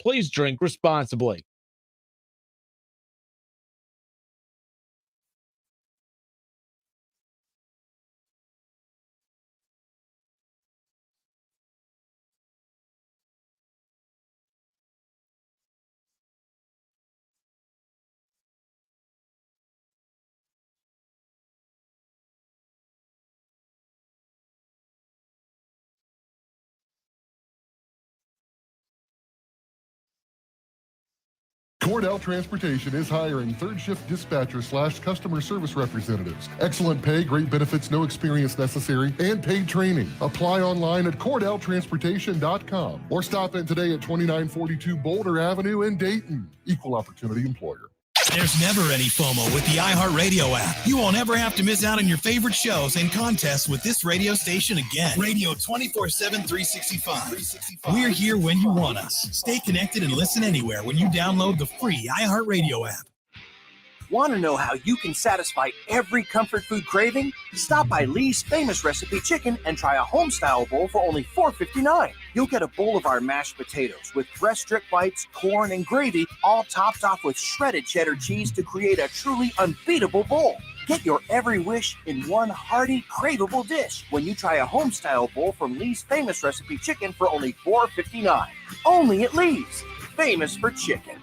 Please drink responsibly. Cordell Transportation is hiring third shift dispatcher / customer service representatives. Excellent pay, great benefits, no experience necessary, and paid training. Apply online at CordellTransportation.com or stop in today at 2942 Boulder Avenue in Dayton. Equal opportunity employer. There's never any FOMO with the iHeartRadio app. You won't ever have to miss out on your favorite shows and contests with this radio station again. Radio 24/7, 365. We're here when you want us. Stay connected and listen anywhere when you download the free iHeartRadio app. Want to know how you can satisfy every comfort food craving? Stop by Lee's Famous Recipe Chicken and try a home-style bowl for only $4.59. You'll get a bowl of our mashed potatoes with breast strip bites, corn, and gravy, all topped off with shredded cheddar cheese to create a truly unbeatable bowl. Get your every wish in one hearty, craveable dish when you try a home-style bowl from Lee's Famous Recipe Chicken for only $4.59. Only at Lee's. Famous for chicken.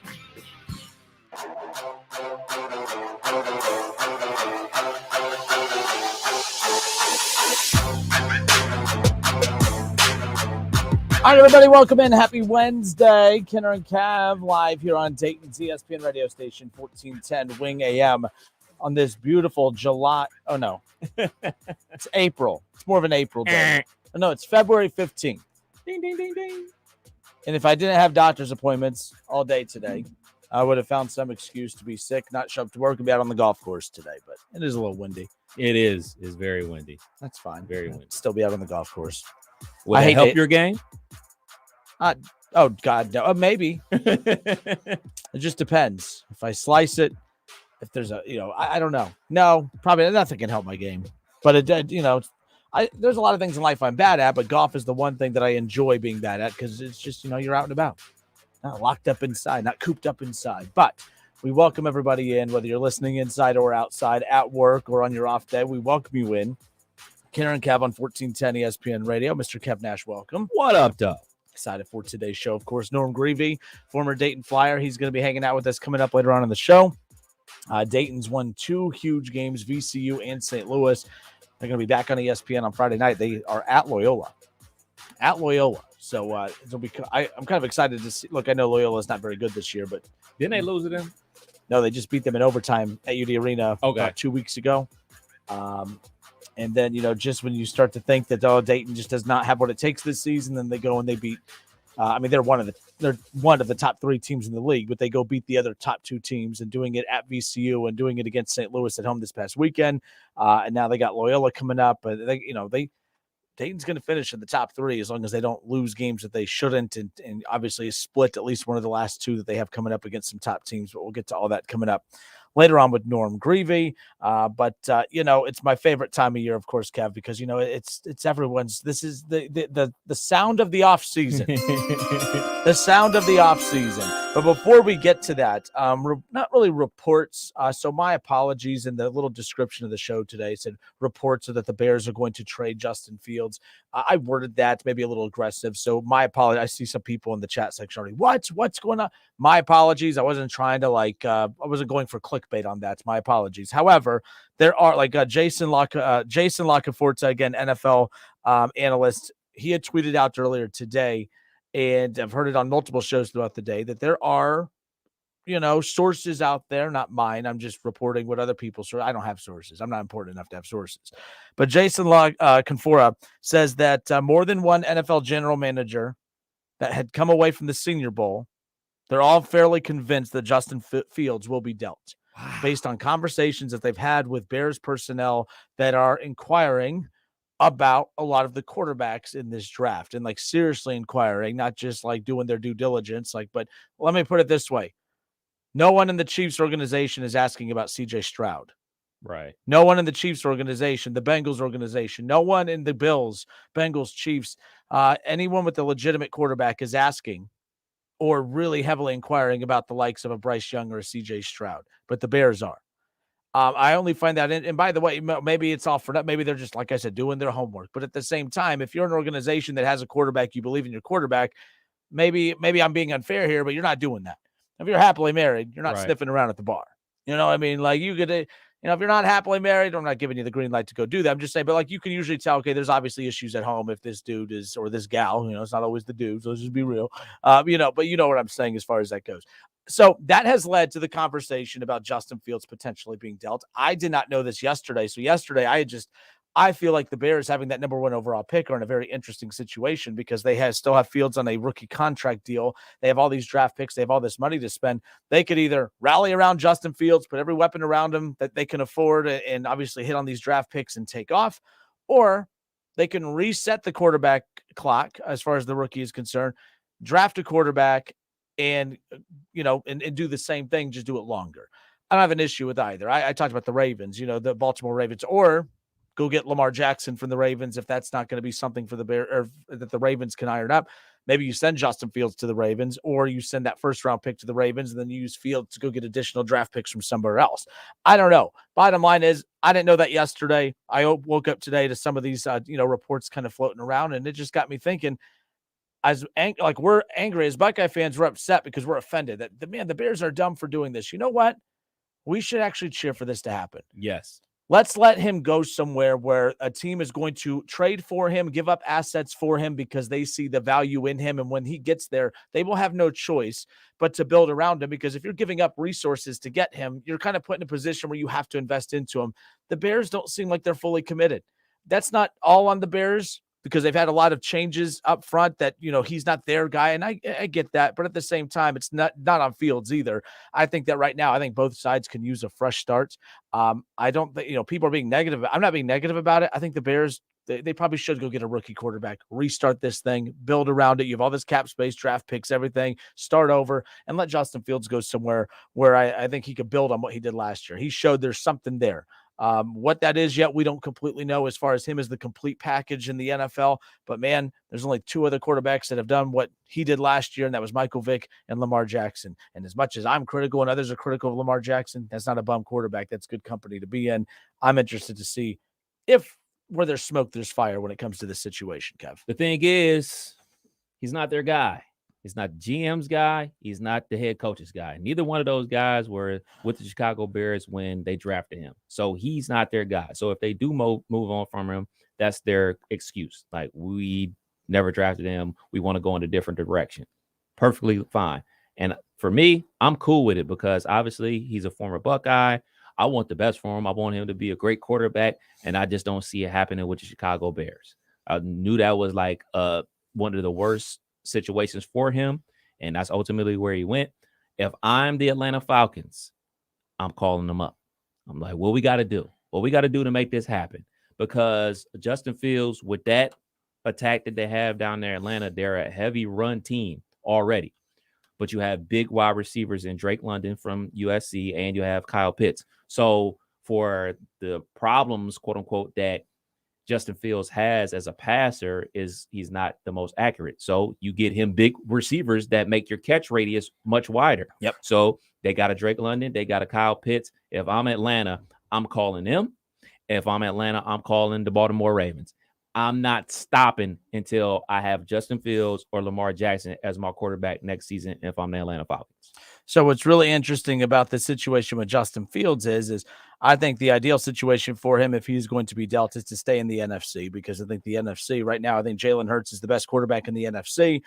All right, everybody, welcome in. Happy Wednesday. Kenner and Cav live here on Dayton's ESPN radio station, 1410 Wing AM on this beautiful July. Oh, no. It's April. It's more of an April day. Oh, no, it's February 15th. Ding, ding, ding, ding. And if I didn't have doctor's appointments all day today, I would have found some excuse to be sick, not show up to work, and be out on the golf course today. But it is a little windy. It is. It's very windy. That's fine. Very windy. Still be out on the golf course. Would it help your game? Oh, God, no. Maybe. It just depends. If I slice it, if there's a, I don't know. No, probably nothing can help my game. But it did, there's a lot of things in life I'm bad at, but golf is the one thing that I enjoy being bad at because it's just, you're out and about. Not locked up inside, not cooped up inside. But we welcome everybody in, whether you're listening inside or outside, at work or on your off day. We welcome you in. Kenner and Cav on 1410 ESPN Radio. Mr. Kev Nash, welcome. What up, Doug? Excited for today's show. Of course, Norm Grevey, former Dayton Flyer. He's going to be hanging out with us coming up later on in the show. Dayton's won 2 huge games, VCU and St. Louis. They're going to be back on ESPN on Friday night. They are at Loyola. So it'll be. I'm kind of excited to see. Look, I know Loyola's not very good this year, but didn't they lose it in? No, they just beat them in overtime at UD Arena about 2 weeks ago. And then, just when you start to think that, Dayton just does not have what it takes this season, then they go and they beat, they're one of the top 3 teams in the league, but they go beat the other top 2 teams and doing it at VCU and doing it against St. Louis at home this past weekend. And now they got Loyola coming up. But Dayton's going to finish in the top 3 as long as they don't lose games that they shouldn't. And obviously split at least one of the last 2 that they have coming up against some top teams, but we'll get to all that coming up later on with Norm Grevey. But it's my favorite time of year, of course, Kev, because, it's everyone's. This is the sound of the off season, the sound of the off season. But before we get to that, not really reports. So my apologies in the little description of the show today said reports that the Bears are going to trade Justin Fields. I worded that maybe a little aggressive. So my apologies. I see some people in the chat section already. What's going on? My apologies. I wasn't trying to I wasn't going for clickbait on that. My apologies. However, there are Jason Lacaforza, again, NFL analyst. He had tweeted out earlier today, and I've heard it on multiple shows throughout the day, that there are, sources out there, not mine. I'm just reporting what other people say. I don't have sources. I'm not important enough to have sources. But Jason Canfora says that more than one NFL general manager that had come away from the Senior Bowl, they're all fairly convinced that Justin Fields will be dealt. Wow. Based on conversations that they've had with Bears personnel that are inquiring about a lot of the quarterbacks in this draft, and seriously inquiring, not just doing their due diligence. But let me put it this way. No one in the Chiefs organization is asking about CJ Stroud. Right. No one in the Chiefs organization, the Bengals organization, no one in the Bills, Bengals, Chiefs, anyone with a legitimate quarterback is asking or really heavily inquiring about the likes of a Bryce Young or a CJ Stroud, but the Bears are. I only find that, and by the way, maybe it's all for that. Maybe they're just, like I said, doing their homework. But at the same time, if you're an organization that has a quarterback, you believe in your quarterback, maybe I'm being unfair here, but you're not doing that. If you're happily married, you're not sniffing around at the bar. You know what I mean? Like you could, if you're not happily married, I'm not giving you the green light to go do that. I'm just saying, but like you can usually tell, okay, there's obviously issues at home if this dude is, or this gal, it's not always the dude. So let's just be real. But you know what I'm saying as far as that goes. So that has led to the conversation about Justin Fields potentially being dealt. I did not know this yesterday. So yesterday I feel like the Bears having that number 1 overall pick are in a very interesting situation because they still have Fields on a rookie contract deal. They have all these draft picks. They have all this money to spend. They could either rally around Justin Fields, put every weapon around him that they can afford and obviously hit on these draft picks and take off, or they can reset the quarterback clock as far as the rookie is concerned, draft a quarterback, and do the same thing, just do it longer. I don't have an issue with either. I talked about the Ravens, the Baltimore Ravens, or go get Lamar Jackson from the Ravens if that's not going to be something for the Bears or that the Ravens can iron up. Maybe you send Justin Fields to the Ravens, or you send that first-round pick to the Ravens, and then you use Fields to go get additional draft picks from somewhere else. I don't know. Bottom line is, I didn't know that yesterday. I woke up today to some of these, reports kind of floating around, and it just got me thinking. We're angry as Buckeye fans, we're upset because we're offended that the Bears are dumb for doing this. You know what? We should actually cheer for this to happen. Yes. Let's let him go somewhere where a team is going to trade for him, give up assets for him because they see the value in him. And when he gets there, they will have no choice but to build around him, because if you're giving up resources to get him, you're kind of put in a position where you have to invest into him. The Bears don't seem like they're fully committed. That's not all on the Bears, because they've had a lot of changes up front that, he's not their guy. And I get that. But at the same time, it's not on Fields either. I think that right now, I think both sides can use a fresh start. I don't think, people are being negative. I'm not being negative about it. I think the Bears, they probably should go get a rookie quarterback, restart this thing, build around it. You have all this cap space, draft picks, everything, start over, and let Justin Fields go somewhere where I think he could build on what he did last year. He showed there's something there. What that is yet, we don't completely know as far as him as the complete package in the NFL. But, man, there's only 2 other quarterbacks that have done what he did last year, and that was Michael Vick and Lamar Jackson. And as much as I'm critical and others are critical of Lamar Jackson, that's not a bum quarterback. That's good company to be in. I'm interested to see if where there's smoke, there's fire when it comes to this situation, Kev. The thing is, he's not their guy. He's not GM's guy. He's not the head coach's guy. Neither one of those guys were with the Chicago Bears when they drafted him. So he's not their guy. So if they do move on from him, that's their excuse. Like, we never drafted him. We want to go in a different direction. Perfectly fine. And for me, I'm cool with it because obviously he's a former Buckeye. I want the best for him. I want him to be a great quarterback, and I just don't see it happening with the Chicago Bears. I knew that was like one of the worst situations for him, and that's ultimately where he went. If I'm the Atlanta Falcons, I'm calling them up. I'm like, what we got to do? What we got to do to make this happen? Because Justin Fields, with that attack that they have down there in Atlanta, they're a heavy run team already. But you have big wide receivers in Drake London from USC, and you have Kyle Pitts. So for the problems, quote unquote, that Justin Fields has as a passer is he's not the most accurate. So you get him big receivers that make your catch radius much wider. Yep. So they got a Drake London. They got a Kyle Pitts. If I'm Atlanta, I'm calling them. If I'm Atlanta, I'm calling the Baltimore Ravens. I'm not stopping until I have Justin Fields or Lamar Jackson as my quarterback next season if I'm the Atlanta Falcons. So what's really interesting about the situation with Justin Fields is I think the ideal situation for him, if he's going to be dealt, is to stay in the NFC, because I think the NFC right now, I think Jalen Hurts is the best quarterback in the NFC.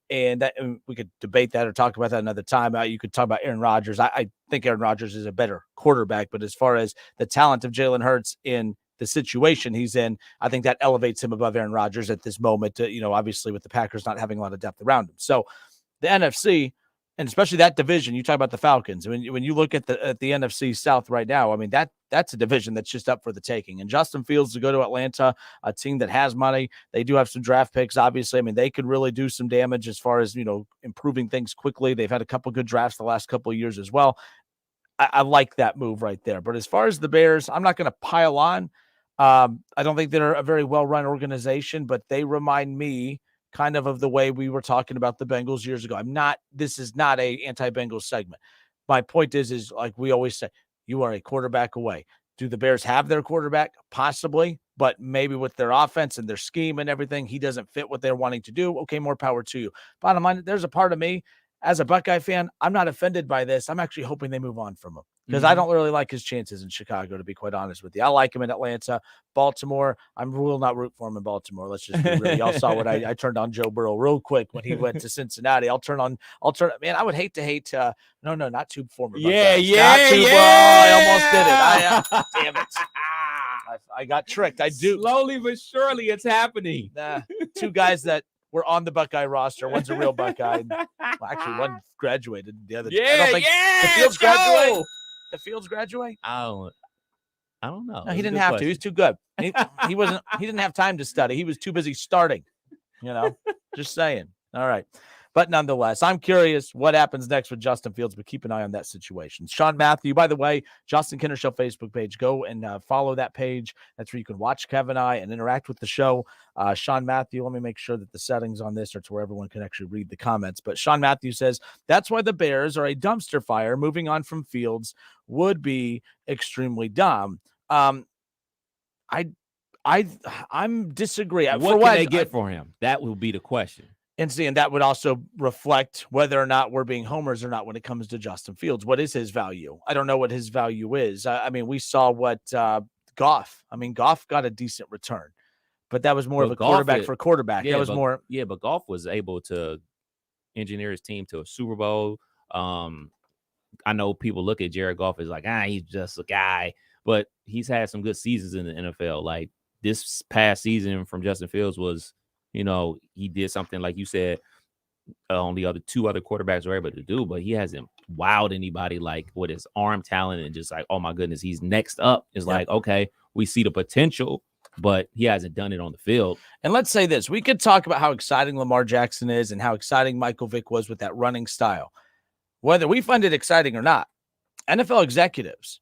And we could debate that or talk about that another time. You could talk about Aaron Rodgers. I think Aaron Rodgers is a better quarterback, but as far as the talent of Jalen Hurts in the situation he's in, I think that elevates him above Aaron Rodgers at this moment, obviously with the Packers not having a lot of depth around him. So the NFC, and especially that division, you talk about the Falcons. I mean, when you look at the NFC South right now, I mean, that's a division that's just up for the taking. And Justin Fields to go to Atlanta, a team that has money, they do have some draft picks, obviously. I mean, they could really do some damage as far as, improving things quickly. They've had a couple good drafts the last couple of years as well. I like that move right there. But as far as the Bears, I'm not going to pile on. I don't think they're a very well-run organization, but they remind me kind of the way we were talking about the Bengals years ago. This is not a anti-Bengals segment. My point is like we always say, you are a quarterback away. Do the Bears have their quarterback? Possibly, but maybe with their offense and their scheme and everything, he doesn't fit what they're wanting to do. Okay, more power to you. Bottom line, there's a part of me as a Buckeye fan, I'm not offended by this. I'm actually hoping they move on from him because I don't really like his chances in Chicago, to be quite honest with you. I like him in Atlanta. Baltimore, I will not root for him in Baltimore. Let's just be real. Y'all saw what I turned on Joe Burrow real quick when he went to Cincinnati. Man, I would hate to hate. No, not two former Buckeyes. I almost did it. Damn it. I got tricked. I do. Slowly but surely it's happening. Two guys that were on the Buckeye roster. One's a real Buckeye. Well, actually, one graduated. The other, the Fields graduate. The Fields graduate. I don't know. No, he didn't have to. He was too good. He wasn't. He didn't have time to study. He was too busy starting. Just saying. All right. But nonetheless, I'm curious what happens next with Justin Fields, but keep an eye on that situation. Sean Matthew, by the way, Justin Kinner Show Facebook page. Go and follow that page. That's where you can watch Kev and I and interact with the show. Sean Matthew, let me make sure that the settings on this are to where everyone can actually read the comments. But Sean Matthew says, that's why the Bears are a dumpster fire. Moving on from Fields would be extremely dumb. I'm disagree. What can they get for him? That will be the question. And that would also reflect whether or not we're being homers or not when it comes to Justin Fields. What is his value? I don't know what his value is. I mean, we saw what Goff. I mean, Goff got a decent return, but that was more of a quarterback for quarterback. Yeah, but Goff was able to engineer his team to a Super Bowl. I know people look at Jared Goff as like, he's just a guy, but he's had some good seasons in the NFL. Like this past season from Justin Fields was, he did something like you said, only two other quarterbacks were able to do, but he hasn't wowed anybody like with his arm talent and just like, oh my goodness, he's next up. It's like, okay, we see the potential, but he hasn't done it on the field. And let's say this, we could talk about how exciting Lamar Jackson is and how exciting Michael Vick was with that running style. Whether we find it exciting or not, NFL executives,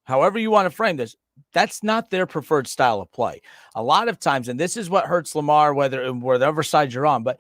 however you want to frame this, that's not their preferred style of play. A lot of times, and this is what hurts Lamar, whatever side you're on, but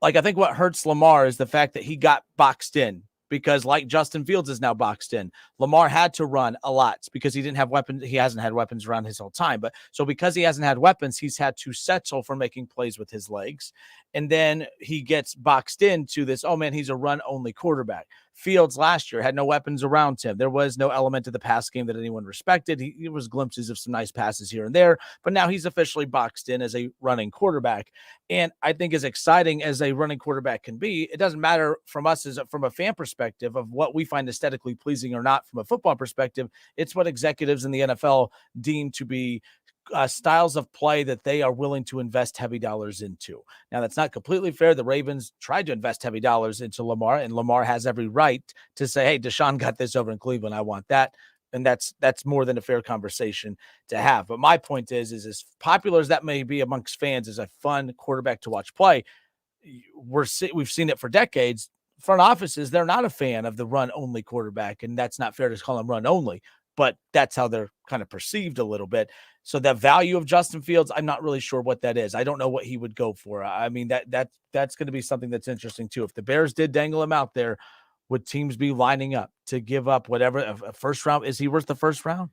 like I think what hurts Lamar is the fact that he got boxed in because like Justin Fields is now boxed in. Lamar had to run a lot because he didn't have weapons. He hasn't had weapons around his whole time. But so because he hasn't had weapons, he's had to settle for making plays with his legs. And then he gets boxed into this, oh man, he's a run-only quarterback. Fields last year had no weapons around him. There was no element of the pass game that anyone respected. He was glimpses of some nice passes here and there, but now he's officially boxed in as a running quarterback. And I think as exciting as a running quarterback can be, it doesn't matter from us from a fan perspective of what we find aesthetically pleasing or not from a football perspective. It's what executives in the NFL deem to be styles of play that they are willing to invest heavy dollars into. Now, that's not completely fair. The Ravens tried to invest heavy dollars into Lamar, and Lamar has every right to say, hey, Deshaun got this over in Cleveland. I want that. And that's more than a fair conversation to have. But my point is as popular as that may be amongst fans as a fun quarterback to watch play, we've seen it for decades. Front offices, they're not a fan of the run-only quarterback, and that's not fair to call him run-only, but that's how they're kind of perceived a little bit. So the value of Justin Fields, I'm not really sure what that is. I don't know what he would go for. I mean, that's going to be something that's interesting too. If the Bears did dangle him out there, would teams be lining up to give up whatever a first round? Is he worth the first round?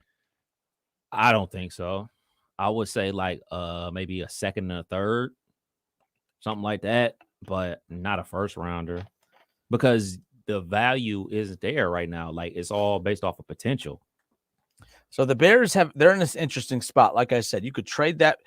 I don't think so. I would say like maybe a second and a third, something like that, but not a first rounder because the value isn't there right now. Like it's all based off of potential. So the Bears they're in this interesting spot. Like I said, you could trade that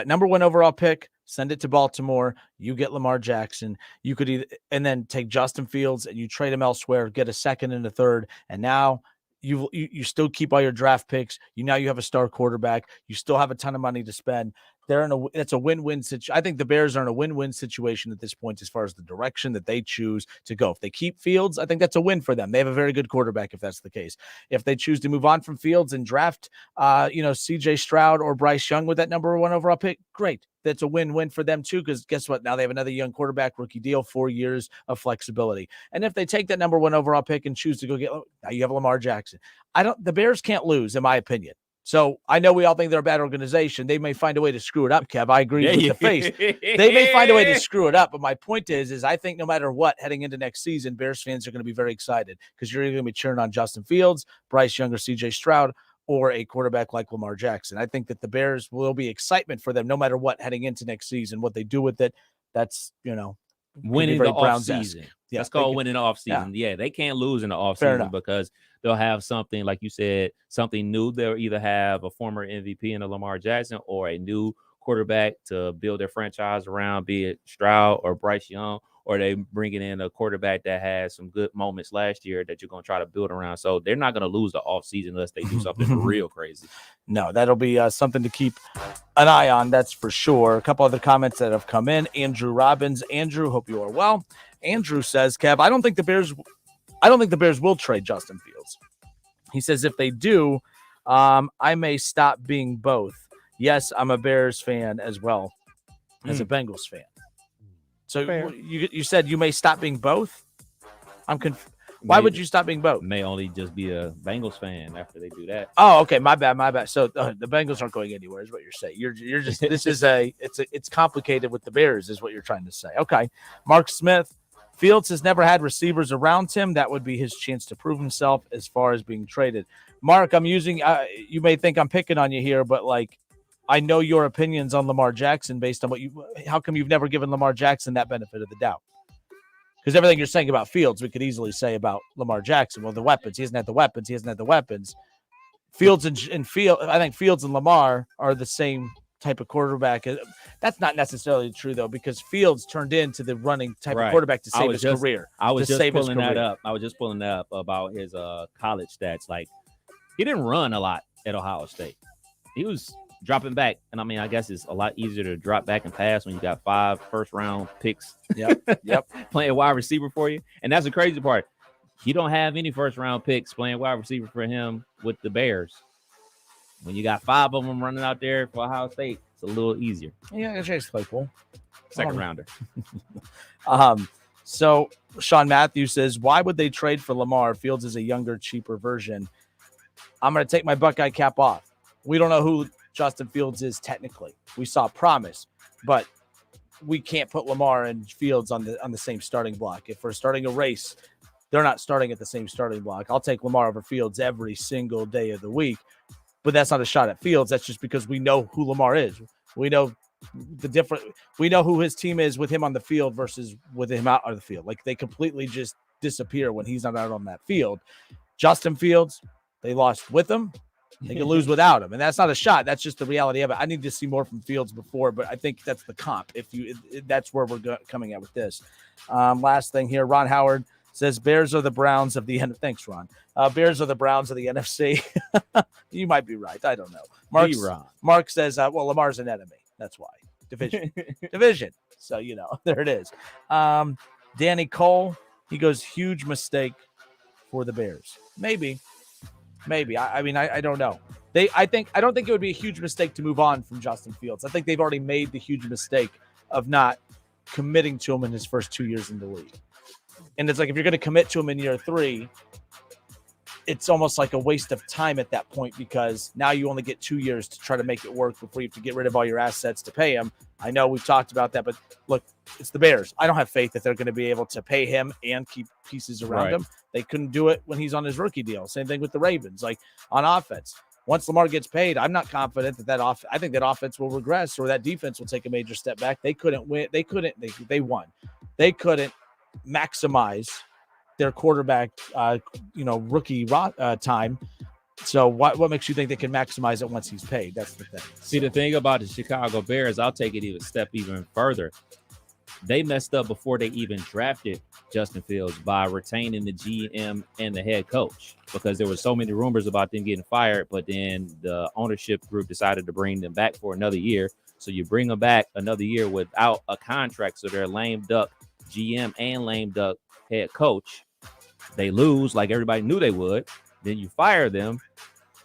number 1 overall pick, send it to Baltimore. You get Lamar Jackson. You could and then take Justin Fields and you trade him elsewhere, get a second and a third. And now you still keep all your draft picks. You have a star quarterback. You still have a ton of money to spend. It's a win-win situation. I think the Bears are in a win-win situation at this point as far as the direction that they choose to go. If they keep Fields, I think that's a win for them. They have a very good quarterback if that's the case. If they choose to move on from Fields and draft, CJ Stroud or Bryce Young with that number 1 overall pick, great. That's a win-win for them too, because guess what? Now they have another young quarterback, rookie deal, 4 years of flexibility. And if they take that number 1 overall pick and choose to go now you have Lamar Jackson. The Bears can't lose, in my opinion. So I know we all think they're a bad organization. They may find a way to screw it up, Kev. I agree with the face. They may find a way to screw it up, but my point is I think no matter what, heading into next season, Bears fans are going to be very excited because you're going to be cheering on Justin Fields, Bryce Young, or CJ Stroud, or a quarterback like Lamar Jackson. I think that the Bears will be excitement for them no matter what heading into next season. What they do with it, that's, winning the offseason. Yeah, that's called winning the offseason. Yeah, they can't lose in the offseason because they'll have something, like you said, something new. They'll either have a former MVP in a Lamar Jackson or a new quarterback to build their franchise around, be it Stroud or Bryce Young, or they bringing in a quarterback that had some good moments last year that you're going to try to build around. So they're not going to lose the offseason unless they do something real crazy. No, that'll be something to keep an eye on, that's for sure. A couple other comments that have come in. Andrew Robbins. Andrew, hope you are well. Andrew says, Kev, I don't think the Bears will trade Justin Fields. He says if they do, I may stop being both. Yes, I'm a Bears fan as well as a Bengals fan. So you said you may stop being both? I'm confused. Why would you stop being both? May only just be a Bengals fan after they do that. Oh, okay. My bad. So the Bengals aren't going anywhere is what you're saying. You're just, this is it's complicated with the Bears is what you're trying to say. Okay. Mark Smith, Fields has never had receivers around him. That would be his chance to prove himself as far as being traded. Mark, I'm using, you may think I'm picking on you here, but I know your opinions on Lamar Jackson based on how come you've never given Lamar Jackson that benefit of the doubt? Because everything you're saying about Fields, we could easily say about Lamar Jackson. Well, the weapons, he hasn't had the weapons. Fields and Field, I think Fields and Lamar are the same type of quarterback. That's not necessarily true though, because Fields turned into the running type of quarterback to save his career. I was just pulling that up about his college stats. Like, he didn't run a lot at Ohio State. He was dropping back. And I mean, I guess it's a lot easier to drop back and pass when you got 5 first-round picks. Yep. Playing wide receiver for you. And that's the crazy part. You don't have any first-round picks playing wide receiver for him with the Bears. When you got 5 of them running out there for Ohio State, it's a little easier. Yeah, Chase Claypool. Second rounder. So Sean Matthews says, why would they trade for Lamar? Fields is a younger, cheaper version. I'm going to take my Buckeye cap off. We don't know who Justin Fields is technically. We saw promise, but we can't put Lamar and Fields on the same starting block. If we're starting a race, they're not starting at the same starting block. I'll take Lamar over Fields every single day of the week, but that's not a shot at Fields. That's just because we know who Lamar is. We know we know who his team is with him on the field versus with him out of the field. Like, they completely just disappear when he's not out on that field. Justin Fields, they lost with him. They can lose without him, and that's not a shot. That's just the reality of it. I need to see more from Fields before, but I think that's the comp. That's where we're coming at with this. Last thing here, Ron Howard says Bears are the Browns of the NFC. Thanks, Ron. Bears are the Browns of the NFC. You might be right. I don't know. Mark says, well, Lamar's an enemy. That's why. Division. So, there it is. Danny Cole, he goes, huge mistake for the Bears. Maybe. I mean, I don't know. I don't think it would be a huge mistake to move on from Justin Fields. I think they've already made the huge mistake of not committing to him in his first 2 years in the league. And it's like, if you're going to commit to him in year 3, it's almost like a waste of time at that point, because now you only get 2 years to try to make it work before you have to get rid of all your assets to pay him. I know we've talked about that, but look, it's the Bears. I don't have faith that they're going to be able to pay him and keep pieces around him. They couldn't do it when he's on his rookie deal. Same thing with the Ravens. Like, on offense, once Lamar gets paid, I'm not confident I think that offense will regress, or that defense will take a major step back. They couldn't win. They won. They couldn't maximize their quarterback, rookie time. So what makes you think they can maximize it once he's paid? That's the thing. See, the thing about the Chicago Bears, I'll take it even further. They messed up before they even drafted Justin Fields by retaining the GM and the head coach, because there were so many rumors about them getting fired, but then the ownership group decided to bring them back for another year. So you bring them back another year without a contract, so they're lame duck GM and lame duck head coach. They lose like everybody knew they would. Then you fire them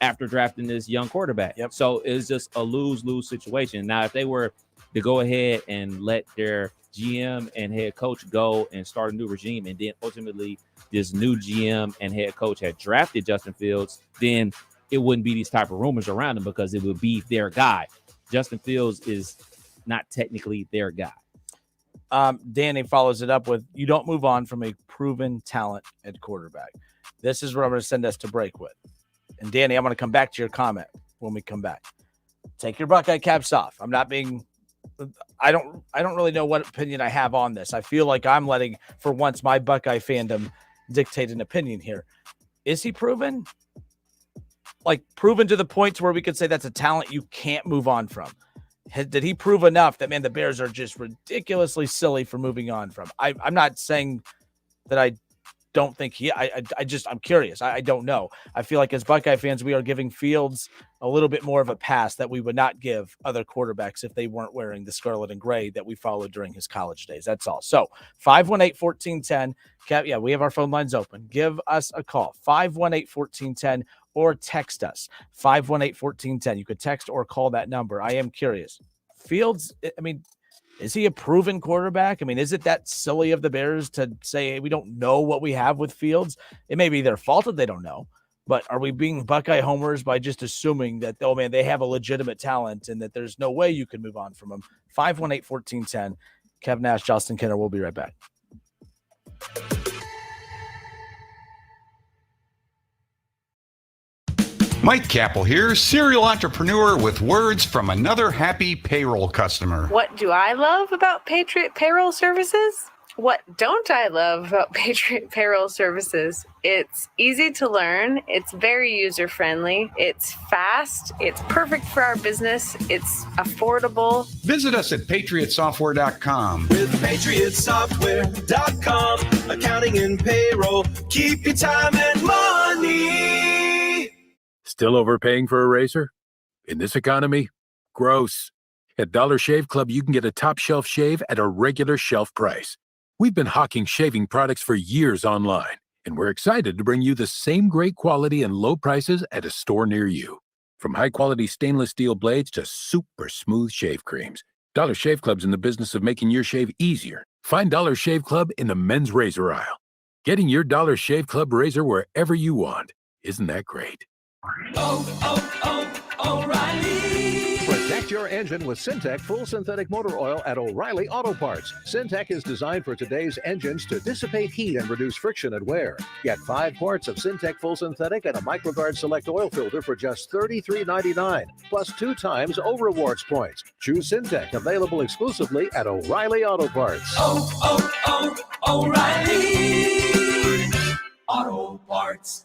after drafting this young quarterback. Yep. So it's just a lose-lose situation. Now, if they were to go ahead and let their GM and head coach go and start a new regime, and then ultimately this new GM and head coach had drafted Justin Fields, then it wouldn't be these type of rumors around him because it would be their guy. Justin Fields is not technically their guy. Danny follows it up with, you don't move on from a proven talent at quarterback. This is what I'm going to send us to break with. And Danny, I'm going to come back to your comment when we come back. Take your Buckeye caps off. I'm not being, I don't really know what opinion I have on this. I feel like I'm letting, for once, my Buckeye fandom dictate an opinion here. Is he proven? Like, proven to the point where we could say that's a talent you can't move on from? Did he prove enough that, man, the Bears are just ridiculously silly for moving on from? I'm not saying that I don't think I'm curious. I don't know. I feel like as Buckeye fans, we are giving Fields a little bit more of a pass that we would not give other quarterbacks if they weren't wearing the scarlet and gray that we followed during his college days. That's all. So 518-1410. Yeah, we have our phone lines open. Give us a call. 518-1410. Or text us, 518-1410. You could text or call that number. I am curious. Fields, I mean, is he a proven quarterback? I mean, is it that silly of the Bears to say, hey, we don't know what we have with Fields? It may be their fault that they don't know, but are we being Buckeye homers by just assuming that, oh, man, they have a legitimate talent and that there's no way you can move on from them? 518-1410. Kev Nash, Justin Kenner, we'll be right back. Mike Capel here, serial entrepreneur with words from another happy payroll customer. What do I love about Patriot Payroll Services? What don't I love about Patriot Payroll Services? It's easy to learn. It's very user-friendly. It's fast. It's perfect for our business. It's affordable. Visit us at patriotsoftware.com. With patriotsoftware.com, accounting and payroll, keep your time and money. Still overpaying for a razor? In this economy? Gross. At Dollar Shave Club, you can get a top shelf shave at a regular shelf price. We've been hawking shaving products for years online, and we're excited to bring you the same great quality and low prices at a store near you. From high-quality stainless steel blades to super smooth shave creams, Dollar Shave Club's in the business of making your shave easier. Find Dollar Shave Club in the men's razor aisle. Getting your Dollar Shave Club razor wherever you want. Isn't that great? O'Reilly. Protect your engine with Syntec Full Synthetic Motor Oil at O'Reilly Auto Parts. Syntec is designed for today's engines to dissipate heat and reduce friction and wear. Get 5 quarts of Syntec Full Synthetic and a MicroGuard Select oil filter for just $33.99, plus 2 times O-Rewards points. Choose Syntec, available exclusively at O'Reilly Auto Parts. O'Reilly Auto Parts.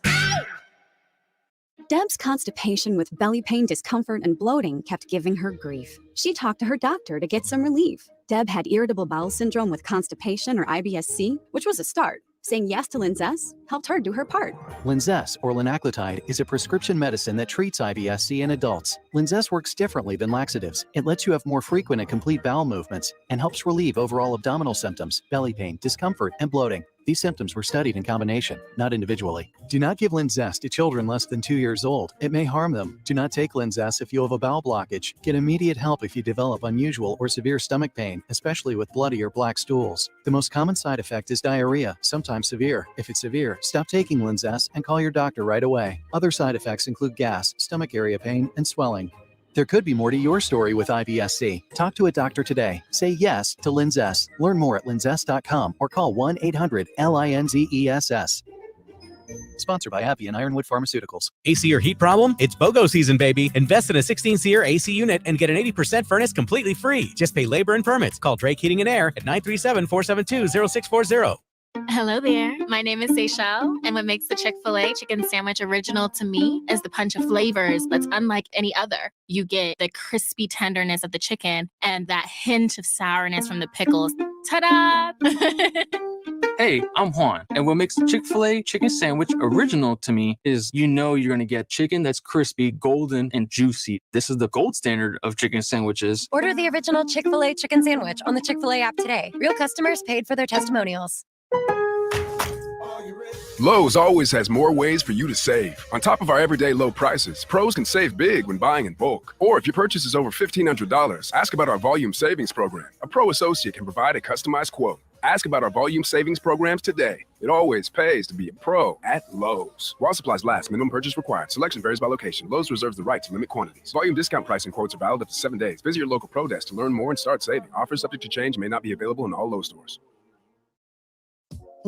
Deb's constipation with belly pain, discomfort, and bloating kept giving her grief. She talked to her doctor to get some relief. Deb had irritable bowel syndrome with constipation or IBS-C, which was a start. Saying yes to Linzess helped her do her part. Linzess, or linaclotide, is a prescription medicine that treats IBS-C in adults. Linzess works differently than laxatives. It lets you have more frequent and complete bowel movements and helps relieve overall abdominal symptoms, belly pain, discomfort, and bloating. These symptoms were studied in combination, not individually. Do not give Linzess to children less than 2 years old. It may harm them. Do not take Linzess if you have a bowel blockage. Get immediate help if you develop unusual or severe stomach pain, especially with bloody or black stools. The most common side effect is diarrhea, sometimes severe. If it's severe, stop taking Linzess and call your doctor right away. Other side effects include gas, stomach area pain, and swelling. There could be more to your story with IBS-C. Talk to a doctor today. Say yes to Linzess. Learn more at linzess.com or call 1-800-LINZESS. Sponsored by AbbVie and Ironwood Pharmaceuticals. AC or heat problem? It's BOGO season, baby. Invest in a 16-SEER AC unit and get an 80% furnace completely free. Just pay labor and permits. Call Drake Heating and Air at 937-472-0640. Hello there. My name is Seychelle, and what makes the Chick-fil-A chicken sandwich original to me is the punch of flavors that's unlike any other. You get the crispy tenderness of the chicken and that hint of sourness from the pickles. Ta-da! Hey, I'm Juan, and what makes the Chick-fil-A chicken sandwich original to me is you're going to get chicken that's crispy, golden, and juicy. This is the gold standard of chicken sandwiches. Order the original Chick-fil-A chicken sandwich on the Chick-fil-A app today. Real customers paid for their testimonials. Lowe's always has more ways for you to save. On top of our everyday low prices, pros can save big when buying in bulk. Or if your purchase is over $1,500, ask about our volume savings program. A pro associate can provide a customized quote. Ask about our volume savings programs today. It always pays to be a pro at Lowe's. While supplies last, minimum purchase required. Selection varies by location. Lowe's reserves the right to limit quantities. Volume discount pricing quotes are valid up to 7 days. Visit your local Pro Desk to learn more and start saving. Offers subject to change, may not be available in all Lowe's stores.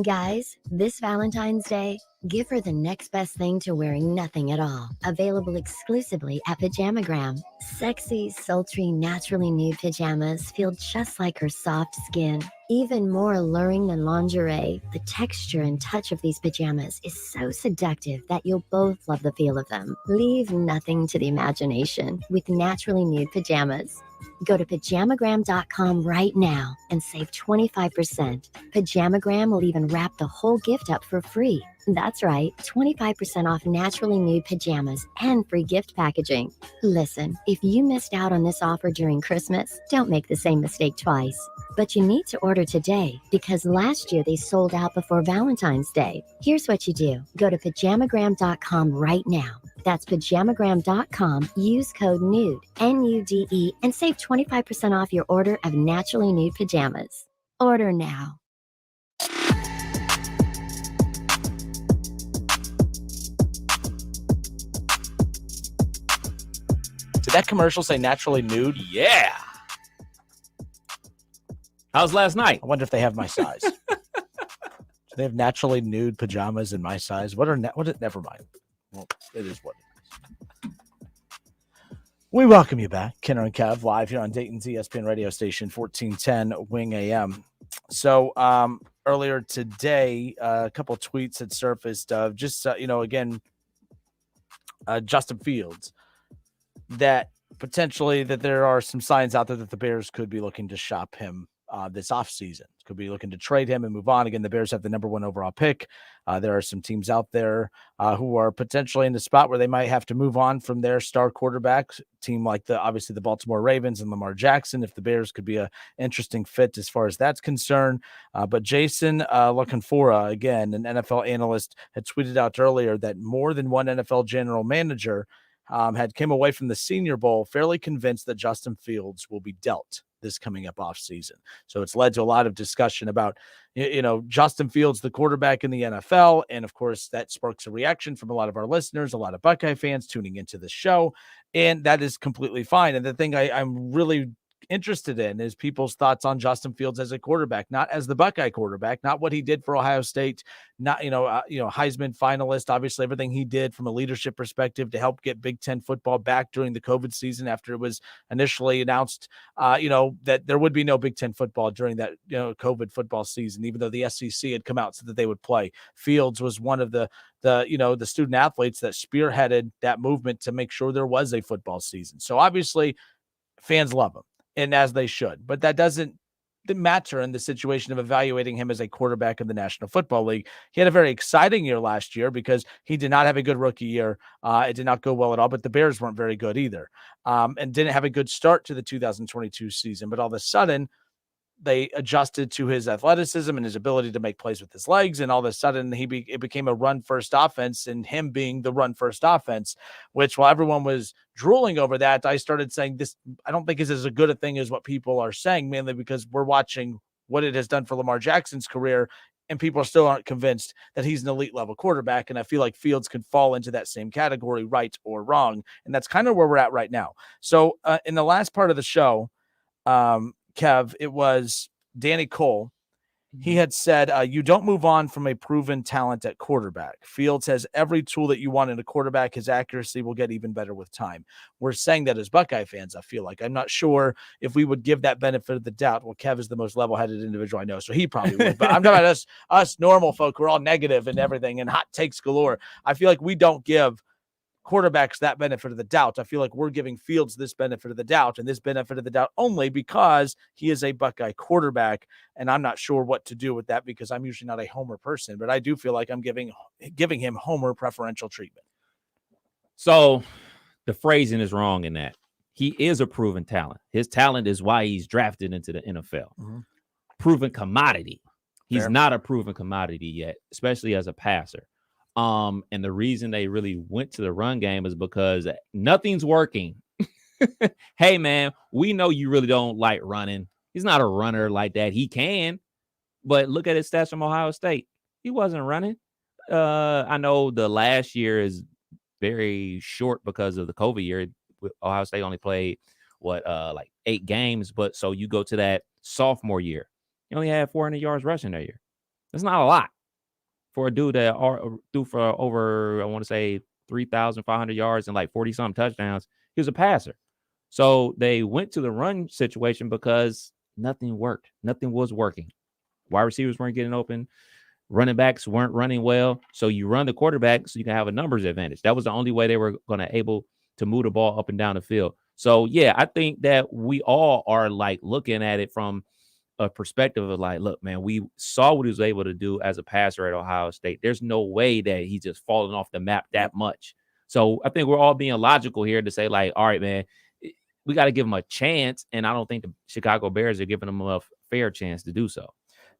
Guys, this Valentine's Day, give her the next best thing to wearing nothing at all. Available exclusively at Pajamagram. Sexy, sultry, naturally nude pajamas feel just like her soft skin. Even more alluring than lingerie, the texture and touch of these pajamas is so seductive that you'll both love the feel of them. Leave nothing to the imagination with naturally nude pajamas. Go to pajamagram.com right now and save 25%. Pajamagram will even wrap the whole gift up for free. That's right, 25% off naturally nude pajamas and free gift packaging. Listen, if you missed out on this offer during Christmas, don't make the same mistake twice. But you need to order today because last year they sold out before Valentine's Day. Here's what you do. Go to pajamagram.com right now. That's pajamagram.com. Use code NUDE, N-U-D-E, and save 25% off your order of naturally nude pajamas. Order now. Did that commercial say naturally nude? Yeah. How's last night? I wonder if they have my size. Do they have naturally nude pajamas in my size? Never mind. Well, it is what it is. We welcome you back, Kenner and Kev, live here on Dayton's ESPN radio station, 1410 Wing AM. So earlier today, a couple of tweets had surfaced of just, again, Justin Fields, that potentially that there are some signs out there that the Bears could be looking to shop him this offseason. Could be looking to trade him and move on. Again, the Bears have the number 1 overall pick. There are some teams out there who are potentially in the spot where they might have to move on from their star quarterback team, like obviously the Baltimore Ravens and Lamar Jackson, if the Bears could be an interesting fit as far as that's concerned. But Jason LaCanfora, again, an NFL analyst, had tweeted out earlier that more than one NFL general manager had came away from the Senior Bowl fairly convinced that Justin Fields will be dealt this coming up off season. So it's led to a lot of discussion about, Justin Fields, the quarterback in the NFL. And of course, that sparks a reaction from a lot of our listeners, a lot of Buckeye fans tuning into the show. And that is completely fine. And the thing I'm really interested in is people's thoughts on Justin Fields as a quarterback, not as the Buckeye quarterback, not what he did for Ohio State, not, Heisman finalist, obviously everything he did from a leadership perspective to help get Big Ten football back during the COVID season after it was initially announced, that there would be no Big Ten football during that, COVID football season, even though the SEC had come out so that they would play. Fields was one of the student athletes that spearheaded that movement to make sure there was a football season. So obviously fans love him, and as they should, but that doesn't matter in the situation of evaluating him as a quarterback in the National Football League. He had a very exciting year last year because he did not have a good rookie year. It did not go well at all, but the Bears weren't very good either, and didn't have a good start to the 2022 season. But all of a sudden, they adjusted to his athleticism and his ability to make plays with his legs. And all of a sudden it became a run first offense, and him being the run first offense, which while everyone was drooling over that, I started saying this, I don't think is as good a thing as what people are saying, mainly because we're watching what it has done for Lamar Jackson's career. And people still aren't convinced that he's an elite level quarterback. And I feel like Fields could fall into that same category, right or wrong. And that's kind of where we're at right now. So in the last part of the show, Kev, it was Danny Cole. He had said, you don't move on from a proven talent at quarterback. Fields has every tool that you want in a quarterback. His accuracy will get even better with time. We're saying that as Buckeye fans, I feel like. I'm not sure if we would give that benefit of the doubt. Well, Kev is the most level-headed individual I know, so he probably would. But I'm talking about us normal folk. We're all negative and everything and hot takes galore. I feel like we don't give quarterbacks that benefit of the doubt. I feel like we're giving Fields this benefit of the doubt, and this benefit of the doubt only because he is a Buckeye quarterback. And I'm not sure what to do with that because I'm usually not a homer person, but I do feel like I'm giving him homer preferential treatment. So the phrasing is wrong in that. He is a proven talent. His talent is why he's drafted into the NFL. Mm-hmm. Proven commodity. He's not a proven commodity yet, especially as a passer. And the reason they really went to the run game is because nothing's working. Hey, man, we know you really don't like running. He's not a runner like that. He can, But look at his stats from Ohio State. He wasn't running. I know the last year is very short because of the COVID year. Ohio State only played like 8 games, but so you go to that sophomore year, he only had 400 yards rushing that year. That's not a lot for a dude that threw for over, I want to say 3,500 yards and like 40 something touchdowns. He was a passer. So they went to the run situation because nothing worked. Nothing was working. Wide receivers weren't getting open. Running backs weren't running well. So you run the quarterback so you can have a numbers advantage. That was the only way they were going to able to move the ball up and down the field. So, yeah, I think that we all are like looking at it from a perspective of like, look, man, we saw what he was able to do as a passer at Ohio State. There's no way that he's just falling off the map that much. So I think we're all being logical here to say like, all right, man, we got to give him a chance. And I don't think the Chicago Bears are giving him a fair chance to do so.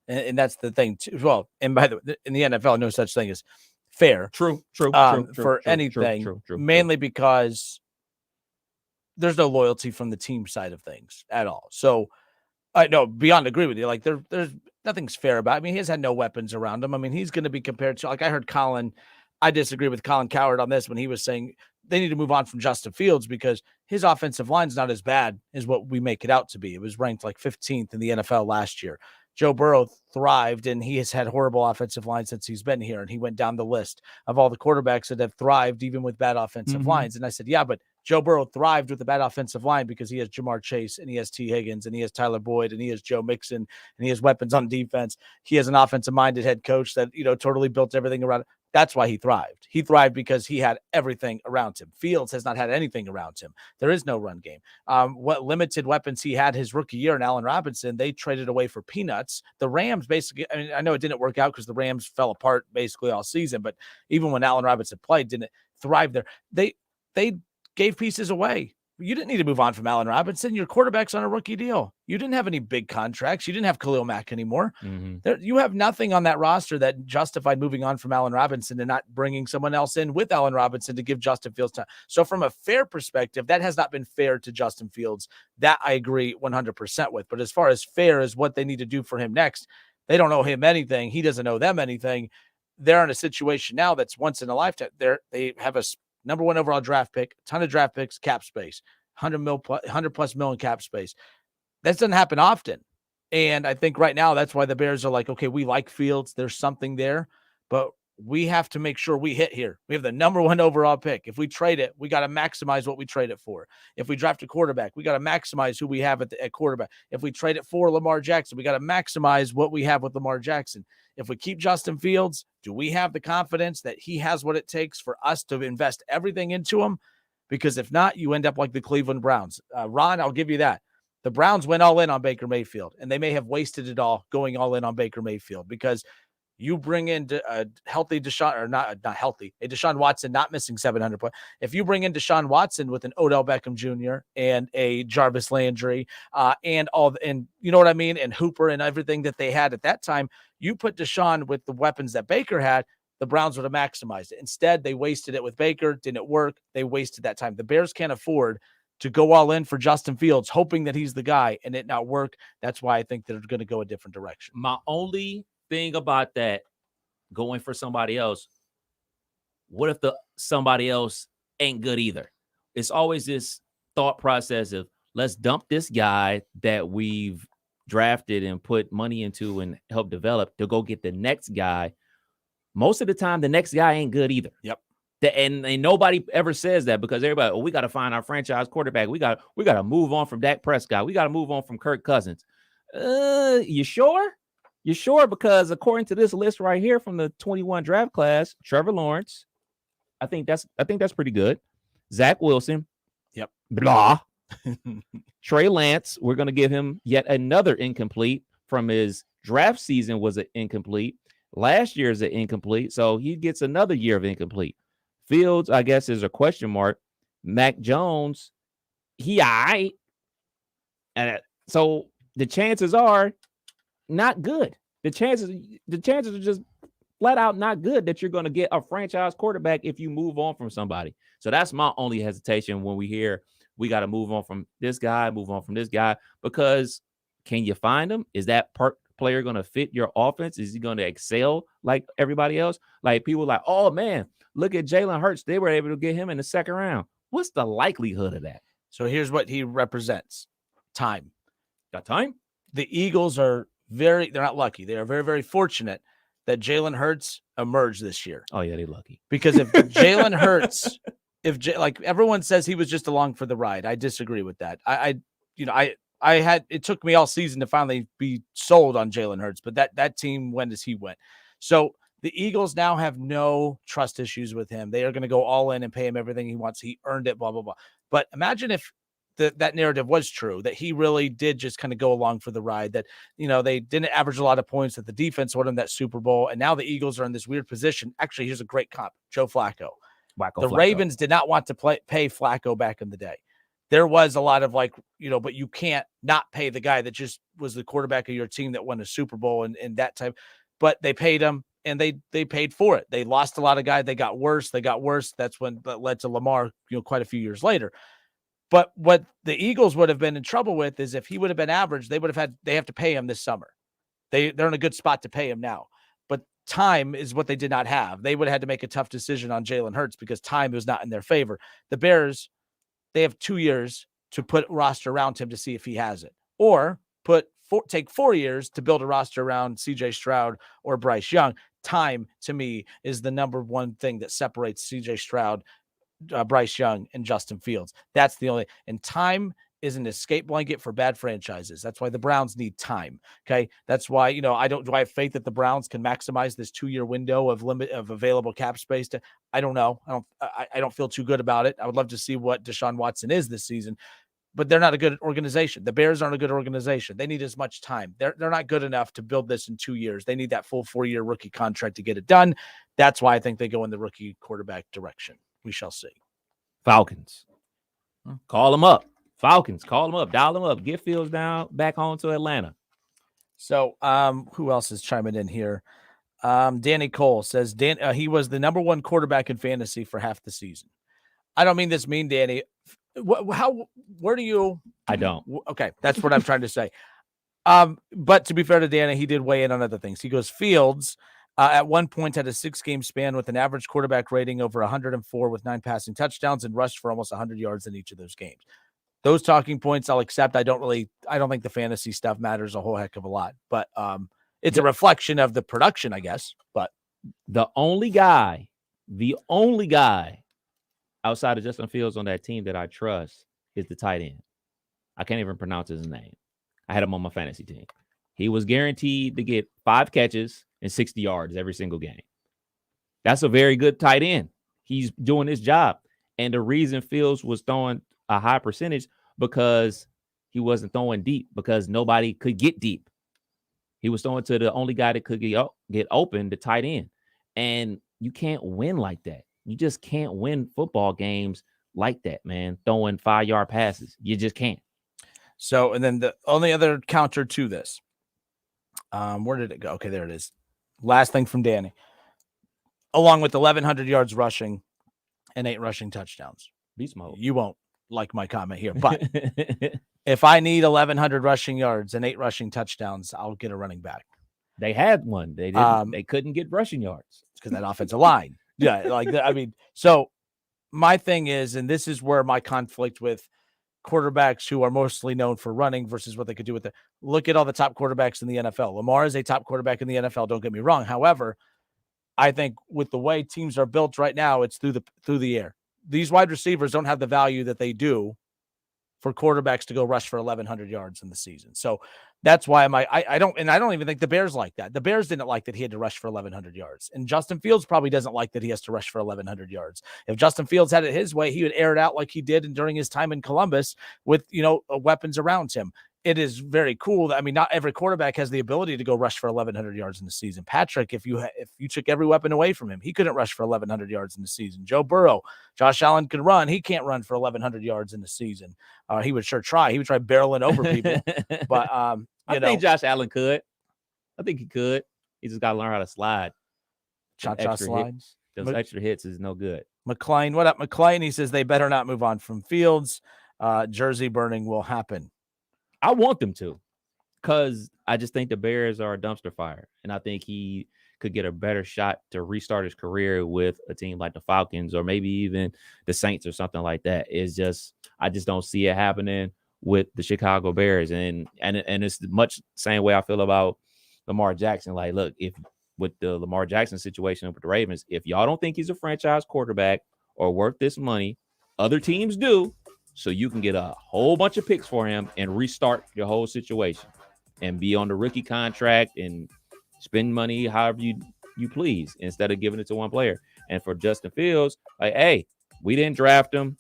And that's the thing too. Well, and by the way, in the NFL, no such thing as fair. True. Anything, mainly because there's no loyalty from the team side of things at all. So I know beyond agree with you. Like there's nothing's fair about it. I mean, he has had no weapons around him. I mean, he's going to be compared to, like I heard I disagree with Colin Cowherd on this when he was saying they need to move on from Justin Fields because his offensive line's not as bad as what we make it out to be. It was ranked like 15th in the NFL last year. Joe Burrow thrived, and he has had horrible offensive line since he's been here. And he went down the list of all the quarterbacks that have thrived, even with bad offensive lines. And I said, yeah, but Joe Burrow thrived with a bad offensive line because he has Jamar Chase and he has T. Higgins and he has Tyler Boyd and he has Joe Mixon and he has weapons on defense. He has an offensive-minded head coach that, totally built everything around it. That's why he thrived. He thrived because he had everything around him. Fields has not had anything around him. There is no run game. What limited weapons he had his rookie year in Allen Robinson, they traded away for peanuts. The Rams basically, I mean, I know it didn't work out because the Rams fell apart basically all season, but even when Allen Robinson played, didn't thrive there. They gave pieces away. You didn't need to move on from Allen Robinson. Your quarterback's on a rookie deal. You didn't have any big contracts. You didn't have Khalil Mack anymore. You have nothing on that roster that justified moving on from Allen Robinson and not bringing someone else in with Allen Robinson to give Justin Fields time. So from a fair perspective, that has not been fair to Justin Fields. That I agree 100% with. But as far as fair as what they need to do for him next, they don't owe him anything. He doesn't owe them anything. They're in a situation now that's once in a lifetime. They have a number 1 overall draft pick, a ton of draft picks, cap space, 100 plus million cap space. That doesn't happen often. And I think right now that's why the Bears are like, okay, we like Fields. There's something there, but we have to make sure we hit here. We have the number 1 overall pick. If we trade it, we got to maximize what we trade it for. If we draft a quarterback, we got to maximize who we have at quarterback. If we trade it for Lamar Jackson, we got to maximize what we have with Lamar Jackson. If we keep Justin Fields, do we have the confidence that he has what it takes for us to invest everything into him? Because if not, you end up like the Cleveland Browns. Ron, I'll give you that. The Browns went all in on Baker Mayfield, and they may have wasted it all going all in on Baker Mayfield because you bring in a healthy Deshaun, or not healthy, a Deshaun Watson not missing 700 points. If you bring in Deshaun Watson with an Odell Beckham Jr. and a Jarvis Landry and you know what I mean, and Hooper and everything that they had at that time, you put Deshaun with the weapons that Baker had, the Browns would have maximized it. Instead, they wasted it with Baker. Didn't work. They wasted that time. The Bears can't afford to go all in for Justin Fields, hoping that he's the guy and it not work. That's why I think they're going to go a different direction. My only thing about that, going for somebody else, what if somebody else ain't good either? It's always this thought process of let's dump this guy that we've drafted and put money into and help develop to go get the next guy. Most of the time, the next guy ain't good either. Yep. And nobody ever says that because everybody, we got to find our franchise quarterback. We got to move on from Dak Prescott. We got to move on from Kirk Cousins. You sure? You sure? Because according to this list right here from the 21 draft class, Trevor Lawrence, I think that's pretty good. Zach Wilson. Yep. Blah. Trey Lance, we're going to give him yet another incomplete from his draft season was an incomplete. Last year is an incomplete, so he gets another year of incomplete. Fields, I guess, is a question mark. Mac Jones, he all right. And so the chances are not good. The chances are just flat out not good that you're going to get a franchise quarterback if you move on from somebody. So that's my only hesitation when we hear we got to move on from this guy, because can you find him? Is that part player going to fit your offense? Is he going to excel like everybody else? Like people like, oh man, look at Jalen Hurts. They were able to get him in the second round. What's the likelihood of that? So here's what he represents. Time. Got time? The Eagles are they're not lucky. They are very, very fortunate that Jalen Hurts emerged this year. Oh yeah, they're lucky. Because if Jalen Hurts, like everyone says he was just along for the ride, I disagree with that. It took me all season to finally be sold on Jalen Hurts, but that team went as he went. So the Eagles now have no trust issues with him. They are going to go all in and pay him everything he wants. He earned it, blah, blah, blah. But imagine if that narrative was true, that he really did just kind of go along for the ride, that, they didn't average a lot of points, that the defense won him that Super Bowl. And now the Eagles are in this weird position. Actually, here's a great comp, Joe Flacco. The Ravens did not want to pay Flacco back in the day. There was a lot of but you can't not pay the guy that just was the quarterback of your team that won a Super Bowl and that type. But they paid him and they paid for it. They lost a lot of guys. They got worse. That's when that led to Lamar, quite a few years later. But what the Eagles would have been in trouble with is if he would have been average, they have to pay him this summer. They're in a good spot to pay him now. But time is what they did not have. They would have had to make a tough decision on Jalen Hurts because time was not in their favor. The Bears, they have 2 years to put a roster around him to see if he has it, or take 4 years to build a roster around CJ Stroud or Bryce Young. Time, to me, is the number one thing that separates CJ Stroud, Bryce Young, and Justin Fields. That's the only, and time is an escape blanket for bad franchises. That's why the Browns need time. Okay. That's why, do I have faith that the Browns can maximize this 2-year window of available cap space I don't know. I don't feel too good about it. I would love to see what Deshaun Watson is this season, but they're not a good organization. The Bears aren't a good organization. They need as much time. They're not good enough to build this in 2 years. They need that full 4-year rookie contract to get it done. That's why I think they go in the rookie quarterback direction. We shall see. Falcons. Call them up. Falcons, call them up, dial them up, get Fields back home to Atlanta. So who else is chiming in here? Danny Cole says he was the number one quarterback in fantasy for half the season. I don't mean this mean, Danny. Where do you? I don't. Okay, that's what I'm trying to say. But to be fair to Danny, he did weigh in on other things. He goes, Fields at one point had a 6-game span with an average quarterback rating over 104 with 9 passing touchdowns and rushed for almost 100 yards in each of those games. Those talking points I'll accept. I don't think the fantasy stuff matters a whole heck of a lot, but it's a reflection of the production, I guess. But the only guy outside of Justin Fields on that team that I trust is the tight end. I can't even pronounce his name. I had him on my fantasy team. He was guaranteed to get 5 catches and 60 yards every single game. That's a very good tight end. He's doing his job. And the reason Fields was throwing a high percentage because he wasn't throwing deep, because nobody could get deep. He was throwing to the only guy that could get open, the tight end. And you can't win like that. You just can't win football games like that, man. Throwing 5-yard passes. You just can't. So, and then the only other counter to this, where did it go? Okay, there it is. Last thing from Danny. Along with 1,100 yards rushing and 8 rushing touchdowns. Beast mode. You won't like my comment here, but if I need 1,100 rushing yards and 8 rushing touchdowns, I'll get a running back. They had one. They didn't. They couldn't get rushing yards because that offensive line. Yeah, so my thing is, and this is where my conflict with quarterbacks who are mostly known for running versus what they could do with it. Look at all the top quarterbacks in the NFL. Lamar is a top quarterback in the NFL. Don't get me wrong. However, I think with the way teams are built right now, it's through the air. These wide receivers don't have the value that they do for quarterbacks to go rush for 1,100 yards in the season. So that's why I don't even think the Bears like that. The Bears didn't like that he had to rush for 1,100 yards. And Justin Fields probably doesn't like that he has to rush for 1,100 yards. If Justin Fields had it his way, he would air it out like he did during his time in Columbus with, weapons around him. It is very cool. Not every quarterback has the ability to go rush for 1,100 yards in the season. Patrick, if you took every weapon away from him, he couldn't rush for 1,100 yards in the season. Joe Burrow, Josh Allen could run. He can't run for 1,100 yards in the season. He would sure try. He would try barreling over people. But I think Josh Allen could. I think he could. He just got to learn how to slide. Cha-cha slides. Those extra hits is no good. McLean, what up, McLean? He says they better not move on from Fields. Jersey burning will happen. I want them to, because I just think the Bears are a dumpster fire, and I think he could get a better shot to restart his career with a team like the Falcons or maybe even the Saints or something like that. I just don't see it happening with the Chicago Bears, and it's much the same way I feel about Lamar Jackson. Like, look, if with the Lamar Jackson situation with the Ravens, if y'all don't think he's a franchise quarterback or worth this money, other teams do, so you can get a whole bunch of picks for him and restart your whole situation and be on the rookie contract and spend money however you please instead of giving it to one player. And for Justin Fields, like, hey, we didn't draft him.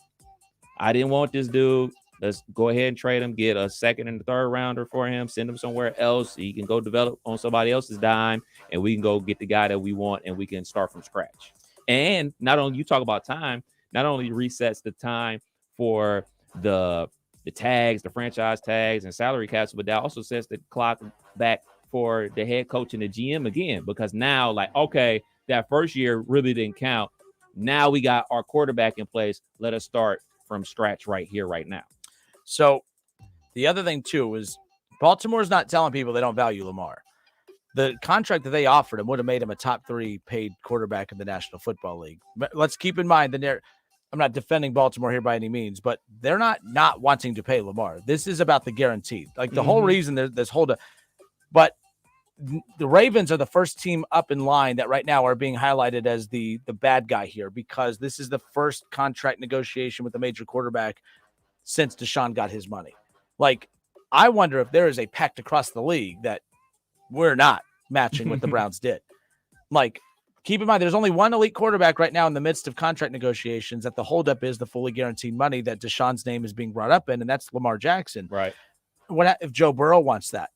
I didn't want this dude. Let's go ahead and trade him, get a second and a third rounder for him, send him somewhere else. He can go develop on somebody else's dime, and we can go get the guy that we want, and we can start from scratch. And not only you talk about time, not only resets the time for the tags, the franchise tags and salary caps, but that also sets the clock back for the head coach and the GM again, because now, like, okay, that first year really didn't count. Now we got our quarterback in place. Let us start from scratch right here, right now. So the other thing, too, is Baltimore's not telling people they don't value Lamar. The contract that they offered him would have made him a top 3 paid quarterback in the National Football League. But let's keep in mind that I'm not defending Baltimore here by any means, but they're not wanting to pay Lamar. This is about the guaranteed. Like, the whole reason there's this hold up. But the Ravens are the first team up in line that right now are being highlighted as the bad guy here, because this is the first contract negotiation with a major quarterback since Deshaun got his money. Like, I wonder if there is a pact across the league that we're not matching what the Browns did. Like, keep in mind, there's only one elite quarterback right now in the midst of contract negotiations that the holdup is the fully guaranteed money that Deshaun's name is being brought up in, and that's Lamar Jackson. Right. What if Joe Burrow wants that?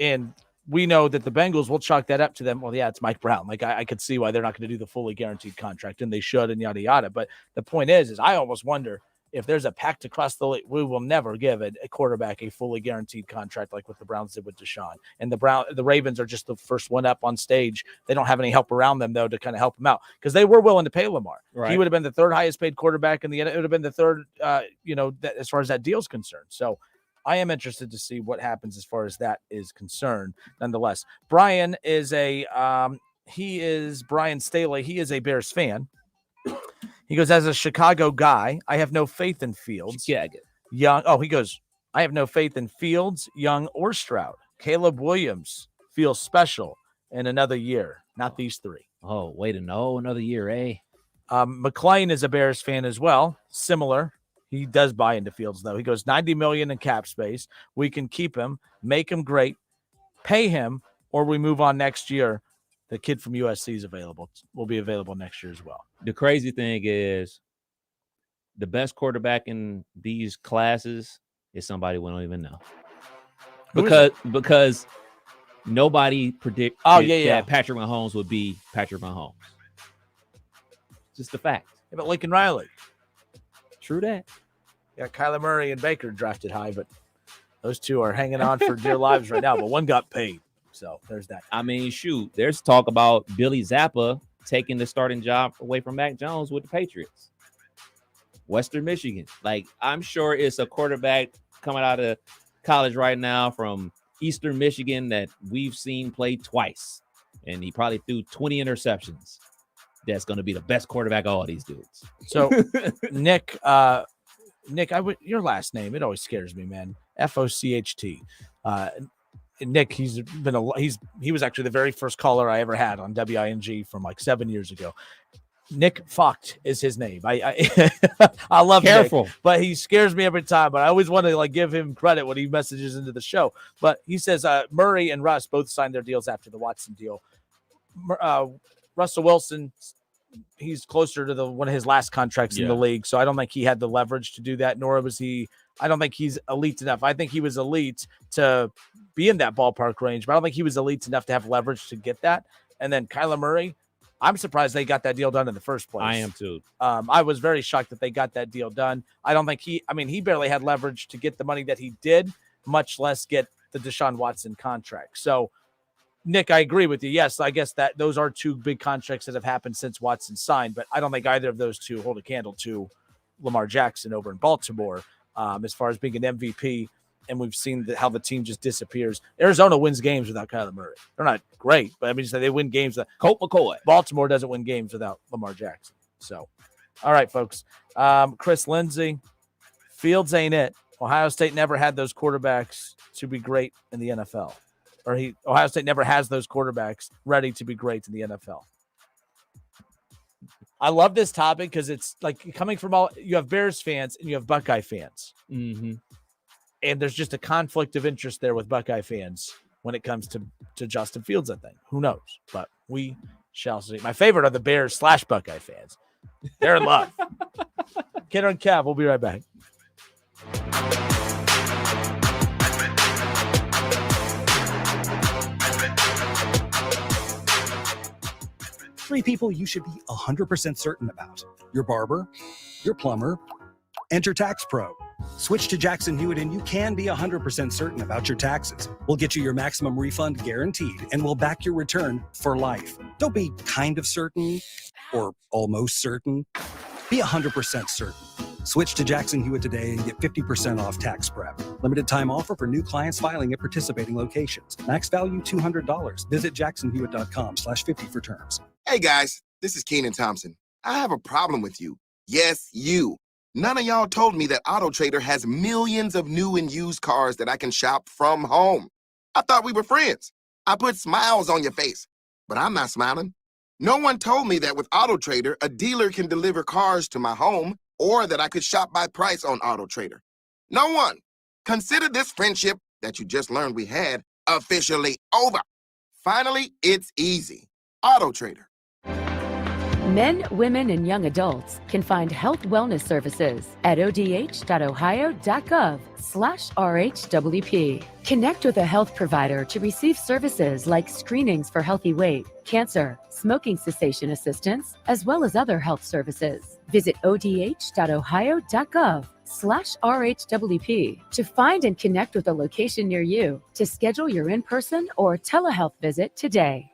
And we know that the Bengals will chalk that up to them. Well, yeah, it's Mike Brown. Like, I could see why they're not going to do the fully guaranteed contract, and they should, and yada, yada. But the point is I almost wonder if there's a pact across the league, we will never give a quarterback a fully guaranteed contract like what the Browns did with Deshaun. And the Ravens are just the first one up on stage. They don't have any help around them, though, to kind of help him out, because they were willing to pay Lamar. Right. He would have been the third highest paid quarterback in the end. It would have been the third, as far as that deal's concerned. So I am interested to see what happens as far as that is concerned. Nonetheless, Brian is Brian Staley. He is a Bears fan. He goes, as a Chicago guy, I have no faith in Fields. Young. Oh, he goes, I have no faith in Fields, Young, or Stroud. Caleb Williams feels special in another year. Not these 3. Oh, way to know. Another year, eh? McClain is a Bears fan as well. Similar. He does buy into Fields, though. He goes, $90 million in cap space. We can keep him, make him great, pay him, or we move on next year. The kid from USC is available. Will be available next year as well. The crazy thing is the best quarterback in these classes is somebody we don't even know. Because nobody predicted that Patrick Mahomes would be Patrick Mahomes. Just a fact. Yeah, but Lincoln Riley. True that. Yeah, Kyler Murray and Baker drafted high, but those two are hanging on for dear lives right now, but one got paid. So there's that. I mean, shoot, there's talk about Billy Zappa taking the starting job away from Mac Jones with the Patriots. Western Michigan. Like, I'm sure it's a quarterback coming out of college right now from Eastern Michigan that we've seen play twice. And he probably threw 20 interceptions. That's going to be the best quarterback of all these dudes. So, Nick, your last name, it always scares me, man. Focht. Nick, he was actually the very first caller I ever had on WING from like 7 years ago. Nick Focht is his name. I love Careful. Nick, but he scares me every time. But I always want to like give him credit when he messages into the show. But he says Murray and Russ both signed their deals after the Watson deal. Russell Wilson, he's closer to one of his last contracts in the league, so I don't think he had the leverage to do that. Nor was he. I don't think he's elite enough. I think he was elite to be in that ballpark range, but I don't think he was elite enough to have leverage to get that. And then Kyler Murray, I'm surprised they got that deal done in the first place. I am too. I was very shocked that they got that deal done. I don't think he barely had leverage to get the money that he did, much less get the Deshaun Watson contract. So, Nick, I agree with you. Yes, I guess that those are two big contracts that have happened since Watson signed, but I don't think either of those two hold a candle to Lamar Jackson over in Baltimore as far as being an MVP and we've seen how the team just disappears. Arizona wins games without Kyler Murray. They're not great, but I mean, they win games. Colt McCoy. Baltimore doesn't win games without Lamar Jackson. So, all right, folks. Chris Lindsay, Fields ain't it. Ohio State never had those quarterbacks to be great in the NFL. Ohio State never has those quarterbacks ready to be great in the NFL. I love this topic because it's like coming from you have Bears fans and you have Buckeye fans. Mm-hmm. And there's just a conflict of interest there with Buckeye fans when it comes to Justin Fields, I think. Who knows? But we shall see. My favorite are the Bears / Buckeye fans. They're in love. Kidder and Cav, we'll be right back. Three people you should be 100% certain about: your barber, your plumber, and your tax pro. Switch to Jackson Hewitt and you can be 100% certain about your taxes. We'll get you your maximum refund guaranteed, and we'll back your return for life. Don't be kind of certain or almost certain. Be 100% certain. Switch to Jackson Hewitt today and get 50% off tax prep. Limited time offer for new clients filing at participating locations. Max value $200. Visit jacksonhewitt.com/50 for terms. Hey guys, this is Keenan Thompson. I have a problem with you. Yes, you. None of y'all told me that AutoTrader has millions of new and used cars that I can shop from home. I thought we were friends. I put smiles on your face, but I'm not smiling. No one told me that with AutoTrader, a dealer can deliver cars to my home, or that I could shop by price on AutoTrader. No one. Consider this friendship that you just learned we had officially over. Finally, it's easy. AutoTrader. Men, women, and young adults can find health wellness services at odh.ohio.gov/RHWP. Connect with a health provider to receive services like screenings for healthy weight, cancer, smoking cessation assistance, as well as other health services. Visit odh.ohio.gov/RHWP to find and connect with a location near you to schedule your in-person or telehealth visit today.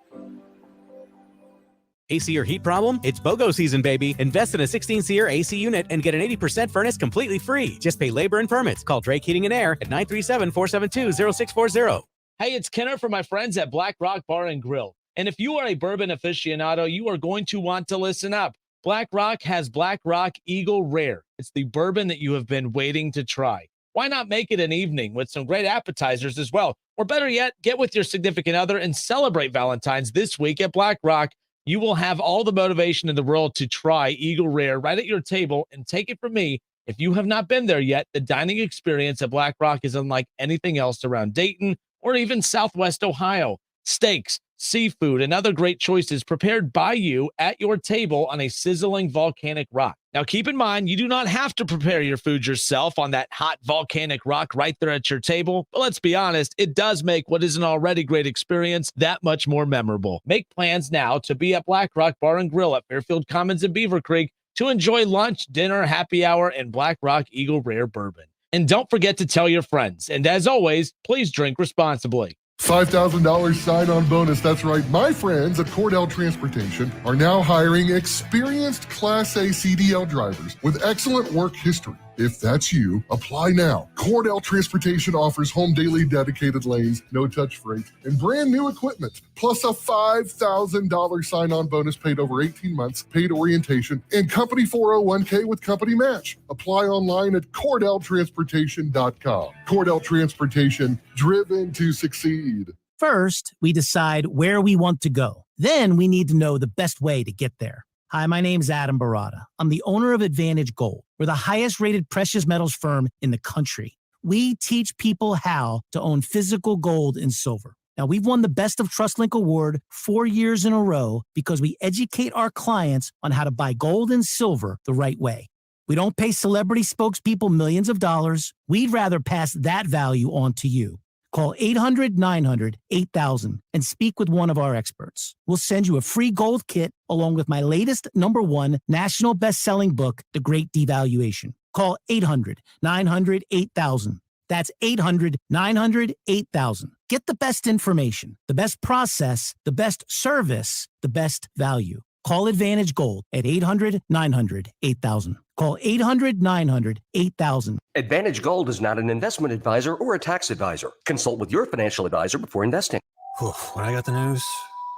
AC or heat problem? It's BOGO season, baby. Invest in a 16-SEER AC unit and get an 80% furnace completely free. Just pay labor and permits. Call Drake Heating and Air at 937-472-0640. Hey, it's Kenner from my friends at Black Rock Bar and Grill. And if you are a bourbon aficionado, you are going to want to listen up. Black Rock has Black Rock Eagle Rare. It's the bourbon that you have been waiting to try. Why not make it an evening with some great appetizers as well? Or better yet, get with your significant other and celebrate Valentine's this week at Black Rock. You will have all the motivation in the world to try Eagle Rare right at your table. And take it from me, if you have not been there yet, the dining experience at Black Rock is unlike anything else around Dayton or even Southwest Ohio. Steaks, seafood, and other great choices prepared by you at your table on a sizzling volcanic rock. Now, keep in mind, you do not have to prepare your food yourself on that hot volcanic rock right there at your table. But let's be honest, it does make what is an already great experience that much more memorable. Make plans now to be at Black Rock Bar and Grill at Fairfield Commons in Beaver Creek to enjoy lunch, dinner, happy hour, and Black Rock Eagle Rare bourbon. And don't forget to tell your friends. And as always, please drink responsibly. $5,000 sign-on bonus. That's right. My friends at Cordell Transportation are now hiring experienced Class A CDL drivers with excellent work history. If that's you, apply now. Cordell Transportation offers home daily dedicated lanes, no-touch freight, and brand new equipment, plus a $5,000 sign-on bonus paid over 18 months, paid orientation, and company 401k with company match. Apply online at CordellTransportation.com. Cordell Transportation, driven to succeed. First, we decide where we want to go. Then we need to know the best way to get there. Hi, my name's Adam Barada. I'm the owner of Advantage Gold. We're the highest rated precious metals firm in the country. We teach people how to own physical gold and silver. Now, we've won the Best of TrustLink Award 4 years in a row because we educate our clients on how to buy gold and silver the right way. We don't pay celebrity spokespeople millions of dollars. We'd rather pass that value on to you. Call 800-900-8000 and speak with one of our experts. We'll send you a free gold kit along with my latest #1 national best-selling book, The Great Devaluation. Call 800-900-8000. That's 800-900-8000. Get the best information, the best process, the best service, the best value. Call Advantage Gold at 800-900-8000. Call 800-900-8000. Advantage Gold is not an investment advisor or a tax advisor. Consult with your financial advisor before investing. When I got the news,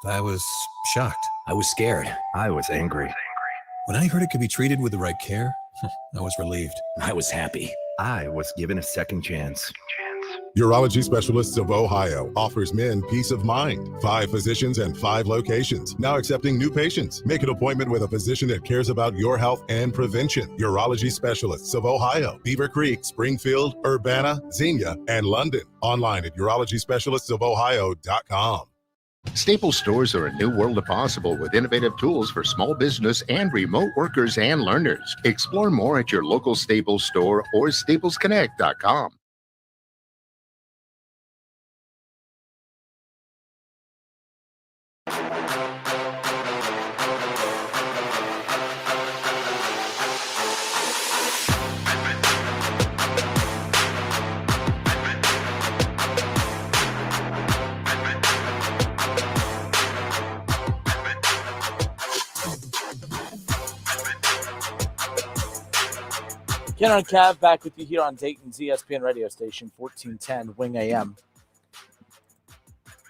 I was shocked. I was scared. I was angry. When I heard it could be treated with the right care, I was relieved. I was happy. I was given a second chance. Urology Specialists of Ohio offers men peace of mind. 5 physicians and 5 locations. Now accepting new patients. Make an appointment with a physician that cares about your health and prevention. Urology Specialists of Ohio, Beaver Creek, Springfield, Urbana, Xenia, and London. Online at urologyspecialistsofohio.com. Staples stores are a new world of possible with innovative tools for small business and remote workers and learners. Explore more at your local Staples store or staplesconnect.com. Ken and Cav back with you here on Dayton's ESPN radio station, 1410 Wing AM.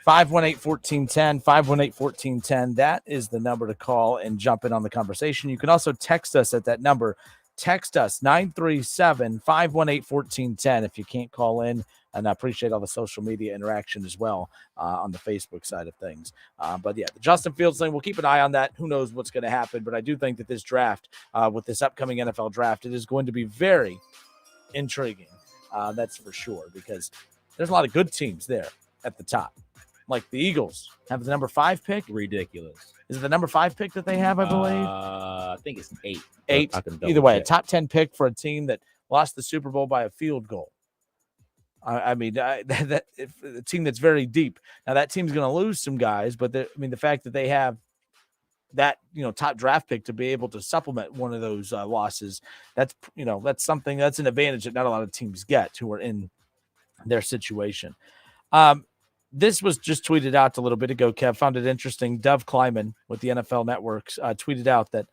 518-1410, 518-1410. That is the number to call and jump in on the conversation. You can also text us at that number. Text us, 937-518-1410 if you can't call in. And I appreciate all the social media interaction as well on the Facebook side of things. But, yeah, the Justin Fields thing, we'll keep an eye on that. Who knows what's going to happen. But I do think that this draft, with this upcoming NFL draft, it is going to be very intriguing. That's for sure, because there's a lot of good teams there at the top. Like the Eagles have the number 5 pick. Ridiculous. Is it the number 5 pick that they have, I believe? I think it's 8. 8. Either way, a top 10 pick for a team that lost the Super Bowl by a field goal. I mean, the team that's very deep. Now, that team's going to lose some guys, but the fact that they have that, top draft pick to be able to supplement one of those losses, that's something, that's an advantage that not a lot of teams get who are in their situation. This was just tweeted out a little bit ago, Kev. Found it interesting. Dov Kleiman with the NFL Networks tweeted out that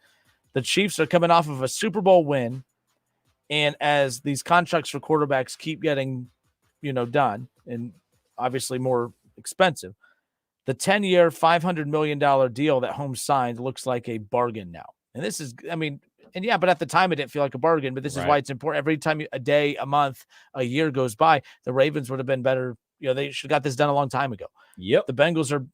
the Chiefs are coming off of a Super Bowl win, and as these contracts for quarterbacks keep getting done and obviously more expensive, the 10-year, $500 million deal that Holmes signed looks like a bargain now. And this is, but at the time it didn't feel like a bargain, but this is why it's important. Every time a day, a month, a year goes by, the Ravens would have been better. They should have got this done a long time ago. Yep. The Bengals are,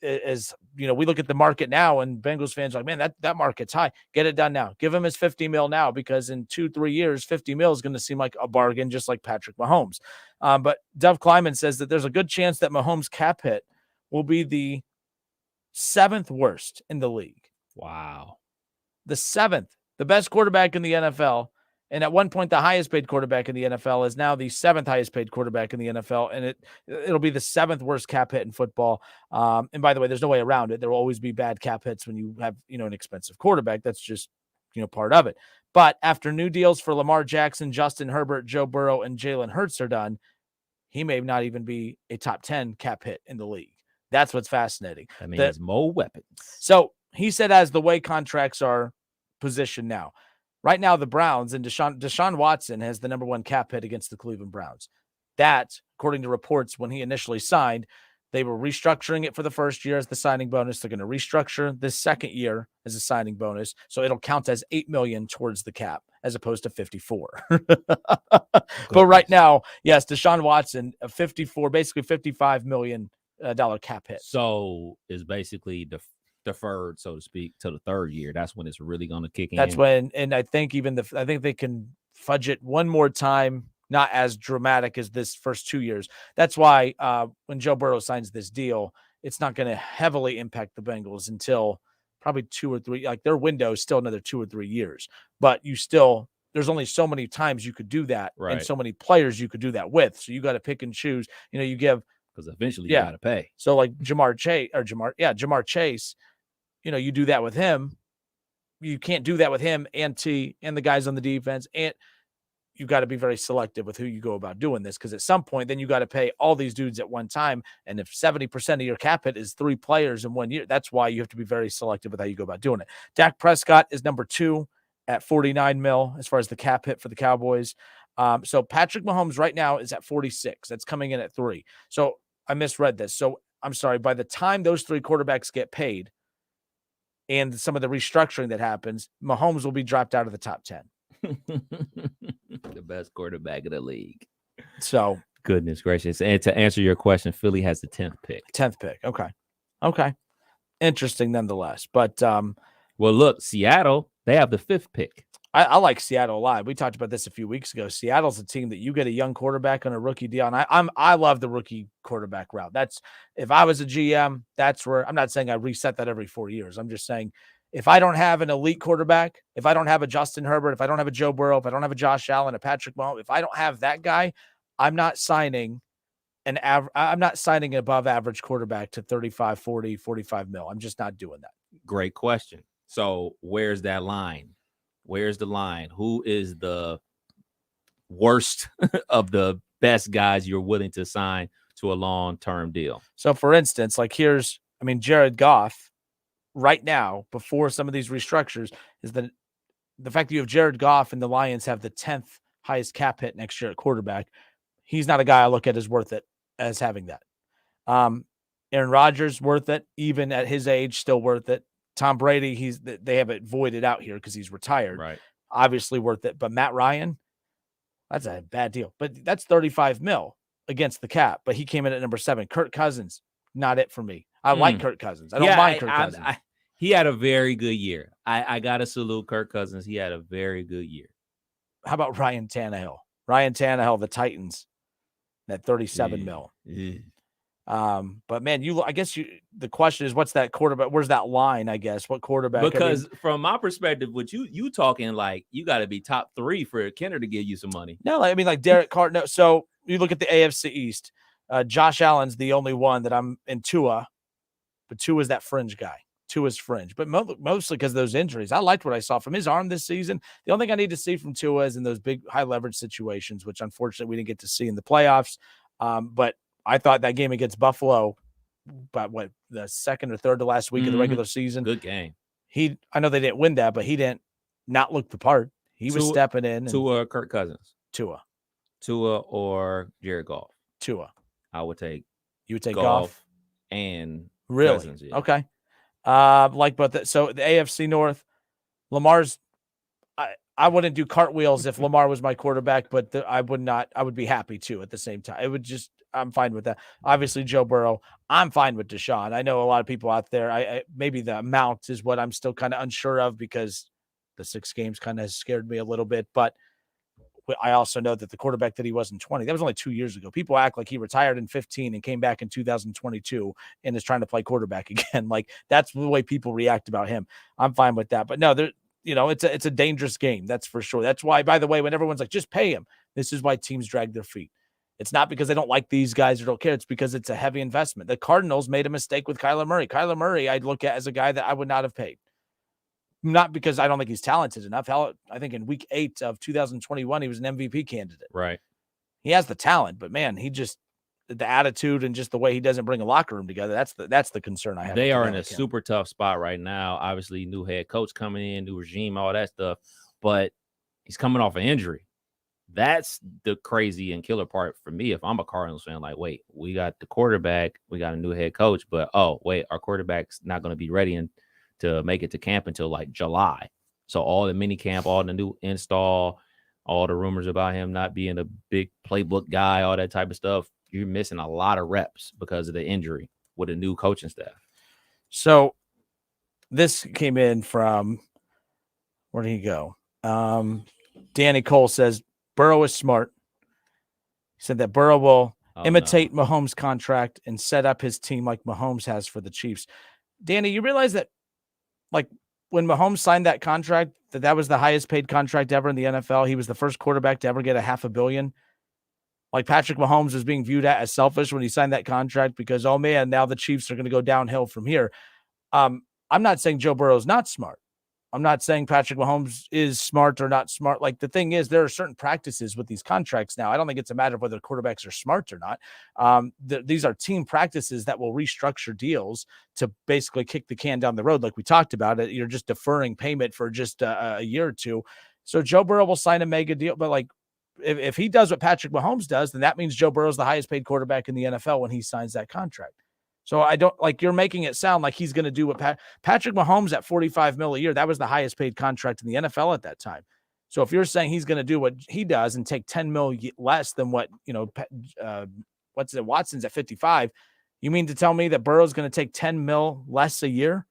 we look at the market now and Bengals fans are like, man, that market's high. Get it done now. Give him his $50 million now, because in 2-3 years, $50 million is going to seem like a bargain, just like Patrick Mahomes. But Dov Kleiman says that there's a good chance that Mahomes' cap hit will be the 7th worst in the league. Wow. The 7th, the best quarterback in the NFL. And at one point, the highest paid quarterback in the NFL is now the 7th highest paid quarterback in the NFL. And it'll be the 7th worst cap hit in football. And by the way, there's no way around it. There will always be bad cap hits when you have, an expensive quarterback. That's just, part of it. But after new deals for Lamar Jackson, Justin Herbert, Joe Burrow, and Jalen Hurts are done, he may not even be a top 10 cap hit in the league. That's what's fascinating. That means more weapons. So he said, as the way contracts are positioned now, right now, the Browns and Deshaun Watson has the number 1 cap hit against the Cleveland Browns. That, according to reports, when he initially signed, they were restructuring it for the first year as the signing bonus. They're going to restructure this second year as a signing bonus. So it'll count as $8 million towards the cap as opposed to 54. But right now, yes, Deshaun Watson, a 54, basically $55 million cap hit. So is basically deferred, so to speak, to the 3rd year. That's when it's really going to kick in. That's when, and I think I think they can fudge it one more time, not as dramatic as this first 2 years. That's why when Joe Burrow signs this deal, it's not going to heavily impact the Bengals until probably 2 or 3. Like, their window is still another 2 or 3 years. But there's only so many times you could do that, and so many players you could do that with. So you got to pick and choose. You give, because eventually you got to pay. So like Jamar Chase. You do that with him. You can't do that with him and the guys on the defense. And you've got to be very selective with who you go about doing this, because at some point, then you got to pay all these dudes at one time. And if 70% of your cap hit is 3 players in 1 year, that's why you have to be very selective with how you go about doing it. Dak Prescott is number 2 at 49 mil as far as the cap hit for the Cowboys. So Patrick Mahomes right now is at 46. That's coming in at 3. So I misread this. So I'm sorry. By the time those 3 quarterbacks get paid and some of the restructuring that happens, Mahomes will be dropped out of the top 10. The best quarterback of the league. So goodness gracious. And to answer your question, Philly has the 10th pick. 10th pick. Okay. Interesting nonetheless. But well, look, Seattle, they have the 5th pick. I like Seattle a lot. We talked about this a few weeks ago. Seattle's a team that you get a young quarterback on a rookie deal. And I love the rookie quarterback route. That's, if I was a GM, that's where, I'm not saying I reset that every 4 years. I'm just saying, if I don't have an elite quarterback, if I don't have a Justin Herbert, if I don't have a Joe Burrow, if I don't have a Josh Allen, a Patrick Mahomes, if I don't have that guy, I'm not signing I'm not signing an above average quarterback to 35, 40, 45 mil. I'm just not doing that. Great question. So where's that line? Where's the line? Who is the worst of the best guys you're willing to sign to a long-term deal? So for instance, like Jared Goff right now, before some of these restructures, is the fact that you have Jared Goff and the Lions have the 10th highest cap hit next year at quarterback. He's not a guy I look at as worth it as having that. Aaron Rodgers, worth it, even at his age, still worth it. Tom Brady, they have it voided out here because he's retired. Right. Obviously worth it. But Matt Ryan, that's a bad deal. But that's 35 mil against the cap. But he came in at number 7. Kirk Cousins, not it for me. I like Kirk Cousins. I don't mind Kirk Cousins. He had a very good year. I got to salute Kirk Cousins. He had a very good year. How about Ryan Tannehill? Ryan Tannehill, the Titans, at 37 mil. Yeah. But man, the question is, what's that quarterback? Where's that line? I guess what quarterback? Because from my perspective, with you talking like you got to be top 3 for Kenner to give you some money. No, I mean like Derek Carr. No, so you look at the AFC East. Josh Allen's the only one that I'm in Tua, but Tua's that fringe guy. Tua's fringe, but mostly because of those injuries. I liked what I saw from his arm this season. The only thing I need to see from Tua is in those big high leverage situations, which unfortunately we didn't get to see in the playoffs. But I thought that game against Buffalo, but the second or third to last week of the regular season. Good game. I know they didn't win that, but he didn't not look the part. He was stepping in. Tua, Kirk Cousins. Tua or Jared Goff. Tua. I would take. You would take Goff and really Cousins, yeah. Okay. So the AFC North, Lamar's. I wouldn't do cartwheels if Lamar was my quarterback, but I would be happy too at the same time. It would just, I'm fine with that. Obviously, Joe Burrow, I'm fine with Deshaun. I know a lot of people out there, I maybe the amount is what I'm still kind of unsure of because the 6 games kind of scared me a little bit. But I also know that the quarterback that he was in 20, that was only 2 years ago. People act like he retired in 15 and came back in 2022 and is trying to play quarterback again. Like that's the way people react about him. I'm fine with that. But no, it's a dangerous game. That's for sure. That's why, by the way, when everyone's like, just pay him, this is why teams drag their feet. It's not because they don't like these guys or don't care. It's because it's a heavy investment. The Cardinals made a mistake with Kyler Murray. Kyler Murray, I'd look at as a guy that I would not have paid. Not because I don't think he's talented enough. Hell, I think in week 8 of 2021, he was an MVP candidate. Right. He has the talent, but man, the attitude and just the way he doesn't bring a locker room together. That's the concern I have. They are in a super tough spot right now. Obviously, new head coach coming in, new regime, all that stuff, but he's coming off an injury. That's the crazy and killer part for me. If I'm a Cardinals fan, like, wait, we got the quarterback, we got a new head coach, but wait, our quarterback's not going to be ready to make it to camp until like July. So all the mini camp, all the new install, all the rumors about him not being a big playbook guy, all that type of stuff. You're missing a lot of reps because of the injury with a new coaching staff. So this came in from, where did he go? Danny Cole says, Burrow is smart. He said that Burrow will imitate Mahomes' contract and set up his team like Mahomes has for the Chiefs. Danny, you realize that like when Mahomes signed that contract, that was the highest paid contract ever in the NFL. He was the first quarterback to ever get $500 million. Like Patrick Mahomes was being viewed as selfish when he signed that contract because, oh man, now the Chiefs are going to go downhill from here. I'm not saying Joe Burrow is not smart. I'm not saying Patrick Mahomes is smart or not smart. Like, the thing is, there are certain practices with these contracts now. I don't think it's a matter of whether quarterbacks are smart or not. These are team practices that will restructure deals to basically kick the can down the road. Like we talked about it, you're just deferring payment for just a year or two. So Joe Burrow will sign a mega deal, but like, if he does what Patrick Mahomes does, then that means Joe Burrow is the highest paid quarterback in the NFL when he signs that contract. So I don't like, you're making it sound like he's going to do what Patrick Mahomes at $45 million a year. That was the highest paid contract in the NFL at that time. So if you're saying he's going to do what he does and take $10 million less than what, Watson's at 55, you mean to tell me that Burrow's going to take $10 million less a year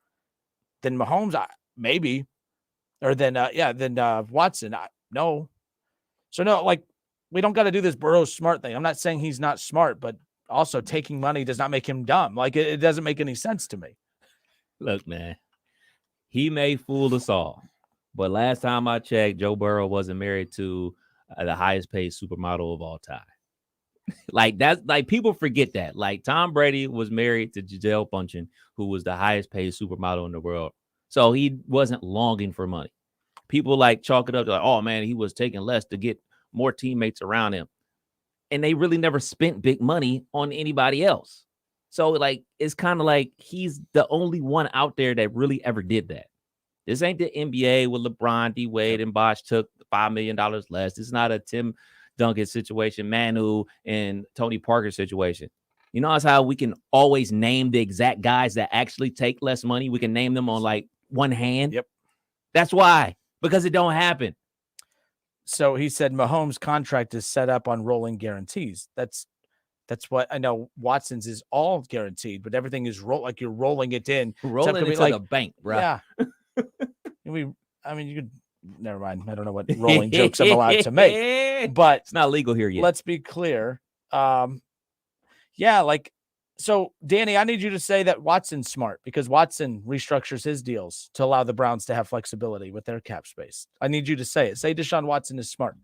than Mahomes? Maybe, or than Watson. No. So no, like, we don't got to do this Burrow smart thing. I'm not saying he's not smart, but also taking money does not make him dumb. Like, it doesn't make any sense to me. Look, man, he may fool us all, but last time I checked, Joe Burrow wasn't married to the highest paid supermodel of all time. Like, that's like, people forget that. Like, Tom Brady was married to Gisele Bündchen, who was the highest paid supermodel in the world. So he wasn't longing for money. People like chalk it up to like, oh man, he was taking less to get more teammates around him. And they really never spent big money on anybody else. So, like, it's kind of like he's the only one out there that really ever did that. This ain't the NBA with LeBron, D. Wade, and Bosh took $5 million less. This is not a Tim Duncan situation, Manu and Tony Parker situation. You know, that's how we can always name the exact guys that actually take less money. We can name them on, like, one hand. Yep. That's why, because it don't happen. So he said Mahomes' contract is set up on rolling guarantees. That's what I know. Watson's is all guaranteed, but everything is like you're rolling it in. Rolling it into the bank, bro. Yeah. You could, never mind. I don't know what rolling jokes I'm allowed to make, but it's not legal here yet. Let's be clear. So Danny, I need you to say that Watson's smart because Watson restructures his deals to allow the Browns to have flexibility with their cap space. I need you to say it. Say Deshaun Watson is smart.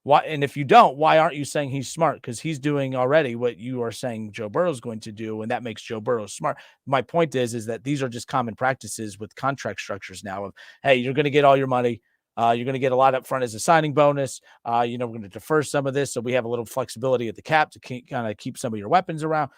Why? And if you don't, why aren't you saying he's smart? Because he's doing already what you are saying Joe Burrow is going to do, and that makes Joe Burrow smart. My point is that these are just common practices with contract structures now of, hey, you're going to get all your money. You're going to get a lot up front as a signing bonus. We're going to defer some of this so we have a little flexibility at the cap to kind of keep some of your weapons around.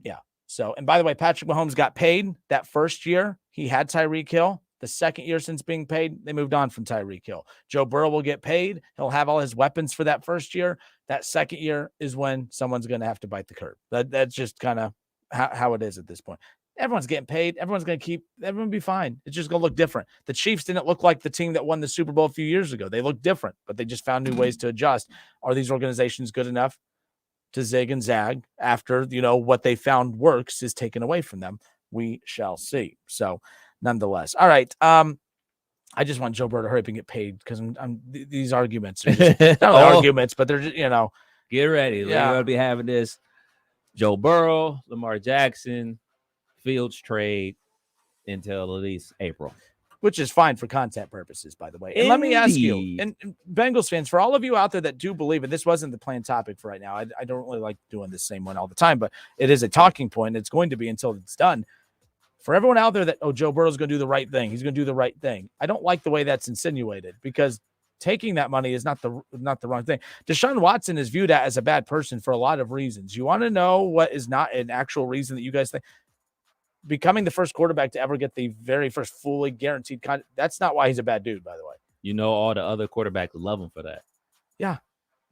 Yeah. So, and by the way, Patrick Mahomes got paid that first year. He had Tyreek Hill. The second year since being paid, they moved on from Tyreek Hill. Joe Burrow will get paid. He'll have all his weapons for that first year. That second year is when someone's going to have to bite the curb. That's just kind of how it is at this point. Everyone's getting paid. Everyone's going to everyone be fine. It's just going to look different. The Chiefs didn't look like the team that won the Super Bowl a few years ago. They looked different, but they just found new ways to adjust. Are these organizations good enough to zig and zag after, what they found works is taken away from them? We shall see. So nonetheless. All right. I just want Joe Burrow to hurry up and get paid because these arguments are just, not arguments, but they're just, get ready. Yeah. We're going to be having this Joe Burrow, Lamar Jackson, Fields trade until at least April. Which is fine for content purposes, by the way. And let me ask you, and Bengals fans, for all of you out there that do believe it, this wasn't the planned topic for right now. I don't really like doing the same one all the time, but it is a talking point. It's going to be until it's done. For everyone out there that, Joe Burrow's going to do the right thing. He's going to do the right thing. I don't like the way that's insinuated because taking that money is not the wrong thing. Deshaun Watson is viewed as a bad person for a lot of reasons. You want to know what is not an actual reason that you guys think? Becoming the first quarterback to ever get the very first fully guaranteed contract. That's not why he's a bad dude, by the way. All the other quarterbacks love him for that. Yeah.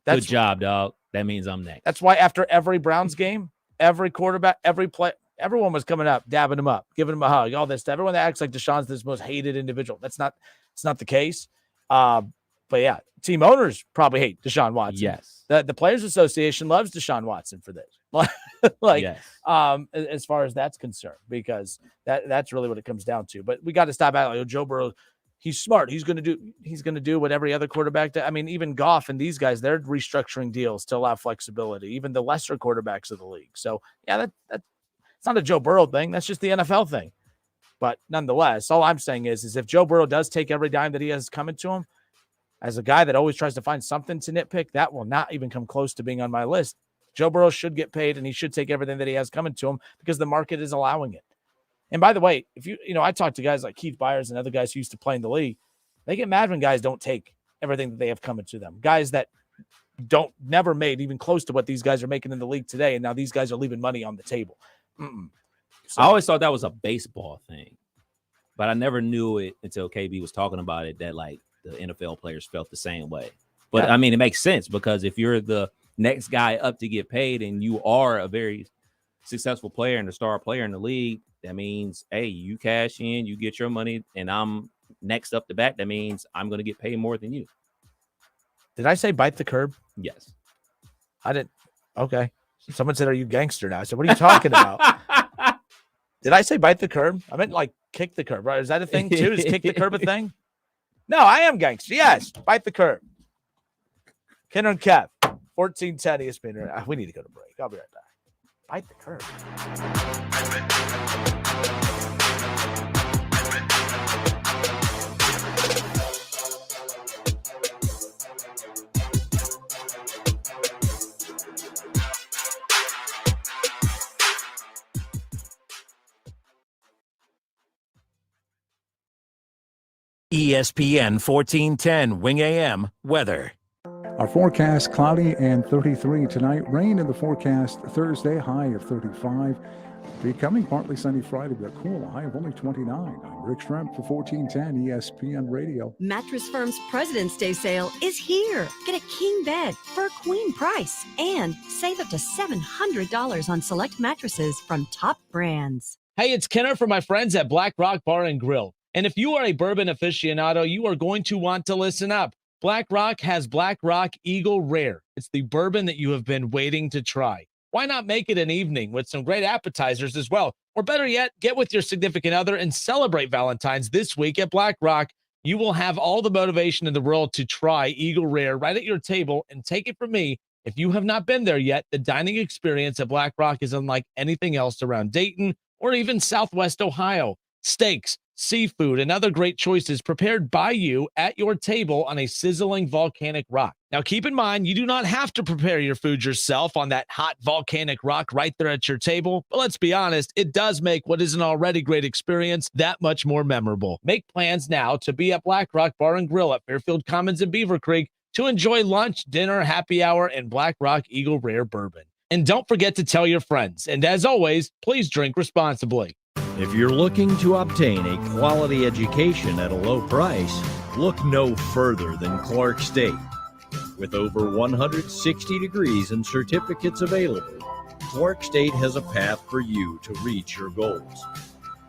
Good job, dog. That means I'm next. That's why after every Browns game, every quarterback, every play, everyone was coming up, dabbing him up, giving him a hug, all this stuff. Everyone that acts like Deshaun's this most hated individual. It's not the case. But yeah, team owners probably hate Deshaun Watson. Yes. The Players Association loves Deshaun Watson for this. Yes. As far as that's concerned, because that's really what it comes down to. But we got to stop at Joe Burrow. He's smart. He's going to do what every other quarterback does. I mean, even Goff and these guys, they're restructuring deals to allow flexibility, even the lesser quarterbacks of the league. So yeah, it's not a Joe Burrow thing. That's just the NFL thing. But nonetheless, all I'm saying is if Joe Burrow does take every dime that he has coming to him, as a guy that always tries to find something to nitpick, that will not even come close to being on my list. Joe Burrow should get paid, and he should take everything that he has coming to him because the market is allowing it. And by the way, if I talk to guys like Keith Byers and other guys who used to play in the league, they get mad when guys don't take everything that they have coming to them. Guys that never made even close to what these guys are making in the league today, and now these guys are leaving money on the table. So, I always thought that was a baseball thing, but I never knew it until KB was talking about it, that like the NFL players felt the same way. But I mean, it makes sense, because if you're the next guy up to get paid and you are a very successful player and a star player in the league, that means, hey, you cash in, you get your money, and I'm next up to bat. That means I'm going to get paid more than you. Did I say bite the curb? Yes. I didn't. Okay. Someone said, are you gangster now? I said, what are you talking about? Did I say bite the curb? I meant like kick the curb, right? Is that a thing too? Is kick the curb a thing? No, I am gangster. Yes. Bite the curb. Kenner and Kev, 1410 ESPN. We need to go to break. I'll be right back. Bite the curb. ESPN 1410 Wing AM weather. Our forecast, cloudy and 33 tonight. Rain in the forecast Thursday, high of 35. Becoming partly sunny Friday, but cool, high of only 29. I'm Rick Shrimp for 1410 ESPN Radio. Mattress Firm's President's Day sale is here. Get a king bed for a queen price and save up to $700 on select mattresses from top brands. Hey, it's Kenner from my friends at Black Rock Bar and Grill. And if you are a bourbon aficionado, you are going to want to listen up. Black Rock has Black Rock Eagle Rare. It's the bourbon that you have been waiting to try. Why not make it an evening with some great appetizers as well? Or better yet, get with your significant other and celebrate Valentine's this week at Black Rock. You will have all the motivation in the world to try Eagle Rare right at your table. And take it from me, if you have not been there yet, the dining experience at Black Rock is unlike anything else around Dayton or even Southwest Ohio. Steaks, seafood, and other great choices prepared by you at your table on a sizzling volcanic rock. Now, keep in mind, you do not have to prepare your food yourself on that hot volcanic rock right there at your table. But let's be honest, it does make what is an already great experience that much more memorable. Make plans now to be at Black Rock Bar and Grill at Fairfield Commons in Beaver Creek to enjoy lunch, dinner, happy hour, and Black Rock Eagle Rare bourbon. And don't forget to tell your friends. And as always, please drink responsibly. If you're looking to obtain a quality education at a low price, look no further than Clark State. With over 160 degrees and certificates available, Clark State has a path for you to reach your goals.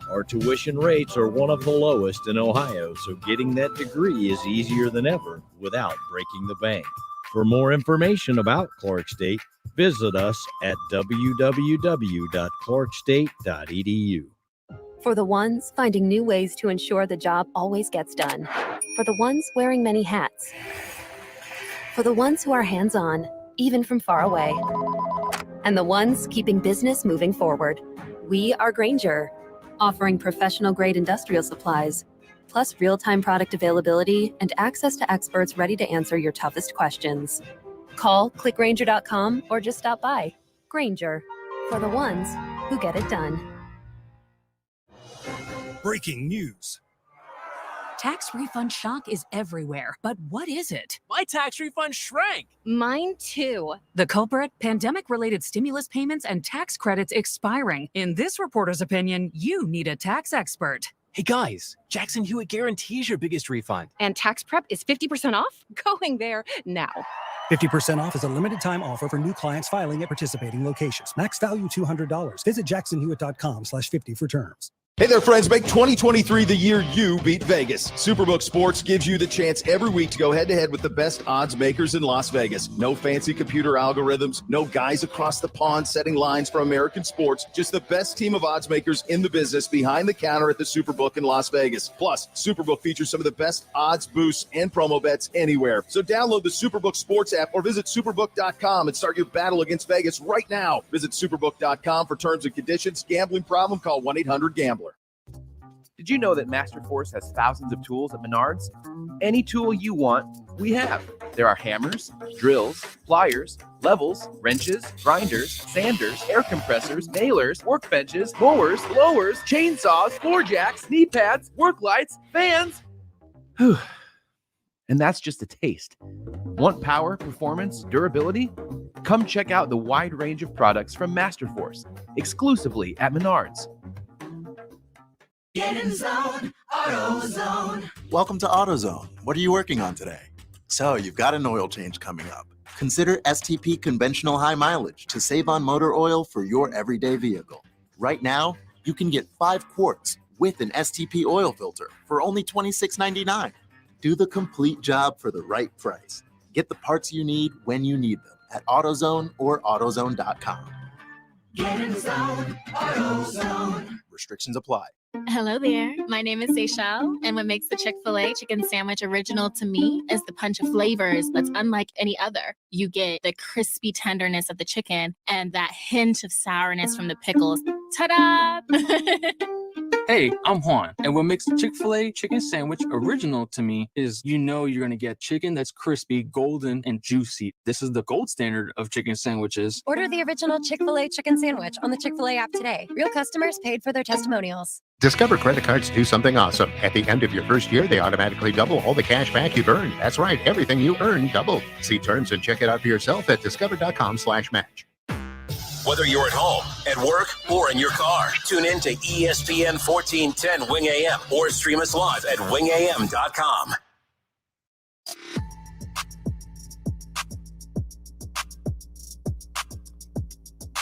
Our tuition rates are one of the lowest in Ohio, so getting that degree is easier than ever without breaking the bank. For more information about Clark State, visit us at www.clarkstate.edu. For the ones finding new ways to ensure the job always gets done. For the ones wearing many hats. For the ones who are hands-on, even from far away. And the ones keeping business moving forward. We are Grainger, offering professional-grade industrial supplies, plus real-time product availability and access to experts ready to answer your toughest questions. Call, click Grainger.com, or just stop by. Grainger, for the ones who get it done. Breaking news. Tax refund shock is everywhere, but what is it? My tax refund shrank. Mine too. The culprit? Pandemic-related stimulus payments and tax credits expiring. In this reporter's opinion, you need a tax expert. Hey guys, Jackson Hewitt guarantees your biggest refund. And tax prep is 50% off? Going there now. 50% off is a limited time offer for new clients filing at participating locations. Max value $200. Visit jacksonhewitt.com/50 for terms. Hey there, friends. Make 2023 the year you beat Vegas. Superbook Sports gives you the chance every week to go head-to-head with the best odds makers in Las Vegas. No fancy computer algorithms, no guys across the pond setting lines for American sports. Just the best team of odds makers in the business behind the counter at the Superbook in Las Vegas. Plus, Superbook features some of the best odds boosts and promo bets anywhere. So download the Superbook Sports app or visit superbook.com and start your battle against Vegas right now. Visit superbook.com for terms and conditions. Gambling problem? Call 1-800-GAMBLER. Did you know that Masterforce has thousands of tools at Menards? Any tool you want, we have. There are hammers, drills, pliers, levels, wrenches, grinders, sanders, air compressors, nailers, workbenches, mowers, blowers, chainsaws, floor jacks, knee pads, work lights, fans. Whew. And that's just a taste. Want power, performance, durability? Come check out the wide range of products from Masterforce, exclusively at Menards. Get in the zone, AutoZone. Welcome to AutoZone. What are you working on today? So you've got an oil change coming up. Consider STP Conventional High Mileage to save on motor oil for your everyday vehicle. Right now, you can get 5 quarts with an STP oil filter for only $26.99. Do the complete job for the right price. Get the parts you need when you need them at AutoZone or AutoZone.com. Get in the zone, AutoZone. Restrictions apply. Hello there. My name is Seychelle, and what makes the Chick-fil-A chicken sandwich original to me is the punch of flavors that's unlike any other. You get the crispy tenderness of the chicken and that hint of sourness from the pickles. Ta-da! Hey, I'm Juan, and what makes the Chick-fil-A chicken sandwich original to me is you're going to get chicken that's crispy, golden, and juicy. This is the gold standard of chicken sandwiches. Order the original Chick-fil-A chicken sandwich on the Chick-fil-A app today. Real customers paid for their testimonials. Discover credit cards do something awesome. At the end of your first year, they automatically double all the cash back you've earned. That's right, everything you earn doubled. See terms and check it out for yourself at discover.com/match. Whether you're at home, at work, or in your car, tune in to ESPN 1410 Wing AM or stream us live at wingam.com.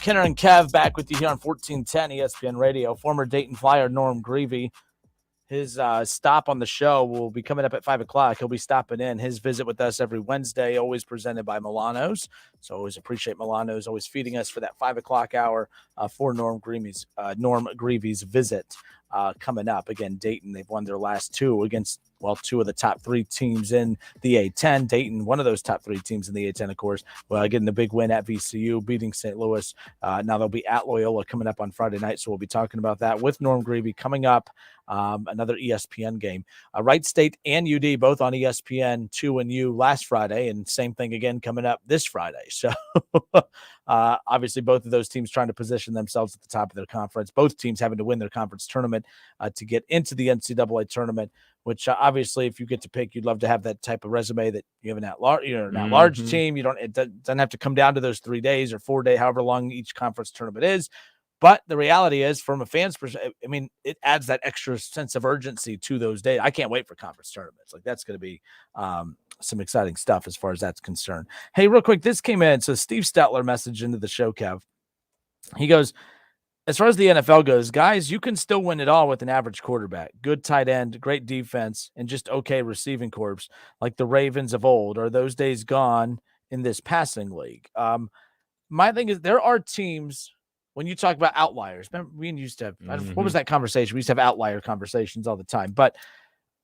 Kenner and Kev back with you here on 1410 ESPN Radio. Former Dayton Flyer Norm Grevey. His stop on the show will be coming up at 5 o'clock. He'll be stopping in. His visit with us every Wednesday, always presented by Milano's. So always appreciate Milano's, always feeding us for that 5 o'clock hour for Norm Grevey's visit coming up. Again, Dayton, they've won their last 2 against, two of the top 3 teams in the A-10. Dayton, one of those top 3 teams in the A-10, of course. Well, getting the big win at VCU, beating St. Louis. Now they'll be at Loyola coming up on Friday night, so we'll be talking about that with Norm Grevey coming up. Another ESPN game. Wright State and UD both on ESPN 2 and U last Friday, and same thing again coming up this Friday. So obviously both of those teams trying to position themselves at the top of their conference. Both teams having to win their conference tournament to get into the NCAA tournament, which obviously if you get to pick, you'd love to have that type of resume that you have an at-large team. It doesn't have to come down to those 3 days or 4 day, however long each conference tournament is. But the reality is, from a fan's perspective, it adds that extra sense of urgency to those days. I can't wait for conference tournaments. That's going to be some exciting stuff as far as that's concerned. Hey, real quick, this came in. So Steve Stetler messaged into the show, Kev. He goes, as far as the NFL goes, guys, you can still win it all with an average quarterback, good tight end, great defense, and just okay receiving corps like the Ravens of old. Are those days gone in this passing league? My thing is, there are teams. When you talk about outliers, remember we used to have, what was that conversation? We used to have outlier conversations all the time. But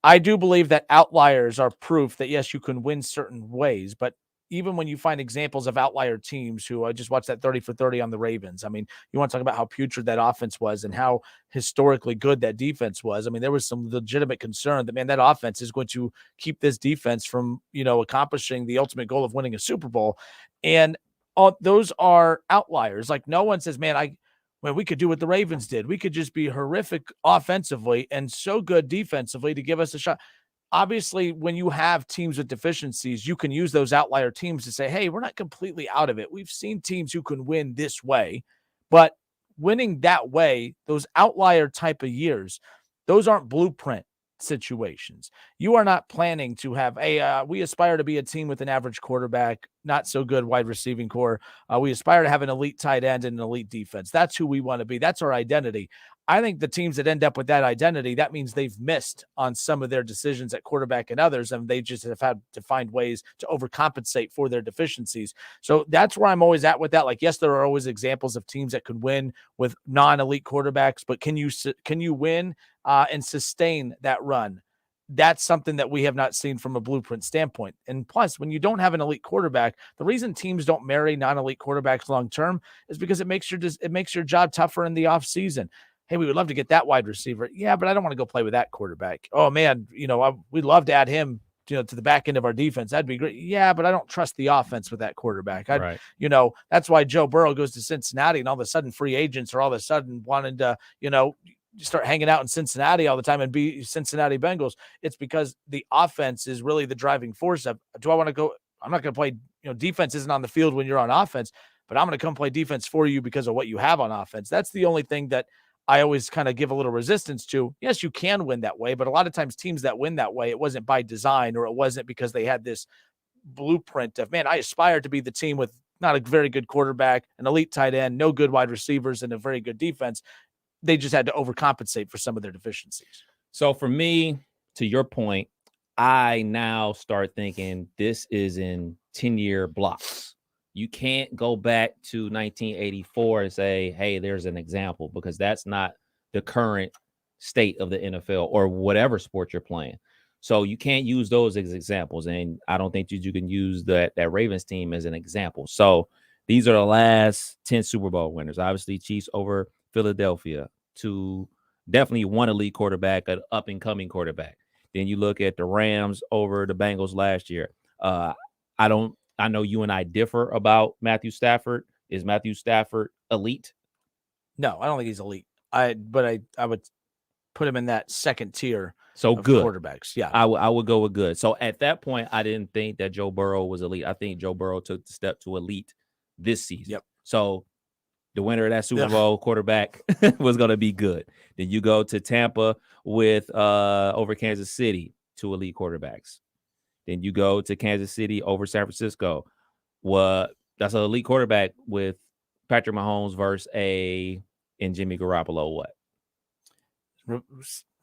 I do believe that outliers are proof that, yes, you can win certain ways. But even when you find examples of outlier teams who I just watched that 30 for 30 on the Ravens. You want to talk about how putrid that offense was and how historically good that defense was. There was some legitimate concern that, that offense is going to keep this defense from, accomplishing the ultimate goal of winning a Super Bowl. And those are outliers. Like no one says, we could do what the Ravens did. We could just be horrific offensively and so good defensively to give us a shot. Obviously, when you have teams with deficiencies, you can use those outlier teams to say, hey, we're not completely out of it. We've seen teams who can win this way, but winning that way, those outlier type of years, those aren't blueprint situations. You are not planning to have we aspire to be a team with an average quarterback, not so good wide receiving core. We aspire to have an elite tight end and an elite defense. That's who we want to be. That's our identity. I think the teams that end up with that identity, that means they've missed on some of their decisions at quarterback and others, and they just have had to find ways to overcompensate for their deficiencies. So that's where I'm always at with that. Like, yes, there are always examples of teams that could win with non-elite quarterbacks, but can you win and sustain that run? That's something that we have not seen from a blueprint standpoint. And plus, when you don't have an elite quarterback, the reason teams don't marry non-elite quarterbacks long-term is because it makes your job tougher in the offseason. hey, we would love to get that wide receiver. Yeah, but I don't want to go play with that quarterback. Oh, man, we'd love to add him to the back end of our defense. That'd be great. Yeah, but I don't trust the offense with that quarterback. Right. That's why Joe Burrow goes to Cincinnati, and all of a sudden free agents are all of a sudden wanting to, start hanging out in Cincinnati all the time and be Cincinnati Bengals. It's because the offense is really the driving force of, do I want to go? I'm not going to play, defense isn't on the field when you're on offense, but I'm going to come play defense for you because of what you have on offense. That's the only thing that I always kind of give a little resistance to. Yes, you can win that way, but a lot of times teams that win that way, it wasn't by design, or it wasn't because they had this blueprint of, man, I aspire to be the team with not a very good quarterback, an elite tight end, no good wide receivers, and a very good defense. They just had to overcompensate for some of their deficiencies. So for me, to your point, I now start thinking this is in 10-year blocks. You can't go back to 1984 and say, hey, there's an example, because that's not the current state of the NFL or whatever sport you're playing. So you can't use those as examples. And I don't think you can use that Ravens team as an example. So these are the last 10 Super Bowl winners. Obviously, Chiefs over Philadelphia, to definitely one elite quarterback, an up-and-coming quarterback. Then you look at the Rams over the Bengals last year. I know you and I differ about Matthew Stafford. Is Matthew Stafford elite? No, I don't think he's elite. I would put him in that second tier. So of good quarterbacks. Yeah, I would go with good. So at that point, I didn't think that Joe Burrow was elite. I think Joe Burrow took the step to elite this season. Yep. So the winner of that Super Bowl quarterback was going to be good. Then you go to Tampa with over Kansas City, 2 elite quarterbacks. Then you go to Kansas City over San Francisco. That's an elite quarterback with Patrick Mahomes versus and Jimmy Garoppolo. What?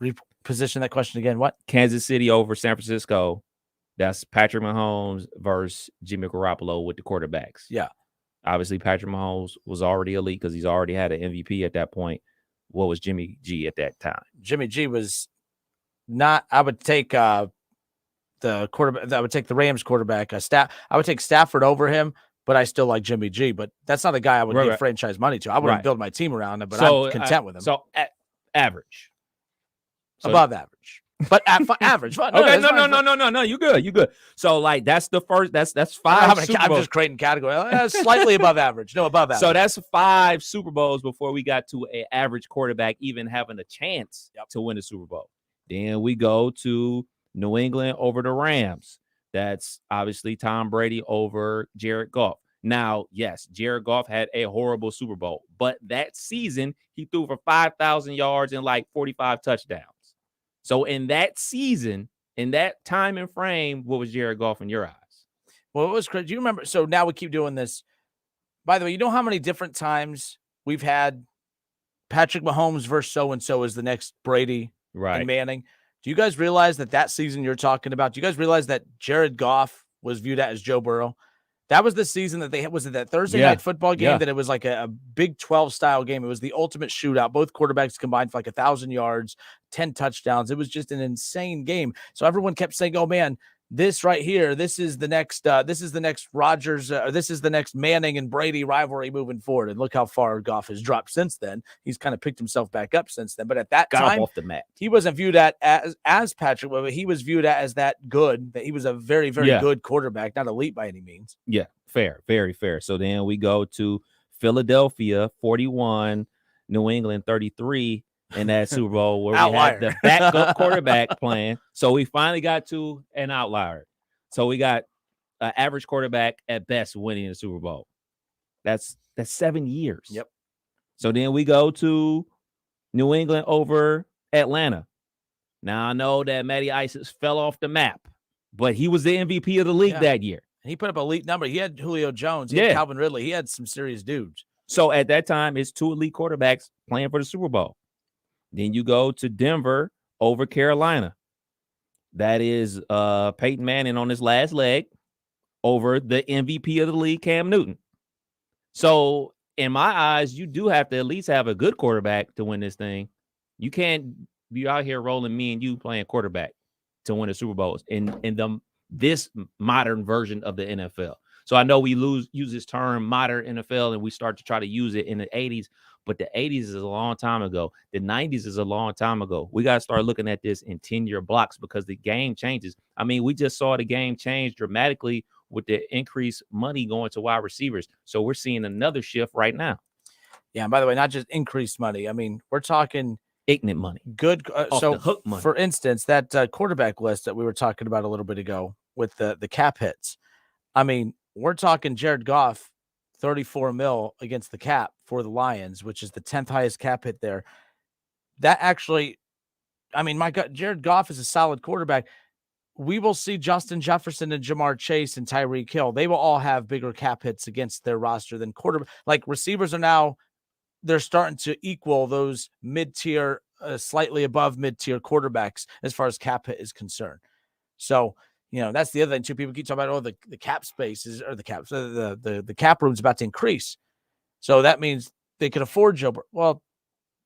Reposition that question again. What? Kansas City over San Francisco. That's Patrick Mahomes versus Jimmy Garoppolo with the quarterbacks. Yeah. Obviously, Patrick Mahomes was already elite because he's already had an MVP at that point. What was Jimmy G at that time? Jimmy G was not. I would take the quarterback. I would take the Rams quarterback. I would take Stafford over him, but I still like Jimmy G. But that's not a guy I would give franchise money to. I wouldn't build my team around him, but I'm content with him. So average, above average. But average. No, okay, no. You good. So like that's the first. That's 5. I'm just creating category. Slightly above average. No, above average. So that's 5 Super Bowls before we got to an average quarterback even having a chance to win the Super Bowl. Then we go to New England over the Rams. That's obviously Tom Brady over Jared Goff. Now, yes, Jared Goff had a horrible Super Bowl, but that season he threw for 5,000 yards and like 45 touchdowns. So in that season, in that time and frame, what was Jared Goff in your eyes? Well, it was crazy. Do you remember? So now we keep doing this. By the way, you know how many different times we've had Patrick Mahomes versus so-and-so as the next Brady and Manning? Do you guys realize that season you're talking about, do you guys realize that Jared Goff was viewed as Joe Burrow? That was the season that that Thursday night football game that it was like a Big 12 style game. It was the ultimate shootout. Both quarterbacks combined for like 1,000 yards, 10 touchdowns. It was just an insane game. So everyone kept saying, oh man, this right here, this is the next Rodgers, this is the next Manning and Brady rivalry moving forward. And look how far Goff has dropped since then. He's kind of picked himself back up since then. But at that time, off the mat. He wasn't viewed as Patrick, but he was viewed as that good, that he was a very, very good quarterback, not elite by any means. Yeah, fair, very fair. So then we go to Philadelphia, 41, New England, 33. In that Super Bowl where we had the backup quarterback playing. So we finally got to an outlier. So we got an average quarterback at best winning the Super Bowl. That's 7 years. Yep. So then we go to New England over Atlanta. Now I know that Matty Ice fell off the map, but he was the MVP of the league that year. And he put up an elite number. He had Julio Jones. He had Calvin Ridley. He had some serious dudes. So at that time, it's 2 elite quarterbacks playing for the Super Bowl. Then you go to Denver over Carolina. That is Peyton Manning on his last leg over the MVP of the league, Cam Newton. So in my eyes, you do have to at least have a good quarterback to win this thing. You can't be out here rolling me and you playing quarterback to win the Super Bowls in this modern version of the NFL. So I know we use this term modern NFL and we start to try to use it in the 80s. But the 80s is a long time ago. The 90s is a long time ago. We got to start looking at this in 10-year blocks because the game changes. I mean, we just saw the game change dramatically with the increased money going to wide receivers. So we're seeing another shift right now. Yeah, and by the way, not just increased money. I mean, we're talking ignorant money. Good. Off So, the hook money. for instance, that quarterback list that we were talking about a little bit ago with the cap hits. I mean, we're talking Jared Goff, 34 mil against the cap for the Lions, which is the 10th highest cap hit there. That actually, I mean, my God, Jared Goff is a solid quarterback. We will see Justin Jefferson and Jamar Chase and Tyreek Hill. They will all have bigger cap hits against their roster than quarterback. Like receivers are now, they're starting to equal those mid-tier, slightly above mid-tier quarterbacks as far as cap hit is concerned. So, that's the other thing too. People keep talking about, the cap space is, or the cap, the cap room is about to increase. So that means they could afford Joe. Well,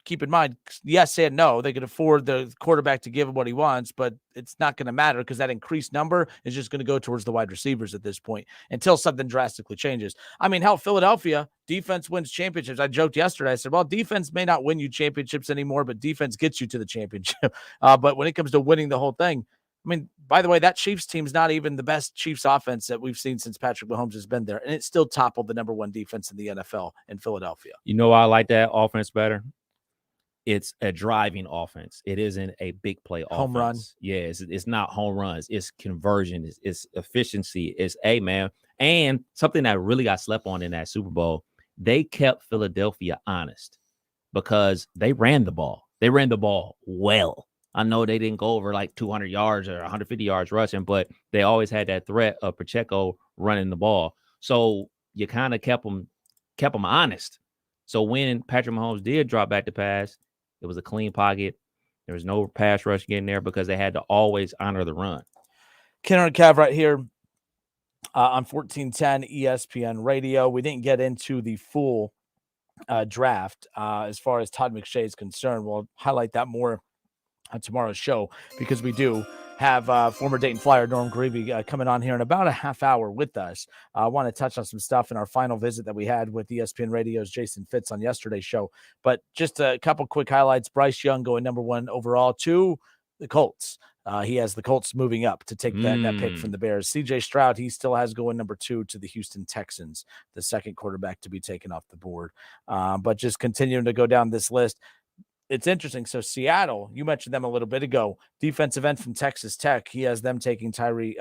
keep in mind, yes and no. They could afford the quarterback to give him what he wants, but it's not going to matter because that increased number is just going to go towards the wide receivers at this point until something drastically changes. I mean, hell, Philadelphia defense wins championships. I joked yesterday. I said, well, defense may not win you championships anymore, but defense gets you to the championship. But when it comes to winning the whole thing, I mean, by the way, that Chiefs team's not even the best Chiefs offense that we've seen since Patrick Mahomes has been there. And it still toppled the number one defense in the NFL in Philadelphia. You know why I like that offense better? It's a driving offense. It isn't a big play Home run. Yeah, it's not home runs. It's conversion. It's efficiency. It's man. And something that really got slept on in that Super Bowl, they kept Philadelphia honest because they ran the ball. They ran the ball well. I know they didn't go over like 200 yards or 150 yards rushing, but they always had that threat of Pacheco running the ball. So you kind of kept them honest. So when Patrick Mahomes did drop back to pass, it was a clean pocket. There was no pass rush getting there because they had to always honor the run. Kenner and Cav right here on 1410 ESPN Radio. We didn't get into the full draft as far as Todd McShay is concerned. We'll highlight that more on tomorrow's show because we do have former Dayton Flyer Norm Grevey coming on here in about a half hour with us. I want to touch on some stuff in our final visit that we had with ESPN Radio's Jason Fitz on yesterday's show. But just a couple quick highlights. Bryce Young going number one overall to the Colts. He has the Colts moving up to take that pick from the Bears. CJ Stroud, he still has going number 2 to the Houston Texans, the second quarterback to be taken off the board. But just continuing to go down this list. It's interesting. So Seattle, you mentioned them a little bit ago, defensive end from Texas Tech. He has them taking Tyree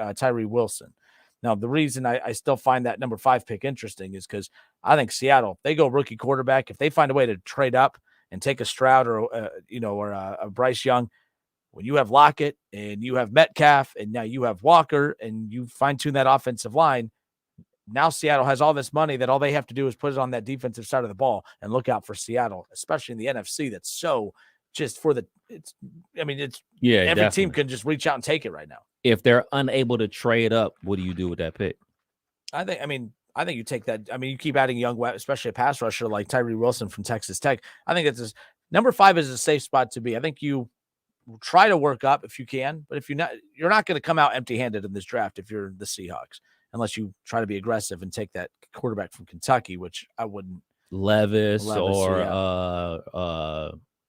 Wilson. Now, the reason I still find that number 5 pick interesting is because I think Seattle, they go rookie quarterback. If they find a way to trade up and take a Stroud or a Bryce Young, when you have Lockett and you have Metcalf and now you have Walker and you fine tune that offensive line, now Seattle has all this money that all they have to do is put it on that defensive side of the ball and look out for Seattle, especially in the NFC. That's so just for every definitely. team can just reach out and take it right now. If they're unable to trade up, what do you do with that pick? I think you take that. I mean, you keep adding young, especially a pass rusher like Tyree Wilson from Texas Tech. I think it's number 5 is a safe spot to be. I think you try to work up if you can, but if you're not going to come out empty-handed in this draft if you're the Seahawks. Unless you try to be aggressive and take that quarterback from Kentucky, which I wouldn't. Levis or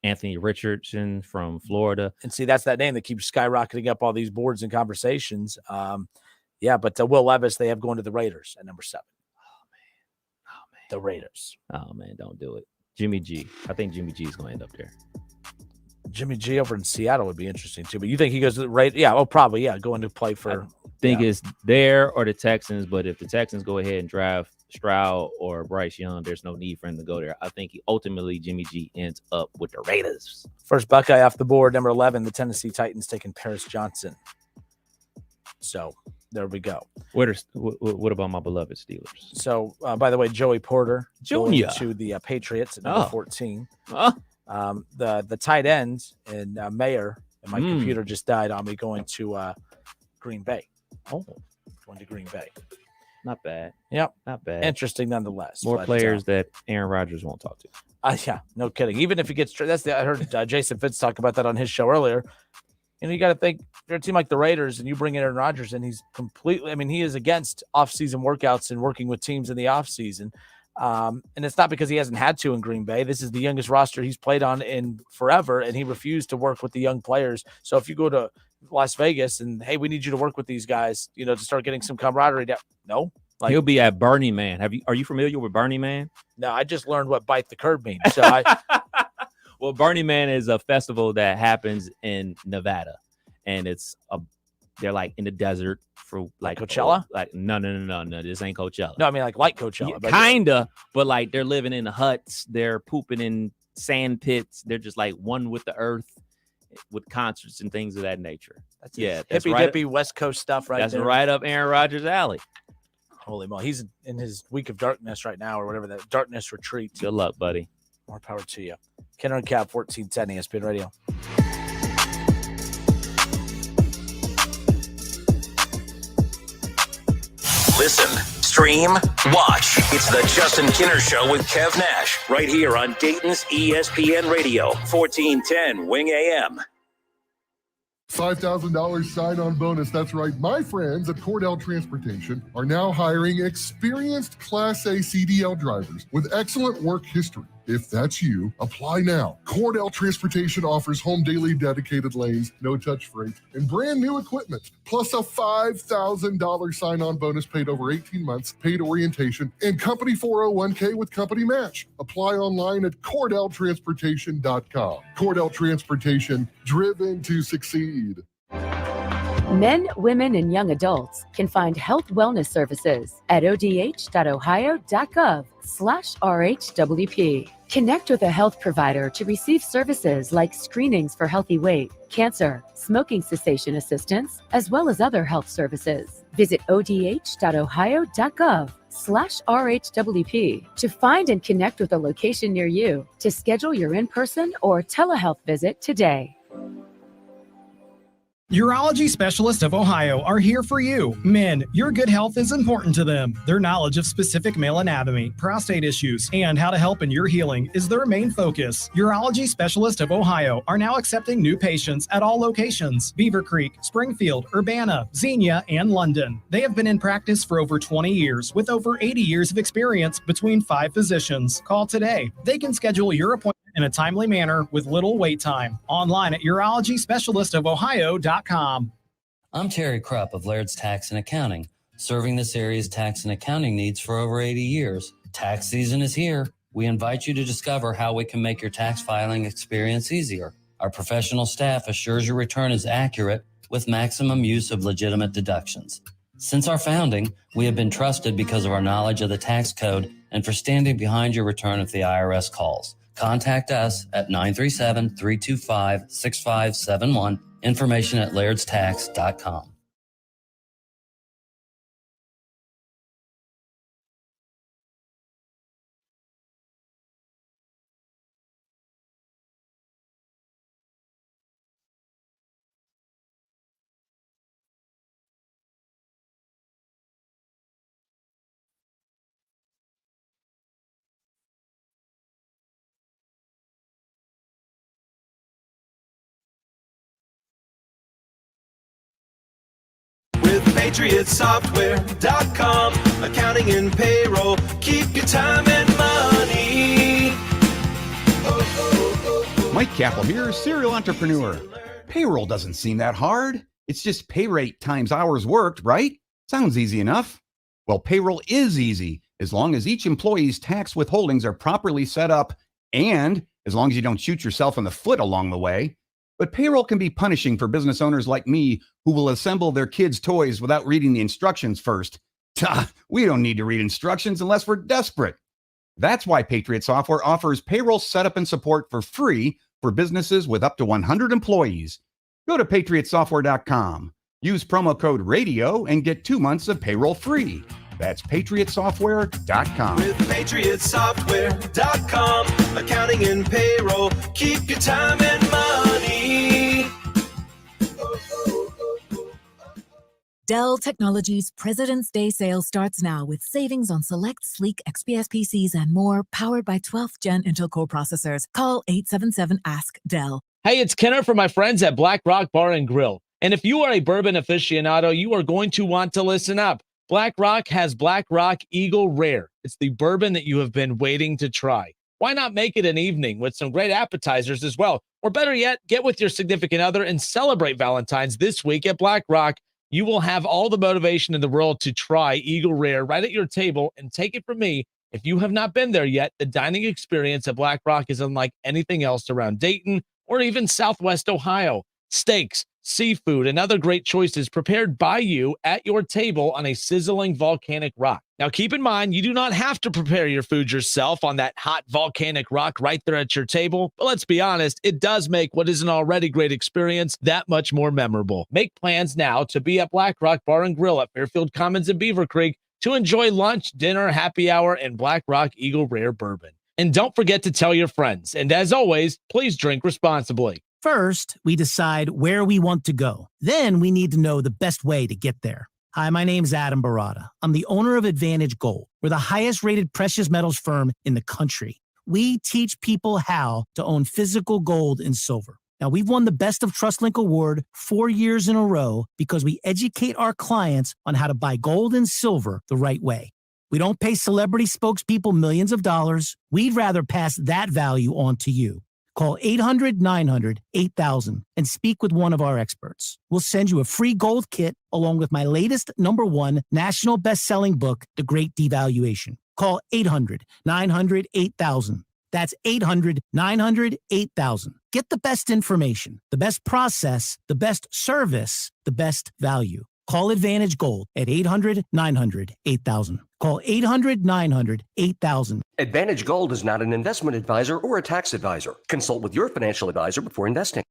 Anthony Richardson from Florida. And see, that's that name that keeps skyrocketing up all these boards and conversations. But Will Levis, they have going to the Raiders at number 7. Oh, man. The Raiders. Oh, man, don't do it. Jimmy G. I think Jimmy G is going to end up there. Jimmy G over in Seattle would be interesting too. But you think he goes to the Raiders? Yeah, probably. Yeah, going to play for. I think it's there or the Texans. But if the Texans go ahead and draft Stroud or Bryce Young, there's no need for him to go there. I think ultimately Jimmy G ends up with the Raiders. First Buckeye off the board, number 11, the Tennessee Titans taking Paris Johnson. So there we go. What about my beloved Steelers? So by the way, Joey Porter Jr. to the Patriots at number 14. The tight ends and Mayer, and my computer just died on me, going to Green Bay. Oh, going to Green Bay. Not bad. Yep. Not bad. Interesting nonetheless. More players that Aaron Rodgers won't talk to. Yeah, no kidding. Even if he gets I heard Jason Fitz talk about that on his show earlier. You got to think, you're a team like the Raiders and you bring in Aaron Rodgers and he's completely, he is against off-season workouts and working with teams in the off-season. And it's not because he hasn't had to in Green Bay. This is the youngest roster he's played on in forever, and he refused to work with the young players. So if you go to Las Vegas and, hey, we need you to work with these guys, to start getting some camaraderie. No. He'll be at Burning Man. Are you familiar with Burning Man? No, I just learned what bite the curb means. So Well, Burning Man is a festival that happens in Nevada, and they're like in the desert for like Coachella. No, this ain't Coachella. No, I mean like Coachella, Kinda, but like they're living in the huts, they're pooping in sand pits, they're just like one with the earth, with concerts and things of that nature. That's hippie dippy West Coast stuff, right? That's there. right up Aaron Rodgers' alley. Holy moly, he's in his week of darkness right now, or whatever that darkness retreat. Good luck, buddy. More power to you. Kenner and Cap, 1410 ESPN Radio. Listen, stream, watch. It's the Justin Kinner Show with Kev Nash, right here on Dayton's ESPN Radio, 1410 Wing AM. $5,000 sign-on bonus. That's right. My friends at Cordell Transportation are now hiring experienced Class A CDL drivers with excellent work history. If that's you, apply now. Cordell Transportation offers home daily dedicated lanes, no-touch freight, and brand new equipment, plus a $5,000 sign-on bonus paid over 18 months, paid orientation, and company 401k with company match. Apply online at CordellTransportation.com. Cordell Transportation, driven to succeed. Men, women, and young adults can find health wellness services at odh.ohio.gov/RHWP. Connect with a health provider to receive services like screenings for healthy weight, cancer, smoking cessation assistance, as well as other health services. Visit odh.ohio.gov/RHWP to find and connect with a location near you to schedule your in-person or telehealth visit today. Urology Specialists of Ohio are here for you. Men, your good health is important to them. Their knowledge of specific male anatomy, prostate issues, and how to help in your healing is their main focus. Urology Specialists of Ohio are now accepting new patients at all locations: Beaver Creek, Springfield, Urbana, Xenia, and London. They have been in practice for over 20 years with over 80 years of experience between 5 physicians. Call today. They can schedule your appointment in a timely manner with little wait time. Online at urologyspecialistofohio.com. I'm Terry Krupp of Laird's Tax and Accounting, serving this area's tax and accounting needs for over 80 years. Tax season is here. We invite you to discover how we can make your tax filing experience easier. Our professional staff assures your return is accurate with maximum use of legitimate deductions. Since our founding, we have been trusted because of our knowledge of the tax code and for standing behind your return if the IRS calls. Contact us at 937-325-6571. Information at lairdstax.com. PatriotSoftware.com. Accounting and payroll. Keep your time and money. Mike Capel here, serial entrepreneur. Payroll doesn't seem that hard. It's just pay rate times hours worked, right? Sounds easy enough. Well, payroll is easy as long as each employee's tax withholdings are properly set up and as long as you don't shoot yourself in the foot along the way. But payroll can be punishing for business owners like me who will assemble their kids' toys without reading the instructions first. We don't need to read instructions unless we're desperate. That's why Patriot Software offers payroll setup and support for free for businesses with up to 100 employees. Go to patriotsoftware.com, use promo code RADIO, and get 2 months of payroll free. That's patriotsoftware.com. With PatriotSoftware.com. Accounting and payroll. Keep your time and money. Dell Technologies President's Day sale starts now with savings on select sleek XPS PCs and more, powered by 12th Gen Intel Core processors. Call 877-ASK-DELL. Hey, it's Kenner from my friends at Black Rock Bar and Grill. And if you are a bourbon aficionado, you are going to want to listen up. Black Rock has Black Rock Eagle Rare. It's the bourbon that you have been waiting to try. Why not make it an evening with some great appetizers as well? Or better yet, get with your significant other and celebrate Valentine's this week at Black Rock. You will have all the motivation in the world to try Eagle Rare right at your table. And take it from me, if you have not been there yet, the dining experience at Black Rock is unlike anything else around Dayton or even Southwest Ohio. Steaks, seafood, and other great choices prepared by you at your table on a sizzling volcanic rock. Now, keep in mind, you do not have to prepare your food yourself on that hot volcanic rock right there at your table. But let's be honest, it does make what is an already great experience that much more memorable. Make plans now to be at Black Rock Bar and Grill at Fairfield Commons in Beaver Creek to enjoy lunch, dinner, happy hour, and Black Rock Eagle Rare bourbon. And don't forget to tell your friends. And as always, please drink responsibly. First, we decide where we want to go. Then we need to know the best way to get there. Hi, my name's Adam Barada. I'm the owner of Advantage Gold. We're the highest rated precious metals firm in the country. We teach people how to own physical gold and silver. Now, we've won the Best of TrustLink Award 4 years in a row because we educate our clients on how to buy gold and silver the right way. We don't pay celebrity spokespeople millions of dollars. We'd rather pass that value on to you. Call 800-900-8000 and speak with one of our experts. We'll send you a free gold kit along with my latest #1 national best-selling book, The Great Devaluation. Call 800-900-8000. That's 800-900-8000. Get the best information, the best process, the best service, the best value. Call Advantage Gold at 800-900-8000. Call 800-900-8000. Advantage Gold is not an investment advisor or a tax advisor. Consult with your financial advisor before investing.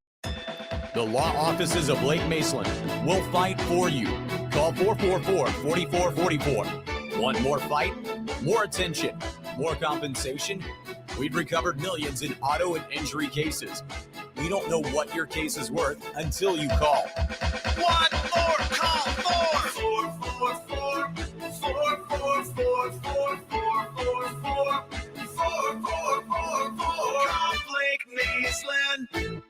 The law offices of Blake Maceland will fight for you. Call 444-4444. Want more fight? More attention? More compensation? We've recovered millions in auto and injury cases. We don't know what your case is worth until you call. One more call for 444-4444. Blake Maceland.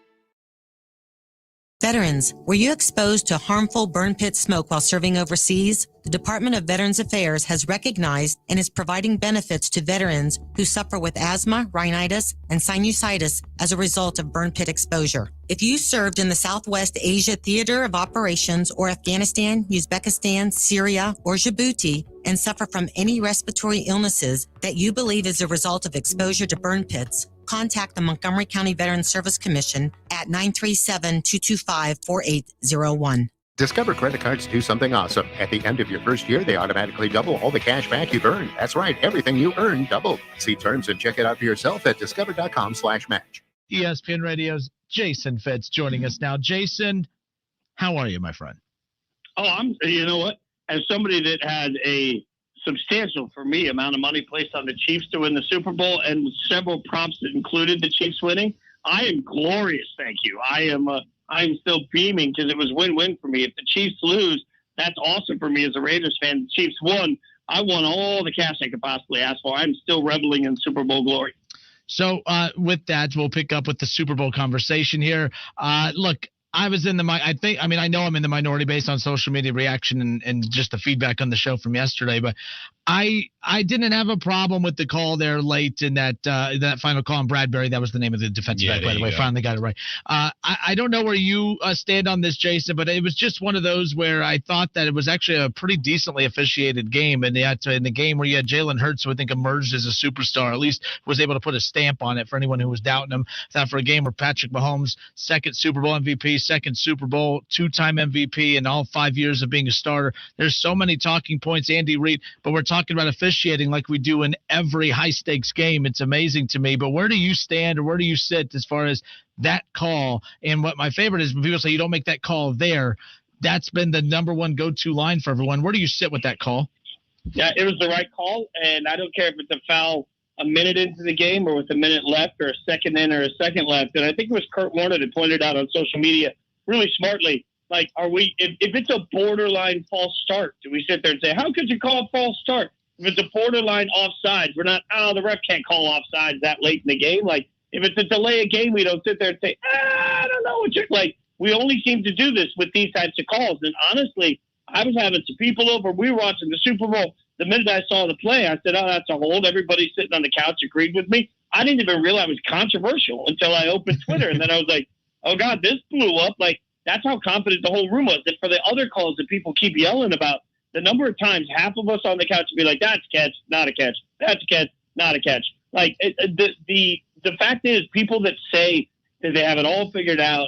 Veterans, were you exposed to harmful burn pit smoke while serving overseas? The Department of Veterans Affairs has recognized and is providing benefits to veterans who suffer with asthma, rhinitis, and sinusitis as a result of burn pit exposure. If you served in the Southwest Asia Theater of Operations or Afghanistan, Uzbekistan, Syria, or Djibouti, and suffer from any respiratory illnesses that you believe is a result of exposure to burn pits, contact the Montgomery County Veterans Service Commission at 937-225-4801. Discover credit cards do something awesome. At the end of your first year, they automatically double all the cash back you've earned. That's right. Everything you earn doubled. See terms and check it out for yourself at discover.com/match. ESPN Radio's Jason Fitz joining us now. Jason, how are you, my friend? Oh, you know what? As somebody that had a substantial, for me, amount of money placed on the Chiefs to win the Super Bowl and several props that included the Chiefs winning, I am glorious. Thank you. I'm still beaming because it was win-win for me. If the Chiefs lose, that's awesome for me as a Raiders fan. The Chiefs won. I won all the cash I could possibly ask for. I'm still reveling in Super Bowl glory. So with that, we'll pick up with the Super Bowl conversation here. Look, I was in I know I'm in the minority based on social media reaction and just the feedback on the show from yesterday, but I didn't have a problem with the call there late in that final call on Bradbury. That was the name of the defensive back, by the way. Finally got it right. I don't know where you stand on this, Jason, but it was just one of those where I thought that it was actually a pretty decently officiated game. And in the game where you had Jalen Hurts, who I think emerged as a superstar, at least was able to put a stamp on it for anyone who was doubting him. That for a game where Patrick Mahomes, second Super Bowl MVP, second Super Bowl, two-time MVP in all 5 years of being a starter. There's so many talking points, Andy Reid, but we're talking about officiating like we do in every high-stakes game. It's amazing to me. But where do you stand or where do you sit as far as that call? And what my favorite is when people say you don't make that call there, that's been the number one go-to line for everyone. Where do you sit with that call? Yeah, it was the right call, and I don't care if it's a foul a minute into the game or with a minute left or a second in or a second left. And I think it was Kurt Warner that pointed out on social media really smartly, like, if it's a borderline false start, do we sit there and say, how could you call a false start? If it's a borderline offside, we're not, the ref can't call offsides that late in the game. Like, if it's a delay of game, we don't sit there and say, I don't know what you're like. We only seem to do this with these types of calls. And honestly, I was having some people over. We were watching the Super Bowl. The minute I saw the play, I said, oh, that's a hold. Everybody sitting on the couch agreed with me. I didn't even realize it was controversial until I opened Twitter. And then I was like, oh, God, this blew up. Like, that's how confident the whole room was. And for the other calls that people keep yelling about, the number of times half of us on the couch would be like, that's a catch, not a catch. That's a catch, not a catch. Like, the fact is, people that say that they have it all figured out,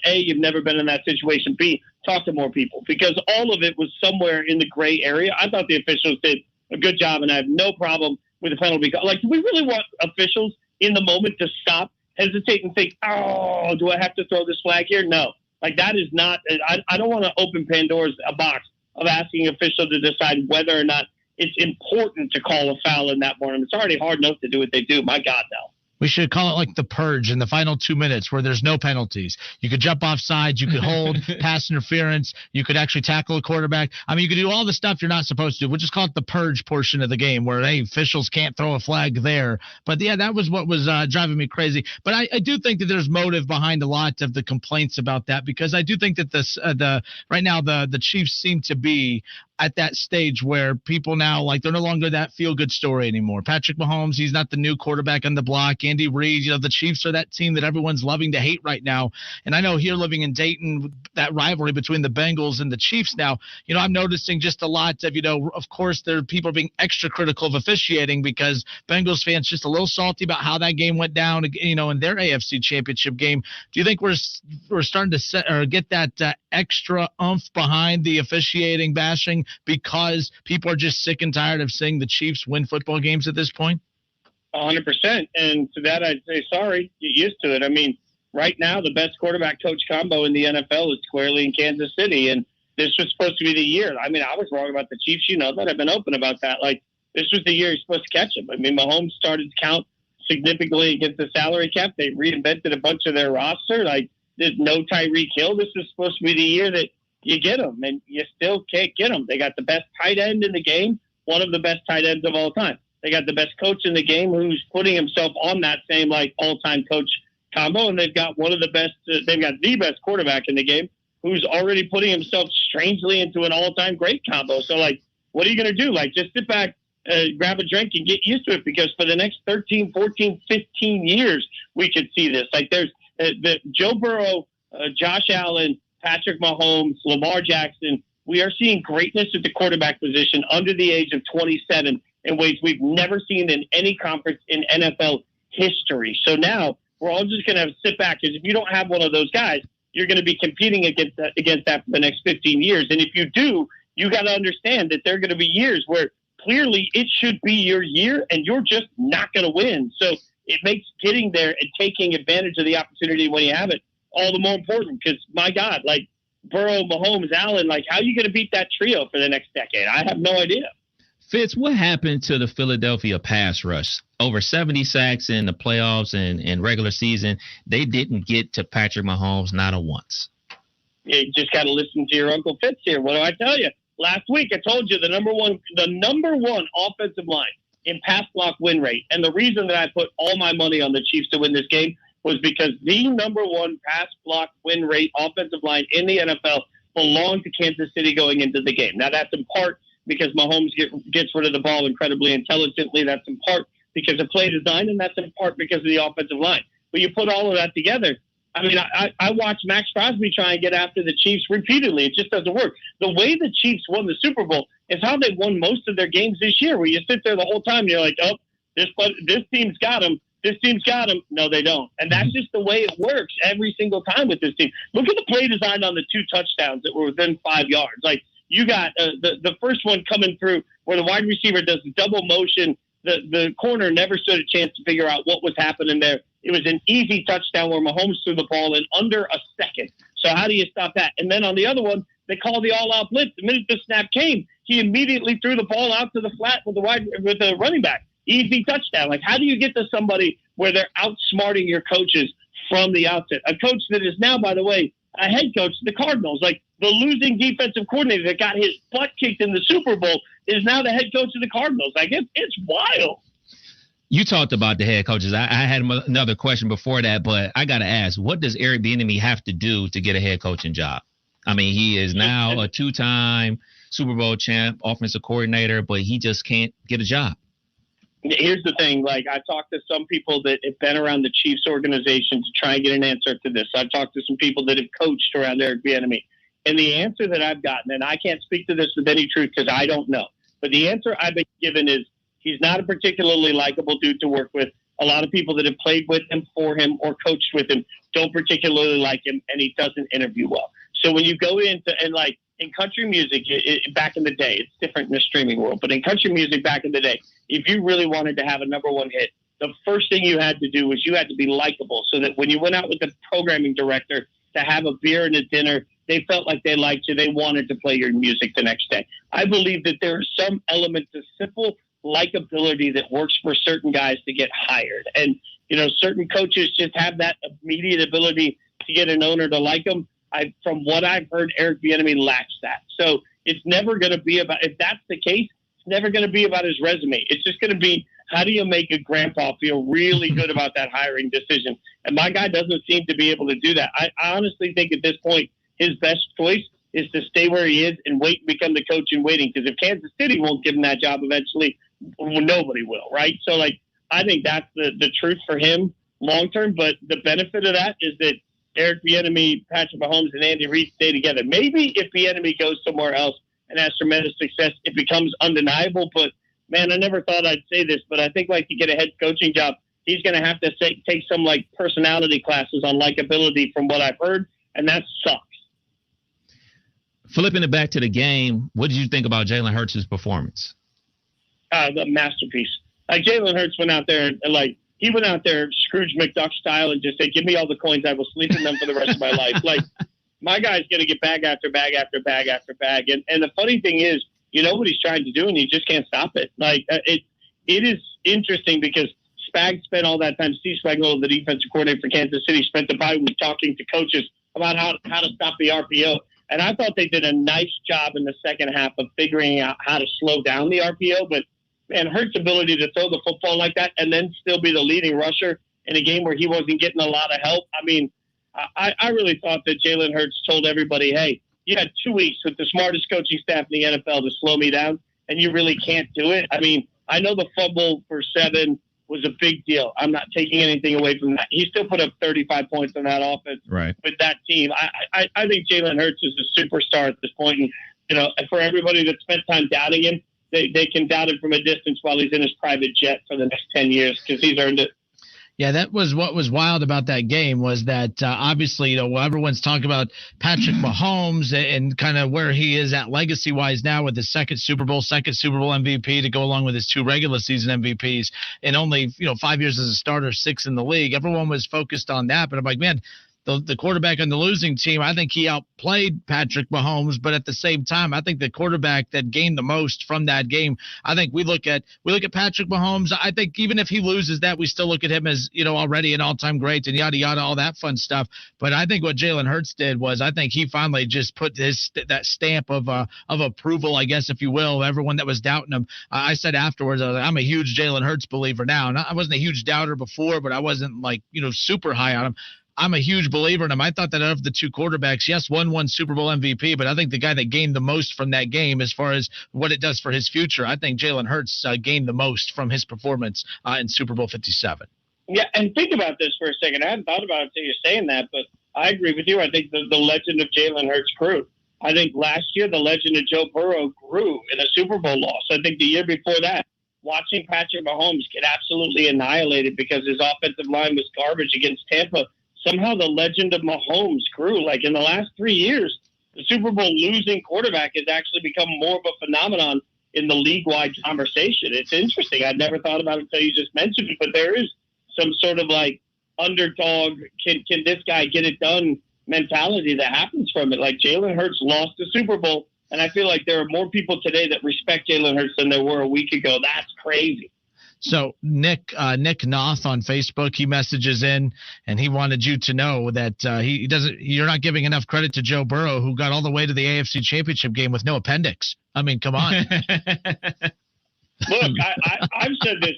A, you've never been in that situation. B, talk to more people, because all of it was somewhere in the gray area. I thought the officials did a good job, and I have no problem with the penalty. Like, do we really want officials in the moment to stop, hesitate, and think, oh, do I have to throw this flag here? No. Like, that is not – I don't want to open Pandora's box of asking officials to decide whether or not it's important to call a foul in that moment. It's already hard enough to do what they do. My God, no. We should call it like the purge in the final 2 minutes where there's no penalties. You could jump off sides. You could hold pass interference. You could actually tackle a quarterback. I mean, you could do all the stuff you're not supposed to do. We'll just call it the purge portion of the game where, hey, officials can't throw a flag there. But, yeah, that was what was driving me crazy. But I do think that there's motive behind a lot of the complaints about that, because I do think that right now the Chiefs seem to be at that stage where people now, like, they're no longer that feel-good story anymore. Patrick Mahomes, he's not the new quarterback on the block. Andy Reid, the Chiefs are that team that everyone's loving to hate right now. And I know here living in Dayton, that rivalry between the Bengals and the Chiefs now, I'm noticing just a lot of, of course, there are people being extra critical of officiating because Bengals fans just a little salty about how that game went down, in their AFC Championship game. Do you think we're starting to get that extra oomph behind the officiating bashing because people are just sick and tired of seeing the Chiefs win football games at this point? 100%. And to that, I'd say, sorry, get used to it. I mean, right now, the best quarterback coach combo in the NFL is squarely in Kansas City. And this was supposed to be the year. I mean, I was wrong about the Chiefs. That. I've been open about that. Like, this was the year he's supposed to catch him. I mean, Mahomes started to count significantly against the salary cap. They reinvented a bunch of their roster. Like, there's no Tyreek Hill. This was supposed to be the year that you get them, and you still can't get them. They got the best tight end in the game, one of the best tight ends of all time. They got the best coach in the game who's putting himself on that same, all-time coach combo, and they've got one of the best they've got the best quarterback in the game who's already putting himself strangely into an all-time great combo. So, what are you going to do? Just sit back, grab a drink, and get used to it, because for the next 13, 14, 15 years, we could see this. There's the Joe Burrow, Josh Allen, Patrick Mahomes, Lamar Jackson. We are seeing greatness at the quarterback position under the age of 27 in ways we've never seen in any conference in NFL history. So now we're all just going to have to sit back, because if you don't have one of those guys, you're going to be competing against that for the next 15 years. And if you do, you got to understand that there are going to be years where clearly it should be your year and you're just not going to win. So it makes getting there and taking advantage of the opportunity when you have it all the more important, because, my God, Burrow, Mahomes, Allen, how are you going to beat that trio for the next decade? I have no idea. Fitz, what happened to the Philadelphia pass rush? Over 70 sacks in the playoffs and regular season. They didn't get to Patrick Mahomes, not a once. You just got to listen to your Uncle Fitz here. What do I tell you? Last week I told you the number one offensive line in pass block win rate. And the reason that I put all my money on the Chiefs to win this game was because the number one pass block win rate offensive line in the NFL belonged to Kansas City going into the game. Now, that's in part because Mahomes gets rid of the ball incredibly intelligently. That's in part because of play design, and that's in part because of the offensive line. But you put all of that together, I mean, I watched Max Crosby try and get after the Chiefs repeatedly. It just doesn't work. The way the Chiefs won the Super Bowl is how they won most of their games this year, where you sit there the whole time and you're like, oh, this team's got them. This team's got them. No, they don't. And that's just the way it works every single time with this team. Look at the play design on the 2 touchdowns that were within 5 yards. You got the first one coming through where the wide receiver does double motion. The corner never stood a chance to figure out what was happening there. It was an easy touchdown where Mahomes threw the ball in under a second. So how do you stop that? And then on the other one, they called the all-out blitz. The minute the snap came, he immediately threw the ball out to the flat with the running back. Easy touchdown. How do you get to somebody where they're outsmarting your coaches from the outset? A coach that is now, by the way, a head coach of the Cardinals. The losing defensive coordinator that got his butt kicked in the Super Bowl is now the head coach of the Cardinals. It's wild. You talked about the head coaches. I had another question before that, but I got to ask, what does Eric Bieniemy have to do to get a head coaching job? I mean, he is now a 2-time Super Bowl champ, offensive coordinator, but he just can't get a job. Here's the thing. Like, I talked to some people that have been around the Chiefs organization to try and get an answer to this. I've talked to some people that have coached around Eric Bieniemy. And the answer that I've gotten, and I can't speak to this with any truth because I don't know, but the answer I've been given is he's not a particularly likable dude to work with. A lot of people that have played with him, for him, or coached with him don't particularly like him, and he doesn't interview well. So when you go into, and like in country music, back in the day, it's different in the streaming world, but in country music back in the day, if you really wanted to have a number one hit, the first thing you had to do was you had to be likable so that when you went out with the programming director to have a beer and a dinner, they felt like they liked you. They wanted to play your music the next day. I believe that there are some elements of simple likability that works for certain guys to get hired. And, you know, certain coaches just have that immediate ability to get an owner to like them. From what I've heard, Eric Bieniemy lacks that. So it's never going to be about, if that's the case, it's never going to be about his resume. It's just going to be, how do you make a grandpa feel really good about that hiring decision? And my guy doesn't seem to be able to do that. I honestly think at this point, his best choice is to stay where he is and wait and become the coach in waiting. Because if Kansas City won't give him that job eventually, nobody will, right? So, like, I think that's the truth for him long term. But the benefit of that is that Eric Bieniemy, Patrick Mahomes, and Andy Reid stay together. Maybe if Bieniemy goes somewhere else and has tremendous success, it becomes undeniable. But, man, I never thought I'd say this, but I think, like, to get a head coaching job, he's going to have to take some, like, personality classes on likability from what I've heard, and that sucks. Flipping it back to the game, what did you think about Jalen Hurts' performance? The masterpiece. Like, Jalen Hurts went out there and, like, he went out there Scrooge McDuck style and just said, give me all the coins. I will sleep in them for the rest of my life. Like, my guy's going to get bag after bag after bag after bag. And the funny thing is, you know what he's trying to do, and he just can't stop it. Like, it is interesting because Spag spent all that time. Steve Spagnuolo, the defensive coordinator for Kansas City, spent the bye week talking to coaches about how to stop the RPO. And I thought they did a nice job in the second half of figuring out how to slow down the RPO. But, man, Hurts' ability to throw the football like that and then still be the leading rusher in a game where he wasn't getting a lot of help. I mean, I really thought that Jalen Hurts told everybody, hey, you had 2 weeks with the smartest coaching staff in the NFL to slow me down, and you really can't do it. I mean, I know the fumble for 7 was a big deal. I'm not taking anything away from that. He still put up 35 points on that offense with that team. I think Jalen Hurts is a superstar at this point. And, you know, for everybody that spent time doubting him, they can doubt him from a distance while he's in his private jet for the next 10 years because he's earned it. Yeah, that was what was wild about that game was that obviously, you know, everyone's talking about Patrick Mahomes and kind of where he is at legacy-wise now with his second Super Bowl MVP to go along with his 2 regular season MVPs and only, 5 years as a starter, 6 in the league. Everyone was focused on that, but I'm like, man, the quarterback on the losing team, I think he outplayed Patrick Mahomes, but at the same time, I think the quarterback that gained the most from that game, I think we look at Patrick Mahomes. I think even if he loses that, we still look at him as, already an all-time great and yada, yada, all that fun stuff. But I think what Jalen Hurts did was I think he finally just put that stamp of approval, I guess, if you will, everyone that was doubting him. I said afterwards, I'm a huge Jalen Hurts believer now. And I wasn't a huge doubter before, but I wasn't super high on him. I'm a huge believer in him. I thought that of the 2 quarterbacks, yes, one won Super Bowl MVP, but I think the guy that gained the most from that game as far as what it does for his future, I think Jalen Hurts gained the most from his performance in Super Bowl 57. Yeah, and think about this for a second. I hadn't thought about it until you're saying that, but I agree with you. I think the legend of Jalen Hurts grew. I think last year the legend of Joe Burrow grew in a Super Bowl loss. I think the year before that, watching Patrick Mahomes get absolutely annihilated because his offensive line was garbage against Tampa, somehow the legend of Mahomes grew. Like in the last 3 years, the Super Bowl losing quarterback has actually become more of a phenomenon in the league-wide conversation. It's interesting. I'd never thought about it until you just mentioned it, but there is some sort of like underdog, can this guy get it done mentality that happens from it. Like Jalen Hurts lost the Super Bowl, and I feel like there are more people today that respect Jalen Hurts than there were a week ago. That's crazy. So Nick Noth on Facebook, he messages in and he wanted you to know that you're not giving enough credit to Joe Burrow, who got all the way to the AFC Championship game with no appendix. I mean, come on. Look, I've said this,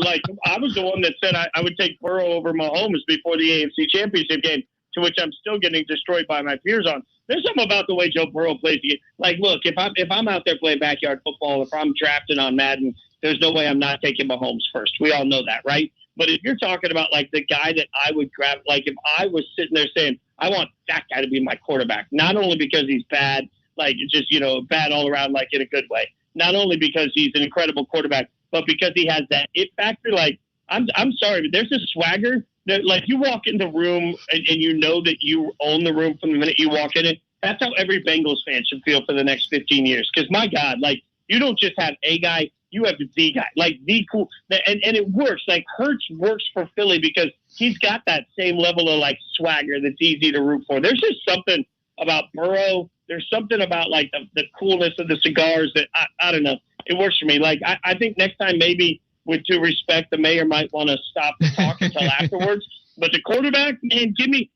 like I was the one that said I would take Burrow over Mahomes before the AFC Championship game, to which I'm still getting destroyed by my peers on. there's something about the way Joe Burrow plays. Like, look, if I'm out there playing backyard football, if I'm drafted on Madden, there's no way I'm not taking Mahomes first. We all know that, right? But if you're talking about like the guy that I would grab, like if I was sitting there saying, I want that guy to be my quarterback, not only because he's bad, like just, bad all around, like in a good way, not only because he's an incredible quarterback, but because he has that it factor. Like, I'm sorry, but there's a swagger that, like, you walk in the room and you know that you own the room from the minute you walk in it. That's how every Bengals fan should feel for the next 15 years. Because, my God, like, you don't just have a guy, you have the guy, like the cool. And it works. Like, Hurts works for Philly because he's got that same level of, like, swagger that's easy to root for. There's just something about Burrow. There's something about, like, the coolness of the cigars that, I don't know. It works for me. Like, I think next time maybe with due respect, the mayor might want to stop the talk until afterwards. But the quarterback, man, give me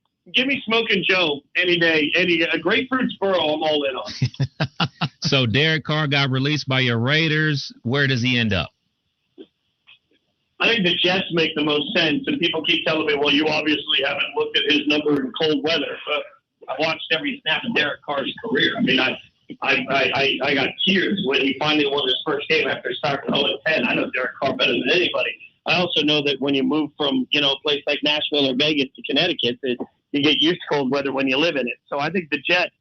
Smoking Joe any day. A Grapefruit's Burrow, I'm all in on. So Derek Carr got released by your Raiders. Where does he end up? I think the Jets make the most sense. And people keep telling me, well, you obviously haven't looked at his number in cold weather. But I watched every snap of Derek Carr's career. I mean, I got tears when he finally won his first game after starting 0-10. I know Derek Carr better than anybody. I also know that when you move from, a place like Nashville or Vegas to Connecticut, that you get used to cold weather when you live in it. So I think the Jets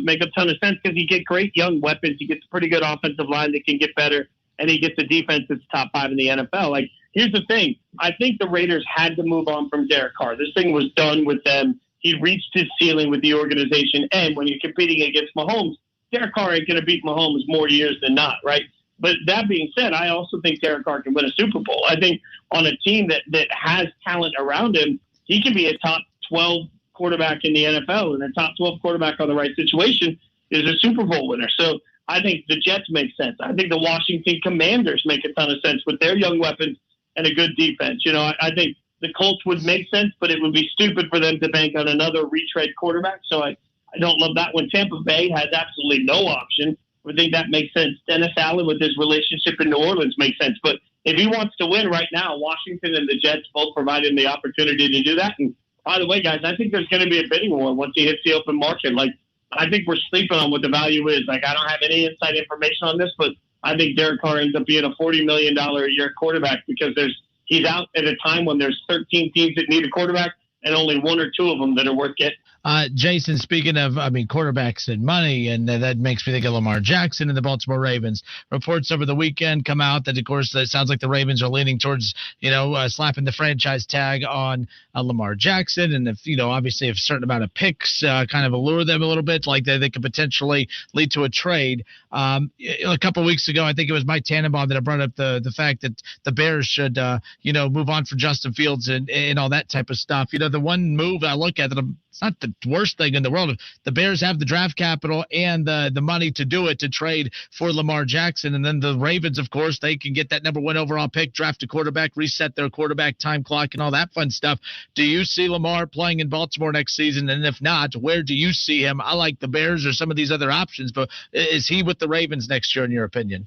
make a ton of sense because you get great young weapons. You get a pretty good offensive line that can get better, and he gets a defense that's top 5 in the NFL. Like, here's the thing. I think the Raiders had to move on from Derek Carr. This thing was done with them. He reached his ceiling with the organization, and when you're competing against Mahomes, Derek Carr ain't going to beat Mahomes more years than not, right? But that being said, I also think Derek Carr can win a Super Bowl. I think on a team that has talent around him, he can be a top 12 quarterback in the NFL, and a top 12 quarterback on the right situation is a Super Bowl winner. So I think the Jets make sense. I think the Washington Commanders make a ton of sense with their young weapons and a good defense. I think the Colts would make sense, but it would be stupid for them to bank on another retread quarterback. So I don't love that one. Tampa Bay has absolutely no option. I think that makes sense. Dennis Allen with his relationship in New Orleans makes sense. But if he wants to win right now, Washington and the Jets both provide him the opportunity to do that. And by the way, guys, I think there's going to be a bidding war once he hits the open market. Like, I think we're sleeping on what the value is. Like, I don't have any inside information on this, but I think Derek Carr ends up being a $40 million a year quarterback because he's out at a time when there's 13 teams that need a quarterback and only 1 or 2 of them that are worth getting. Jason, speaking of, quarterbacks and money, and that makes me think of Lamar Jackson and the Baltimore Ravens. Reports over the weekend come out that, of course, it sounds like the Ravens are leaning towards, slapping the franchise tag on Lamar Jackson. And if, obviously if a certain amount of picks kind of allure them a little bit, like they could potentially lead to a trade. A couple of weeks ago, I think it was Mike Tannenbaum that brought up the fact that the Bears should, move on for Justin Fields and all that type of stuff. The one move I look at that it's not the worst thing in the world. The Bears have the draft capital and the money to do it, to trade for Lamar Jackson. And then the Ravens, of course, they can get that number 1 overall pick, draft a quarterback, reset their quarterback time clock and all that fun stuff. Do you see Lamar playing in Baltimore next season? And if not, where do you see him? I like the Bears or some of these other options, but is he with the Ravens next year, in your opinion?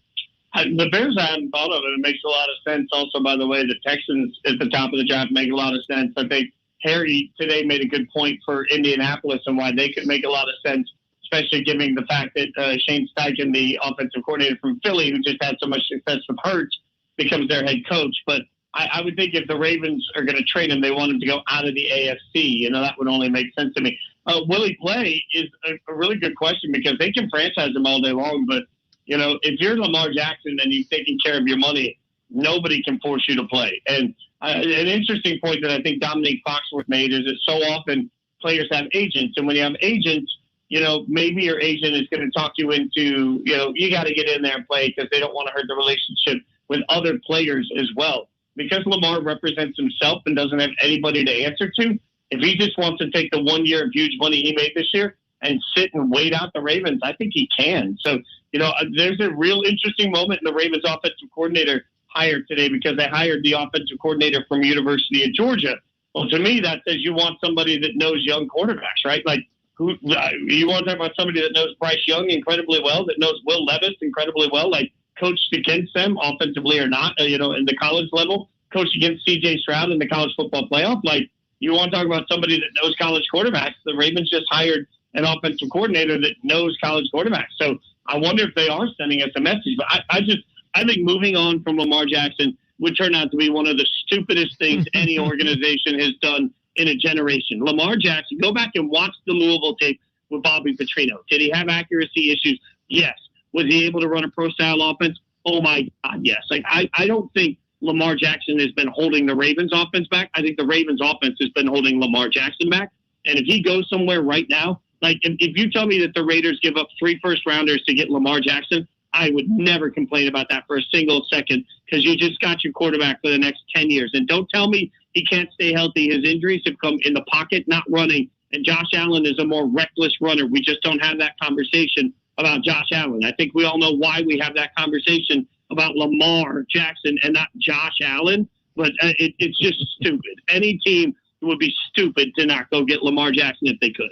The Bears, I hadn't thought of it. It makes a lot of sense. Also, by the way, the Texans at the top of the draft make a lot of sense. I think Harry today made a good point for Indianapolis and why they could make a lot of sense, especially given the fact that Shane Steichen, the offensive coordinator from Philly, who just had so much success with Hurts, becomes their head coach. But I would think if the Ravens are going to trade him, they want him to go out of the AFC. That would only make sense to me. Will he play is a really good question because they can franchise him all day long. But, if you're Lamar Jackson and you're taking care of your money, nobody can force you to play. And an interesting point that I think Dominique Foxworth made is that so often players have agents. And when you have agents, maybe your agent is going to talk you into, you got to get in there and play because they don't want to hurt the relationship with other players as well. Because Lamar represents himself and doesn't have anybody to answer to, if he just wants to take the 1 year of huge money he made this year and sit and wait out the Ravens, I think he can. So, there's a real interesting moment in the Ravens offensive coordinator hired today because they hired the offensive coordinator from University of Georgia. Well, to me, that says you want somebody that knows young quarterbacks, right? Like, you want to talk about somebody that knows Bryce Young incredibly well, that knows Will Levis incredibly well, like coached against them offensively or not, in the college level, coached against C.J. Stroud in the college football playoff. Like, you want to talk about somebody that knows college quarterbacks. The Ravens just hired an offensive coordinator that knows college quarterbacks. So I wonder if they are sending us a message. But I think moving on from Lamar Jackson would turn out to be one of the stupidest things any organization has done in a generation. Lamar Jackson, go back and watch the Louisville tape with Bobby Petrino. Did he have accuracy issues? Yes. Was he able to run a pro-style offense? Oh, my God, yes. Like, I don't think Lamar Jackson has been holding the Ravens offense back. I think the Ravens offense has been holding Lamar Jackson back. And if he goes somewhere right now, like if you tell me that the Raiders give up 3 first-rounders to get Lamar Jackson, I would never complain about that for a single second, because you just got your quarterback for the next 10 years. And don't tell me he can't stay healthy. His injuries have come in the pocket, not running. And Josh Allen is a more reckless runner. We just don't have that conversation about Josh Allen. I think we all know why we have that conversation about Lamar Jackson and not Josh Allen. But it's just stupid. Any team would be stupid to not go get Lamar Jackson if they could.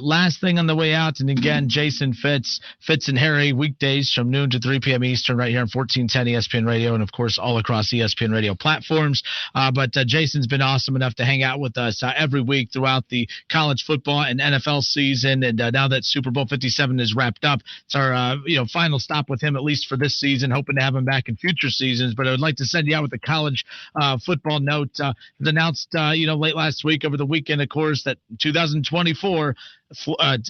Last thing on the way out, and again, Jason Fitz and Harry, weekdays from noon to 3 p.m. Eastern, right here on 1410 ESPN Radio, and of course all across ESPN Radio platforms. But Jason's been awesome enough to hang out with us every week throughout the college football and NFL season. And now that Super Bowl 57 is wrapped up, it's our final stop with him, at least for this season. Hoping to have him back in future seasons. But I would like to send you out with a college football note. It was announced late last week, over the weekend, of course, that 2024.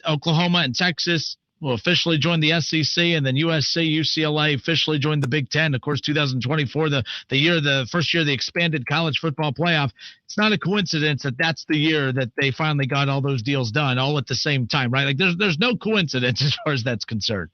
Oklahoma and Texas will officially join the SEC, and then USC, UCLA officially joined the Big Ten. Of course, 2024, the first year of the expanded college football playoff. It's not a coincidence that that's the year that they finally got all those deals done, all at the same time, right? Like there's no coincidence as far as that's concerned.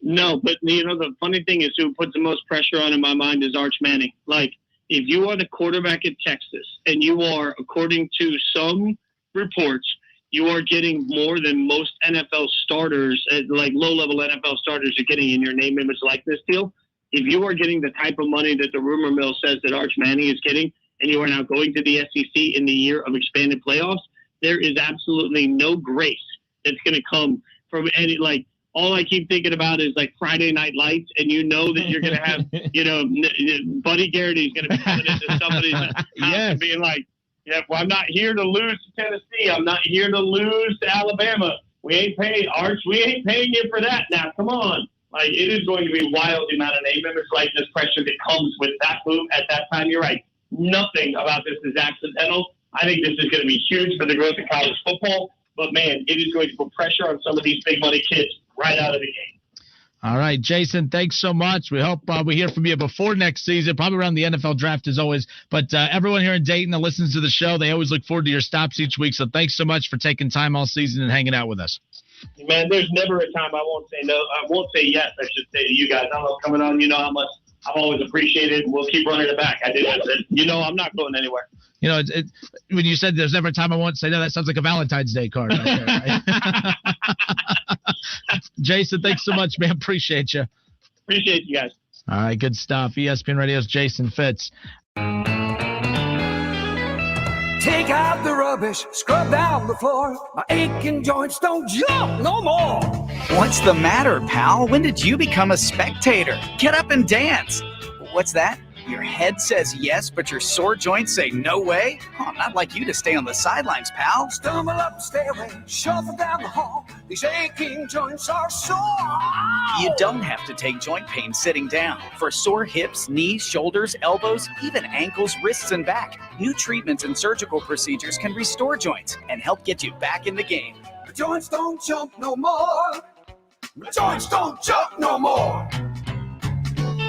No, but the funny thing is, who puts the most pressure on in my mind is Arch Manning. Like, if you are the quarterback at Texas, and you are, according to some reports, you are getting more than most NFL starters, like low-level NFL starters, are getting in your name, image, likeness deal. If you are getting the type of money that the rumor mill says that Arch Manning is getting, and you are now going to the SEC in the year of expanded playoffs, there is absolutely no grace that's going to come from any, like, all I keep thinking about is like Friday Night Lights, and you know that you're going to have, Buddy Garrity's going to be coming into somebody's house and being like, yeah, well, I'm not here to lose to Tennessee. I'm not here to lose to Alabama. We ain't paying, Arch. We ain't paying you for that. Now, come on. Like, it is going to be wild, the amount of name image likeness pressure that comes with that move at that time. You're right. Nothing about this is accidental. I think this is going to be huge for the growth of college football. But, man, it is going to put pressure on some of these big money kids right out of the game. All right, Jason, thanks so much. We hope we hear from you before next season, probably around the NFL draft as always. But everyone here in Dayton that listens to the show, they always look forward to your stops each week. So thanks so much for taking time all season and hanging out with us. Man, there's never a time I won't say no. I won't say yes, I should say, to you guys. I love coming on. You know how much I've always appreciated. We'll keep running it back. I do. I'm not going anywhere. When you said there's never a time I won't say no, that sounds like a Valentine's Day card right there, right? Jason, thanks so much, man. Appreciate you. Appreciate you guys. All right, good stuff. ESPN Radio's Jason Fitz. Take out the rubbish, scrub down the floor. My aching joints don't jump no more. What's the matter, pal? When did you become a spectator? Get up and dance. What's that? Your head says yes, but your sore joints say no way? Oh, not like you to stay on the sidelines, pal. Stumble up the stairway, shuffle down the hall. These aching joints are sore. You don't have to take joint pain sitting down. For sore hips, knees, shoulders, elbows, even ankles, wrists, and back, new treatments and surgical procedures can restore joints and help get you back in the game. The joints don't jump no more. The joints don't jump no more.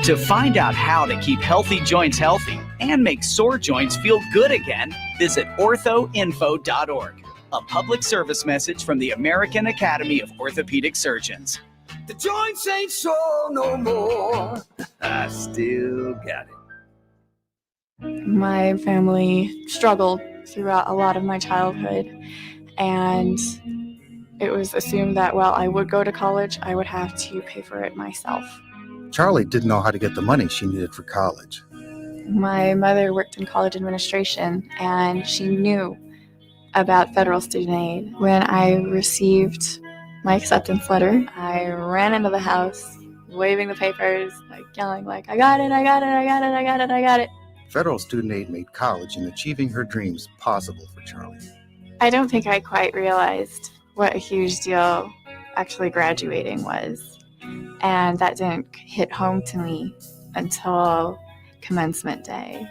To find out how to keep healthy joints healthy and make sore joints feel good again, visit orthoinfo.org. A public service message from the American Academy of Orthopedic Surgeons. The joints ain't sore no more. I still got it. My family struggled throughout a lot of my childhood, and it was assumed that while I would go to college, I would have to pay for it myself. Charlie didn't know how to get the money she needed for college. My mother worked in college administration, and she knew about federal student aid. When I received my acceptance letter, I ran into the house, waving the papers, yelling, I got it, I got it, I got it, I got it, I got it. Federal student aid made college and achieving her dreams possible for Charlie. I don't think I quite realized what a huge deal actually graduating was. And that didn't hit home to me until commencement day.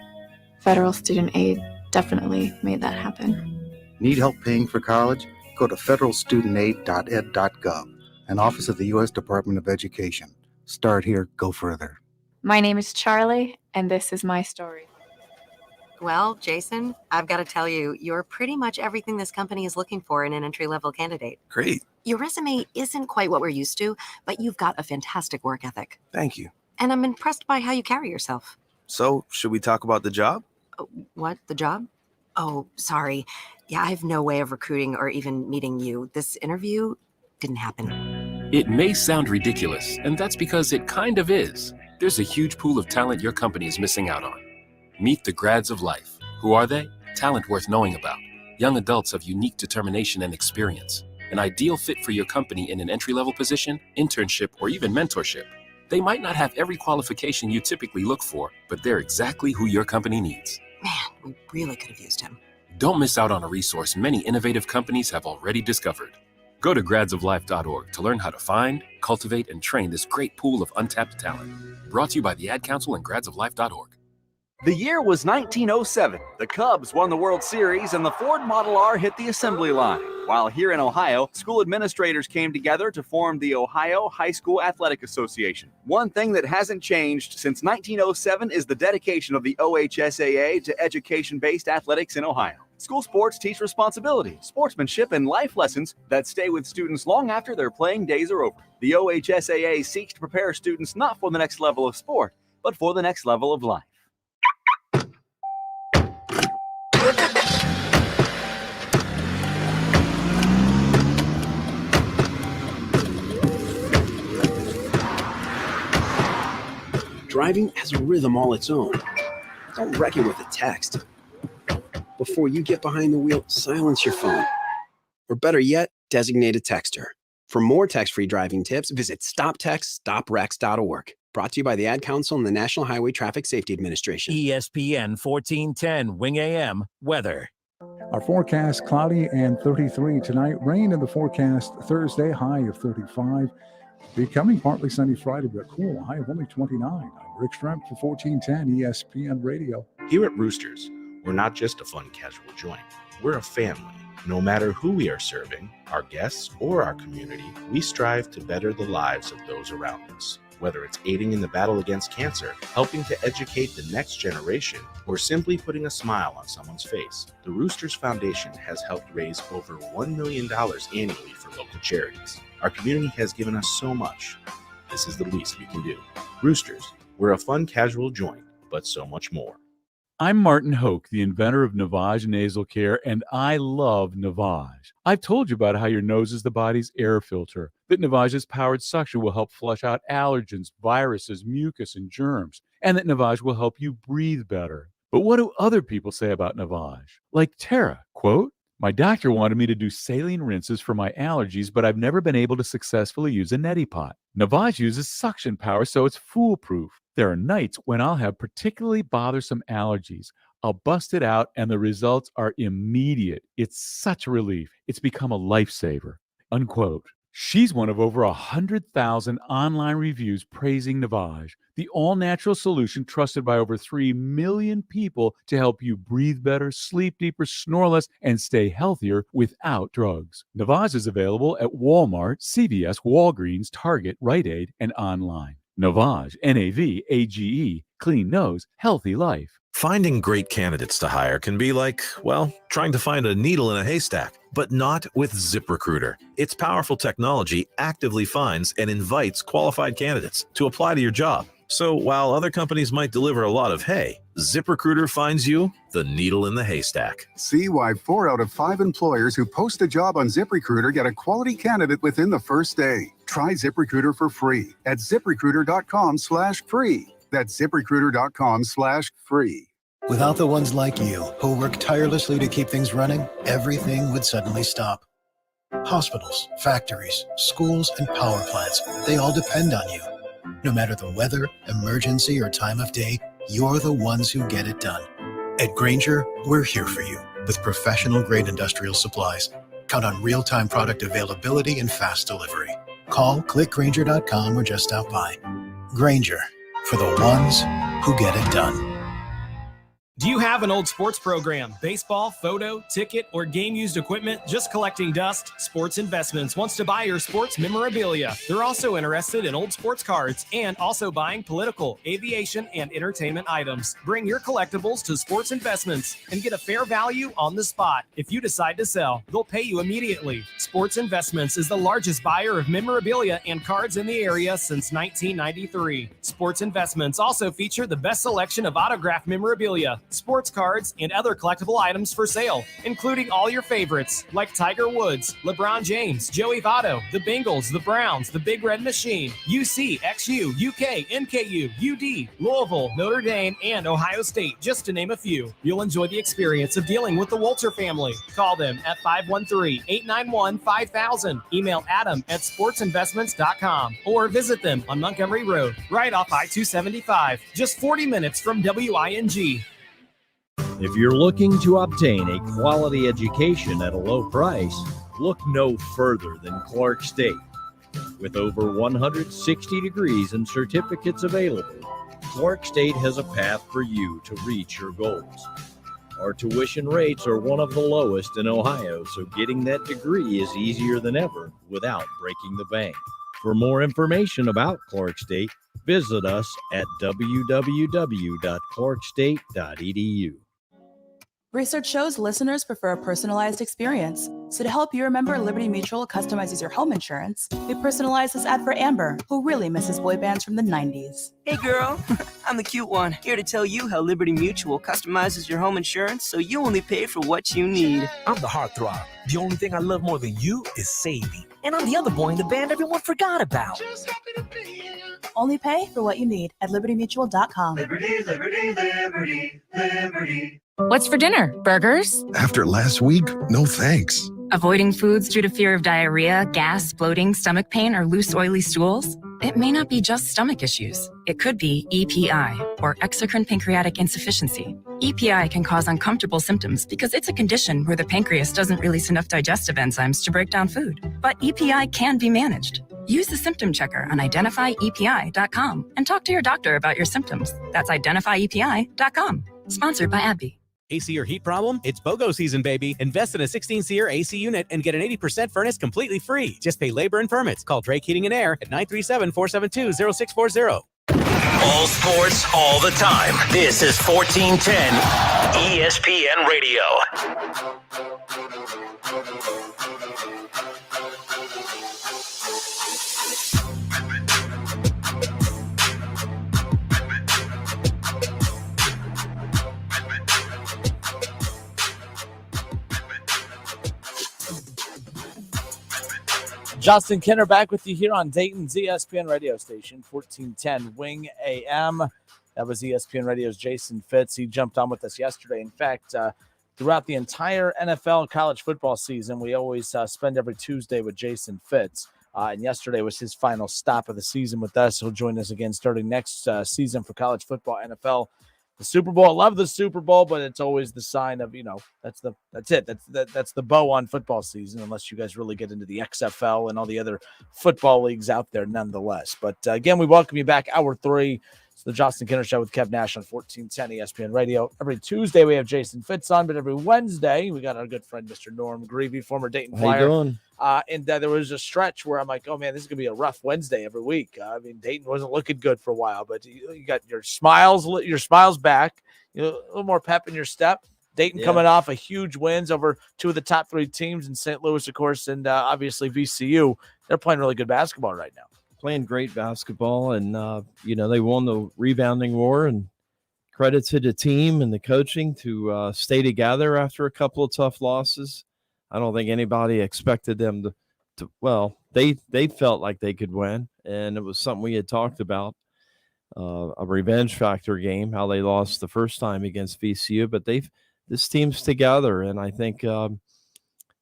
Federal student aid definitely made that happen. Need help paying for college? Go to federalstudentaid.ed.gov, an office of the U.S. Department of Education. Start here, go further. My name is Charlie, and this is my story. Well, Jason, I've got to tell you, you're pretty much everything this company is looking for in an entry-level candidate. Great. Your resume isn't quite what we're used to, but you've got a fantastic work ethic. Thank you. And I'm impressed by how you carry yourself. So, should we talk about the job? What? The job? Oh, sorry. Yeah, I have no way of recruiting or even meeting you. This interview didn't happen. It may sound ridiculous, and that's because it kind of is. There's a huge pool of talent your company is missing out on. Meet the grads of life. Who are they? Talent worth knowing about. Young adults of unique determination and experience. An ideal fit for your company in an entry-level position, internship, or even mentorship. They might not have every qualification you typically look for, but they're exactly who your company needs. Man, we really could have used him. Don't miss out on a resource many innovative companies have already discovered. Go to gradsoflife.org to learn how to find, cultivate, and train this great pool of untapped talent. Brought to you by the Ad Council and gradsoflife.org. The year was 1907. The Cubs won the World Series and the Ford Model R hit the assembly line. While here in Ohio, school administrators came together to form the Ohio High School Athletic Association. One thing that hasn't changed since 1907 is the dedication of the OHSAA to education-based athletics in Ohio. School sports teach responsibility, sportsmanship, and life lessons that stay with students long after their playing days are over. The OHSAA seeks to prepare students not for the next level of sport, but for the next level of life. Driving has a rhythm all its own. Don't wreck it with a text. Before you get behind the wheel, silence your phone. Or better yet, designate a texter. For more text-free driving tips, visit stoptextstoprex.org. Brought to you by the Ad Council and the National Highway Traffic Safety Administration. ESPN 1410 Wing AM weather. Our forecast, cloudy and 33 tonight. Rain in the forecast Thursday, high of 35. Becoming partly sunny Friday, but cool, high of only 29. I'm Rick Stremp for 1410 ESPN Radio. Here at Roosters, we're not just a fun casual joint. We're a family. No matter who we are serving, our guests or our community, we strive to better the lives of those around us. Whether it's aiding in the battle against cancer, helping to educate the next generation, or simply putting a smile on someone's face, the Roosters Foundation has helped raise over $1 million annually for local charities. Our community has given us so much. This is the least we can do. Roosters, we're a fun casual joint, but so much more. I'm Martin Hoke, the inventor of Navage Nasal Care, and I love Navage. I've told you about how your nose is the body's air filter, that Navage's powered suction will help flush out allergens, viruses, mucus, and germs, and that Navage will help you breathe better. But what do other people say about Navage? Like Tara, quote, "My doctor wanted me to do saline rinses for my allergies, but I've never been able to successfully use a neti pot. Navage uses suction power, so it's foolproof. There are nights when I'll have particularly bothersome allergies. I'll bust it out, and the results are immediate. It's such a relief. It's become a lifesaver," unquote. She's one of over 100,000 online reviews praising Navage, the all-natural solution trusted by over 3 million people to help you breathe better, sleep deeper, snore less, and stay healthier without drugs. Navage is available at Walmart, CVS, Walgreens, Target, Rite Aid, and online. Navage, N-A-V-A-G-E, clean nose, healthy life. Finding great candidates to hire can be like, well, trying to find a needle in a haystack, but not with ZipRecruiter. Its powerful technology actively finds and invites qualified candidates to apply to your job. So while other companies might deliver a lot of hay, ZipRecruiter finds you the needle in the haystack. See why 4 out of 5 employers who post a job on ZipRecruiter get a quality candidate within the first day. Try ZipRecruiter for free at ZipRecruiter.com/free. That's ZipRecruiter.com/free. Without the ones like you who work tirelessly to keep things running, everything would suddenly stop. Hospitals, factories, schools, and power plants, they all depend on you. No matter the weather, emergency, or time of day, you're the ones who get it done. At Grainger, we're here for you with professional-grade industrial supplies. Count on real-time product availability and fast delivery. Call, click Grainger.com, or just stop by. Grainger, for the ones who get it done. Do you have an old sports program, baseball, photo, ticket, or game-used equipment just collecting dust? Sports Investments wants to buy your sports memorabilia. They're also interested in old sports cards and also buying political, aviation, and entertainment items. Bring your collectibles to Sports Investments and get a fair value on the spot. If you decide to sell, they'll pay you immediately. Sports Investments is the largest buyer of memorabilia and cards in the area since 1993. Sports Investments also feature the best selection of autographed memorabilia, sports cards, and other collectible items for sale, including all your favorites like Tiger Woods, LeBron James, Joey Votto, the Bengals, the Browns, the Big Red Machine, UC, XU, UK, NKU, UD, Louisville, Notre Dame, and Ohio State, just to name a few. You'll enjoy the experience of dealing with the Walter family. Call them at 513-891-5000. Email adam@sportsinvestments.com or visit them on Montgomery Road, right off I-275, just 40 minutes from WING. If you're looking to obtain a quality education at a low price, look no further than Clark State. With over 160 degrees and certificates available, Clark State has a path for you to reach your goals. Our tuition rates are one of the lowest in Ohio, so getting that degree is easier than ever without breaking the bank. For more information about Clark State, visit us at www.clarkstate.edu. Research shows listeners prefer a personalized experience. So to help you remember, Liberty Mutual customizes your home insurance. We personalized this ad for Amber, who really misses boy bands from the 90s. Hey girl, I'm the cute one, here to tell you how Liberty Mutual customizes your home insurance so you only pay for what you need. I'm the heartthrob. The only thing I love more than you is saving. And I'm the other boy in the band everyone forgot about. Only pay for what you need at libertymutual.com. Liberty, liberty, liberty, liberty. What's for dinner? Burgers? After last week, no thanks. Avoiding foods due to fear of diarrhea, gas, bloating, stomach pain, or loose, oily stools? It may not be just stomach issues. It could be EPI, or exocrine pancreatic insufficiency. EPI can cause uncomfortable symptoms because it's a condition where the pancreas doesn't release enough digestive enzymes to break down food. But EPI can be managed. Use the symptom checker on identifyepi.com and talk to your doctor about your symptoms. That's identifyepi.com. Sponsored by AbbVie. AC or heat problem? It's BOGO season, baby. Invest in a 16-SEER AC unit and get an 80% furnace completely free. Just pay labor and permits. Call Drake Heating and Air at 937-472-0640. All sports, all the time. This is 1410 ESPN Radio. Justin Kinner back with you here on Dayton's ESPN radio station, 1410 Wing AM. That was ESPN Radio's Jason Fitz. He jumped on with us yesterday. In fact, throughout the entire NFL college football season, we always spend every Tuesday with Jason Fitz. And yesterday was his final stop of the season with us. He'll join us again starting next season for college football, NFL. The Super Bowl. I love the Super Bowl, but it's always the sign of, that's it. That's the bow on football season, unless you guys really get into the XFL and all the other football leagues out there nonetheless. But again, we welcome you back. Hour 3. It's the Justin Kinner Show with Kev Nash on 1410 ESPN Radio. Every Tuesday we have Jason Fitz on, but every Wednesday we got our good friend Mr. Norm Grevey, former Dayton Flyer. How you doing? And there was a stretch where I'm like, oh man, this is gonna be a rough Wednesday every week. I mean, Dayton wasn't looking good for a while, but you got your smiles back, a little more pep in your step. Dayton coming off a huge wins over two of the top 3 teams in St. Louis, of course, and obviously VCU. They're playing really good basketball right now. Playing great basketball, and they won the rebounding war, and credit to the team and the coaching to stay together after a couple of tough losses. I don't think anybody expected them to they felt like they could win, and it was something we had talked about, a revenge factor game, how they lost the first time against VCU, but this team's together, and I think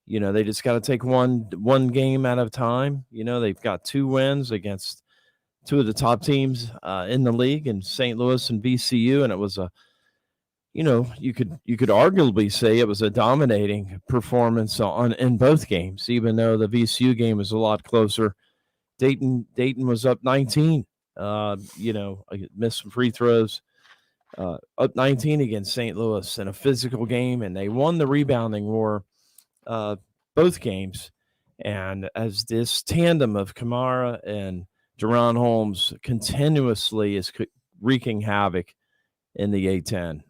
they just got to take one game at a time. They've got 2 wins against 2 of the top teams in the league, in St. Louis and VCU, and it was a you could arguably say it was a dominating performance in both games, even though the VCU game was a lot closer. Dayton was up 19. Missed some free throws. Up 19 against St. Louis in a physical game, and they won the rebounding war both games. And as this tandem of Kamara and Deron Holmes continuously is wreaking havoc in the A-10.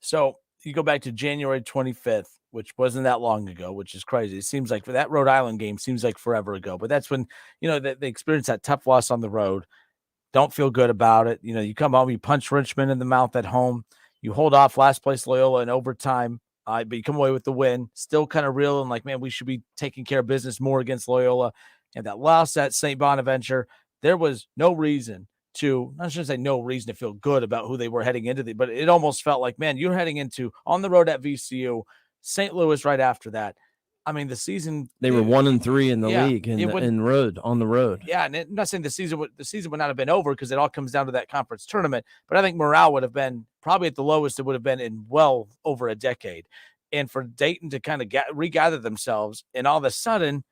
So you go back to January 25th, which wasn't that long ago, which is crazy. It seems like for that Rhode Island game seems like forever ago, but that's when, they experienced that tough loss on the road. Don't feel good about it. You come home, you punch Richmond in the mouth at home. You hold off last place Loyola in overtime, but you come away with the win. Still kind of real and like, man, we should be taking care of business more against Loyola. And that loss at St. Bonaventure, there was no reason to, I shouldn't say no reason to feel good about who they were heading into, but it almost felt like, man, you're heading into on the road at VCU, St. Louis right after that. I mean, the season they were 1-3 in the league on the road. Yeah, and I'm not saying the season would not have been over because it all comes down to that conference tournament. But I think morale would have been probably at the lowest it would have been in well over a decade. And for Dayton to kind of regather themselves, and all of a sudden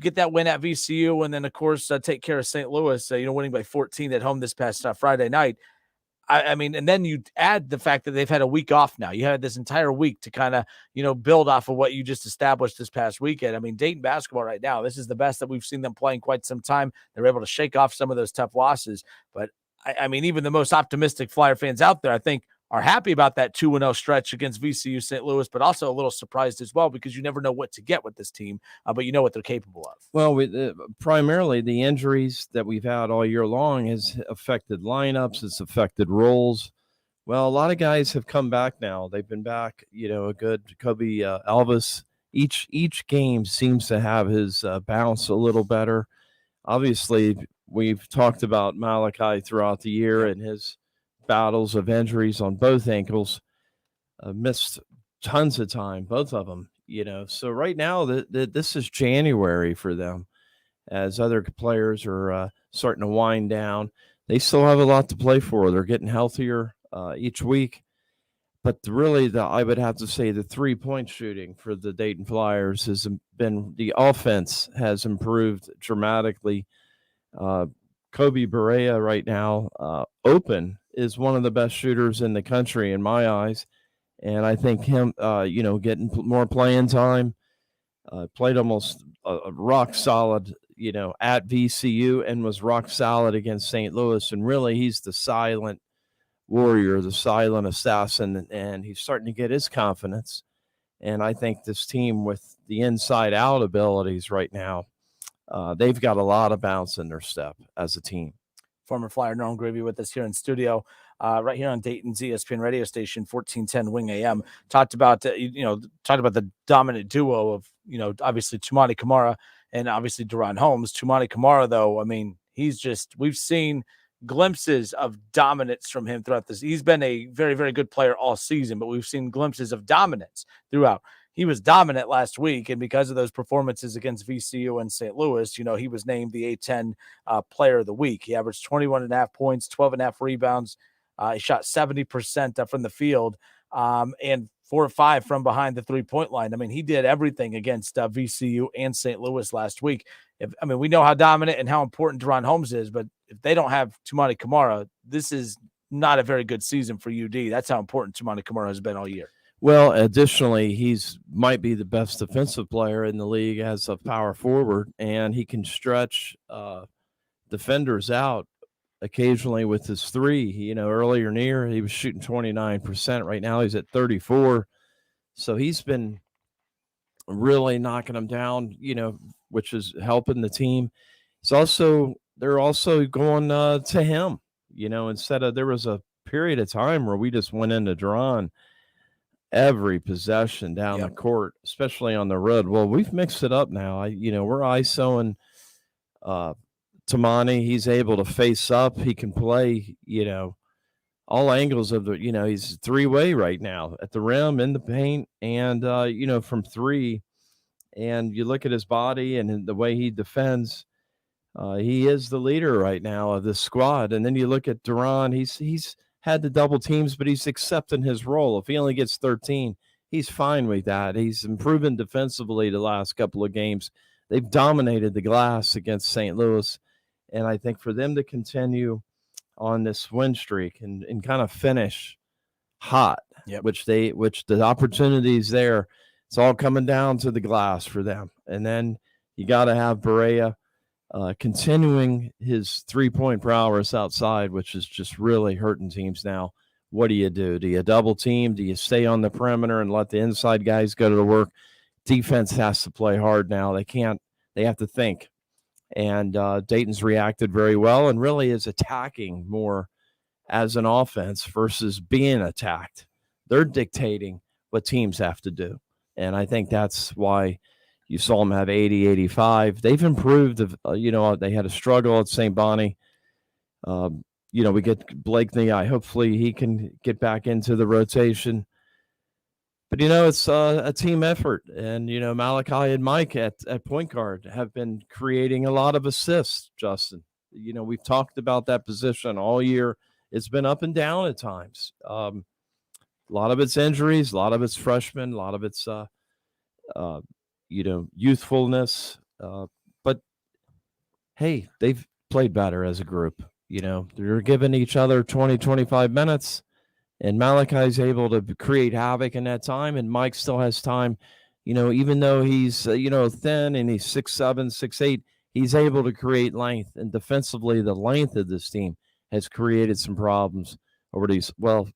get that win at VCU, and then of course take care of St. Louis, winning by 14 at home this past Friday night. I mean, and then you add the fact that they've had a week off now. You had this entire week to kind of, build off of what you just established this past weekend. I mean, Dayton basketball right now, this is the best that we've seen them play in quite some time. They're able to shake off some of those tough losses. But, I mean, even the most optimistic Flyer fans out there, I think, are happy about that 2-0 stretch against VCU St. Louis, but also a little surprised as well because you never know what to get with this team, but you know what they're capable of. Well, primarily the injuries that we've had all year long has affected lineups. It's affected roles. Well, a lot of guys have come back now. They've been back, a good Kobe Elvis. Each game seems to have his bounce a little better. Obviously, we've talked about Malachi throughout the year and his battles of injuries on both ankles, missed tons of time, both of them, so right now this is January for them as other players are starting to wind down. They still have a lot to play for. They're getting healthier each week, but really I would have to say the 3-point shooting for the Dayton Flyers has been, the offense has improved dramatically. Kobe Berea right now, open, is one of the best shooters in the country in my eyes. And I think him, getting more playing time, played almost rock solid, at VCU and was rock solid against St. Louis. And really he's the silent warrior, the silent assassin, and he's starting to get his confidence. And I think this team with the inside out abilities right now, they've got a lot of bounce in their step as a team. Former Flyer Norm Grevey with us here in studio, right here on Dayton's ESPN radio station, 1410 Wing AM. Talked about the dominant duo of, obviously Tumani Kamara and obviously Deron Holmes. Tumani Kamara, though, I mean, we've seen glimpses of dominance from him throughout this. He's been a very, very good player all season, but we've seen glimpses of dominance throughout. He was dominant last week, and because of those performances against VCU and St. Louis, he was named the A-10 player of the week. He averaged 21.5 points, 12.5 rebounds. He shot 70% from the field, and 4 or 5 from behind the 3-point line. I mean, he did everything against VCU and St. Louis last week. We know how dominant and how important Deron Holmes is, but if they don't have Tumani Kamara, this is not a very good season for UD. That's how important Tumani Kamara has been all year. Well, additionally, might be the best defensive player in the league as a power forward, and he can stretch defenders out occasionally with his three. Earlier he was shooting 29%. Right now he's at 34%. So he's been really knocking them down, which is helping the team. They're also going to him, instead of, there was a period of time where we just went into Deron every possession down the court, especially on the road. Well, we've mixed it up now. We're ISOing Tumani. He's able to face up. He can play, all angles of the, he's 3-way right now at the rim, in the paint, and, from 3. And you look at his body and the way he defends, he is the leader right now of this squad. And then you look at Deron, he's had the double teams, but he's accepting his role. If he only gets 13, he's fine with that. He's improving defensively the last couple of games. They've dominated the glass against St. Louis. And I think for them to continue on this win streak and kind of finish hot, which the opportunities there, it's all coming down to the glass for them. And then you got to have Berea continuing his 3-point prowess outside, which is just really hurting teams now. What do? Do you double team? Do you stay on the perimeter and let the inside guys go to the work? Defense has to play hard now. They have to think. And Dayton's reacted very well and really is attacking more as an offense versus being attacked. They're dictating what teams have to do. And I think that's why you saw them have 80, 85. They've improved. They had a struggle at St. Bonnie. We get Blakeney. Hopefully he can get back into the rotation. But, it's a team effort. And, Malachi and Mike at point guard have been creating a lot of assists, Justin. We've talked about that position all year. It's been up and down at times. A lot of it's injuries, a lot of it's freshmen, a lot of it's, youthfulness. But, hey, they've played better as a group. They're giving each other 20, 25 minutes. And Malachi's able to create havoc in that time, and Mike still has time. Even though he's, thin and he's 6'7", 6'8", he's able to create length. And defensively, the length of this team has created some problems over these,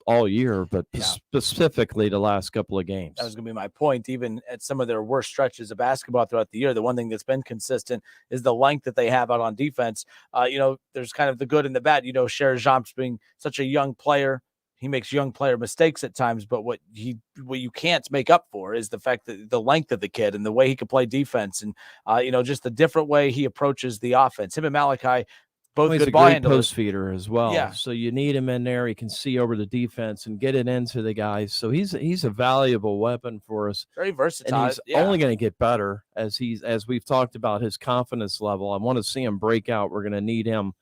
all year, but specifically the last couple of games. That was going to be my point. Even at some of their worst stretches of basketball throughout the year, the one thing that's been consistent is the length that they have out on defense. There's kind of the good and the bad. Cher Jomps being such a young player, he makes young player mistakes at times, but what you can't make up for is the fact that the length of the kid and the way he can play defense and, just the different way he approaches the offense. Him and Malachi, both good ball handlers. Post feeder as well. Yeah. So you need him in there. He can see over the defense and get it into the guys. So he's a valuable weapon for us. Very versatile. And he's only going to get better as we've talked about his confidence level. I want to see him break out. We're going to need him,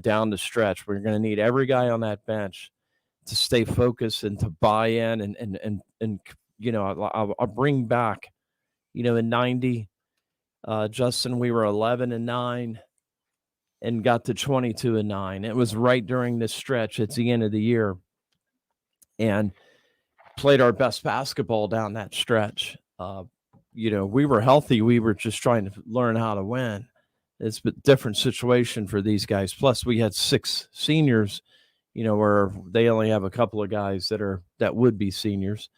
down the stretch. We're going to need every guy on that bench to stay focused and to buy in and I'll bring back, in 90, Justin, we were 11-9 and got to 22-9. It was right during this stretch at the end of the year and played our best basketball down that stretch. We were healthy. We were just trying to learn how to win. It's a different situation for these guys. Plus we had 6 seniors, where they only have a couple of guys that would be seniors.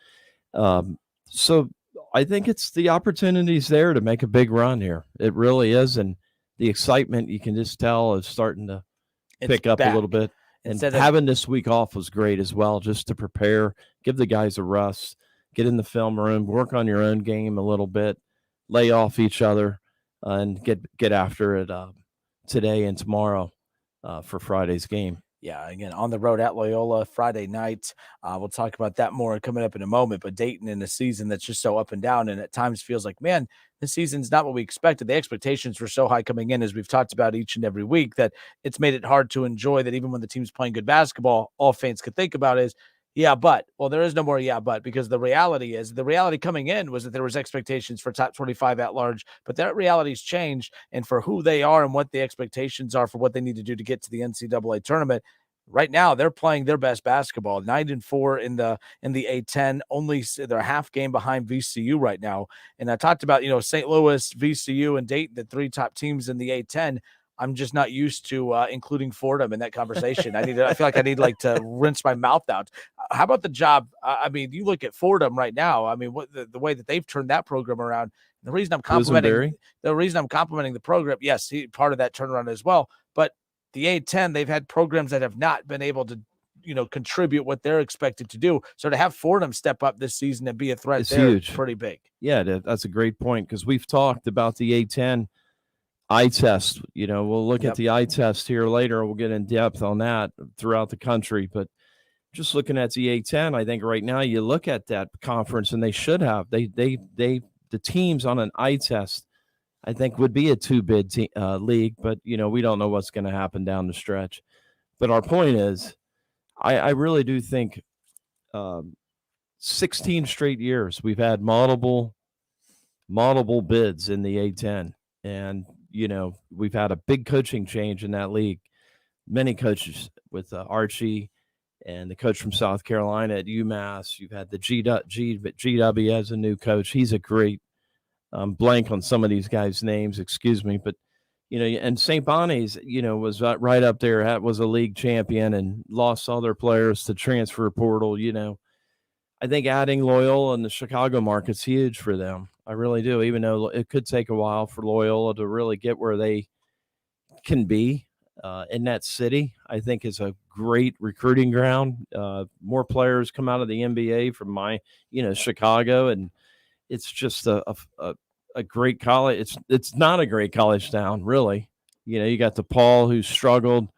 So I think it's the opportunities there to make a big run here. It really is. And the excitement, you can just tell, is starting to pick up a little bit. And having this week off was great as well, just to prepare, give the guys a rest, get in the film room, work on your own game a little bit, lay off each other, and get after it today and tomorrow for Friday's game. Yeah, again, on the road at Loyola Friday night. We'll talk about that more coming up in a moment. But Dayton in a season that's just so up and down and at times feels like, man, this season's not what we expected. The expectations were so high coming in, as we've talked about each and every week, that it's made it hard to enjoy that even when the team's playing good basketball, all fans could think about is, there is no more but, because the reality coming in was that there was expectations for top 25 at large, but that reality's changed, and for who they are and what the expectations are for what they need to do to get to the NCAA tournament. Right now, they're playing their best basketball, 9-4 in the A10. Only they're a half game behind VCU right now. And I talked about St. Louis, VCU, and Dayton, the 3 top teams in the A10. I'm just not used to including Fordham in that conversation. I feel like I need to rinse my mouth out. How about the job? You look at Fordham right now. What the way that they've turned that program around. The reason I'm complimenting the program, yes, part of that turnaround as well. But the A10, they've had programs that have not been able to, contribute what they're expected to do. So to have Fordham step up this season and be a threat, it's huge. Pretty big. Yeah, that's a great point, because we've talked about the A10 eye test. We'll look at the eye test here later. We'll get in depth on that throughout the country. But just looking at the A10, I think right now you look at that conference, and they should have the teams on an eye test, I think, would be a 2-bid league. But we don't know what's going to happen down the stretch. But our point is, I really do think 16 straight years we've had multiple bids in the A10, and we've had a big coaching change in that league. Many coaches with Archie and the coach from South Carolina at UMass. You've had the GW as a new coach. He's a great blank on some of these guys' names, excuse me, but and St. Bonnie's, was right up there. Was a league champion and lost all their players to transfer portal. I think adding Loyola in the Chicago market's huge for them. I really do, even though it could take a while for Loyola to really get where they can be in that city. I think is a great recruiting ground. More players come out of the NBA from Chicago, and it's just a great college. It's not a great college town, really. You got DePaul, who struggled,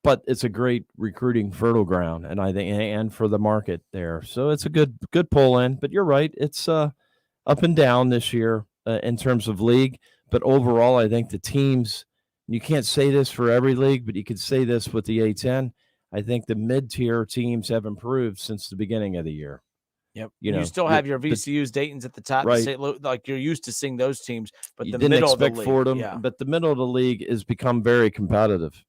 but it's a great recruiting fertile ground, and I think and for the market there. So it's a good pull in. But you're right, it's up and down this year in terms of league. But overall, I think the teams. You can't say this for every league, but you could say this with the A10. I think the mid-tier teams have improved since the beginning of the year. Yep. You still have your VCUs, Dayton's at the top. Right. Like you're used to seeing those teams, but You the didn't middle of the expect league, Fordham, but the middle of the league has become very competitive,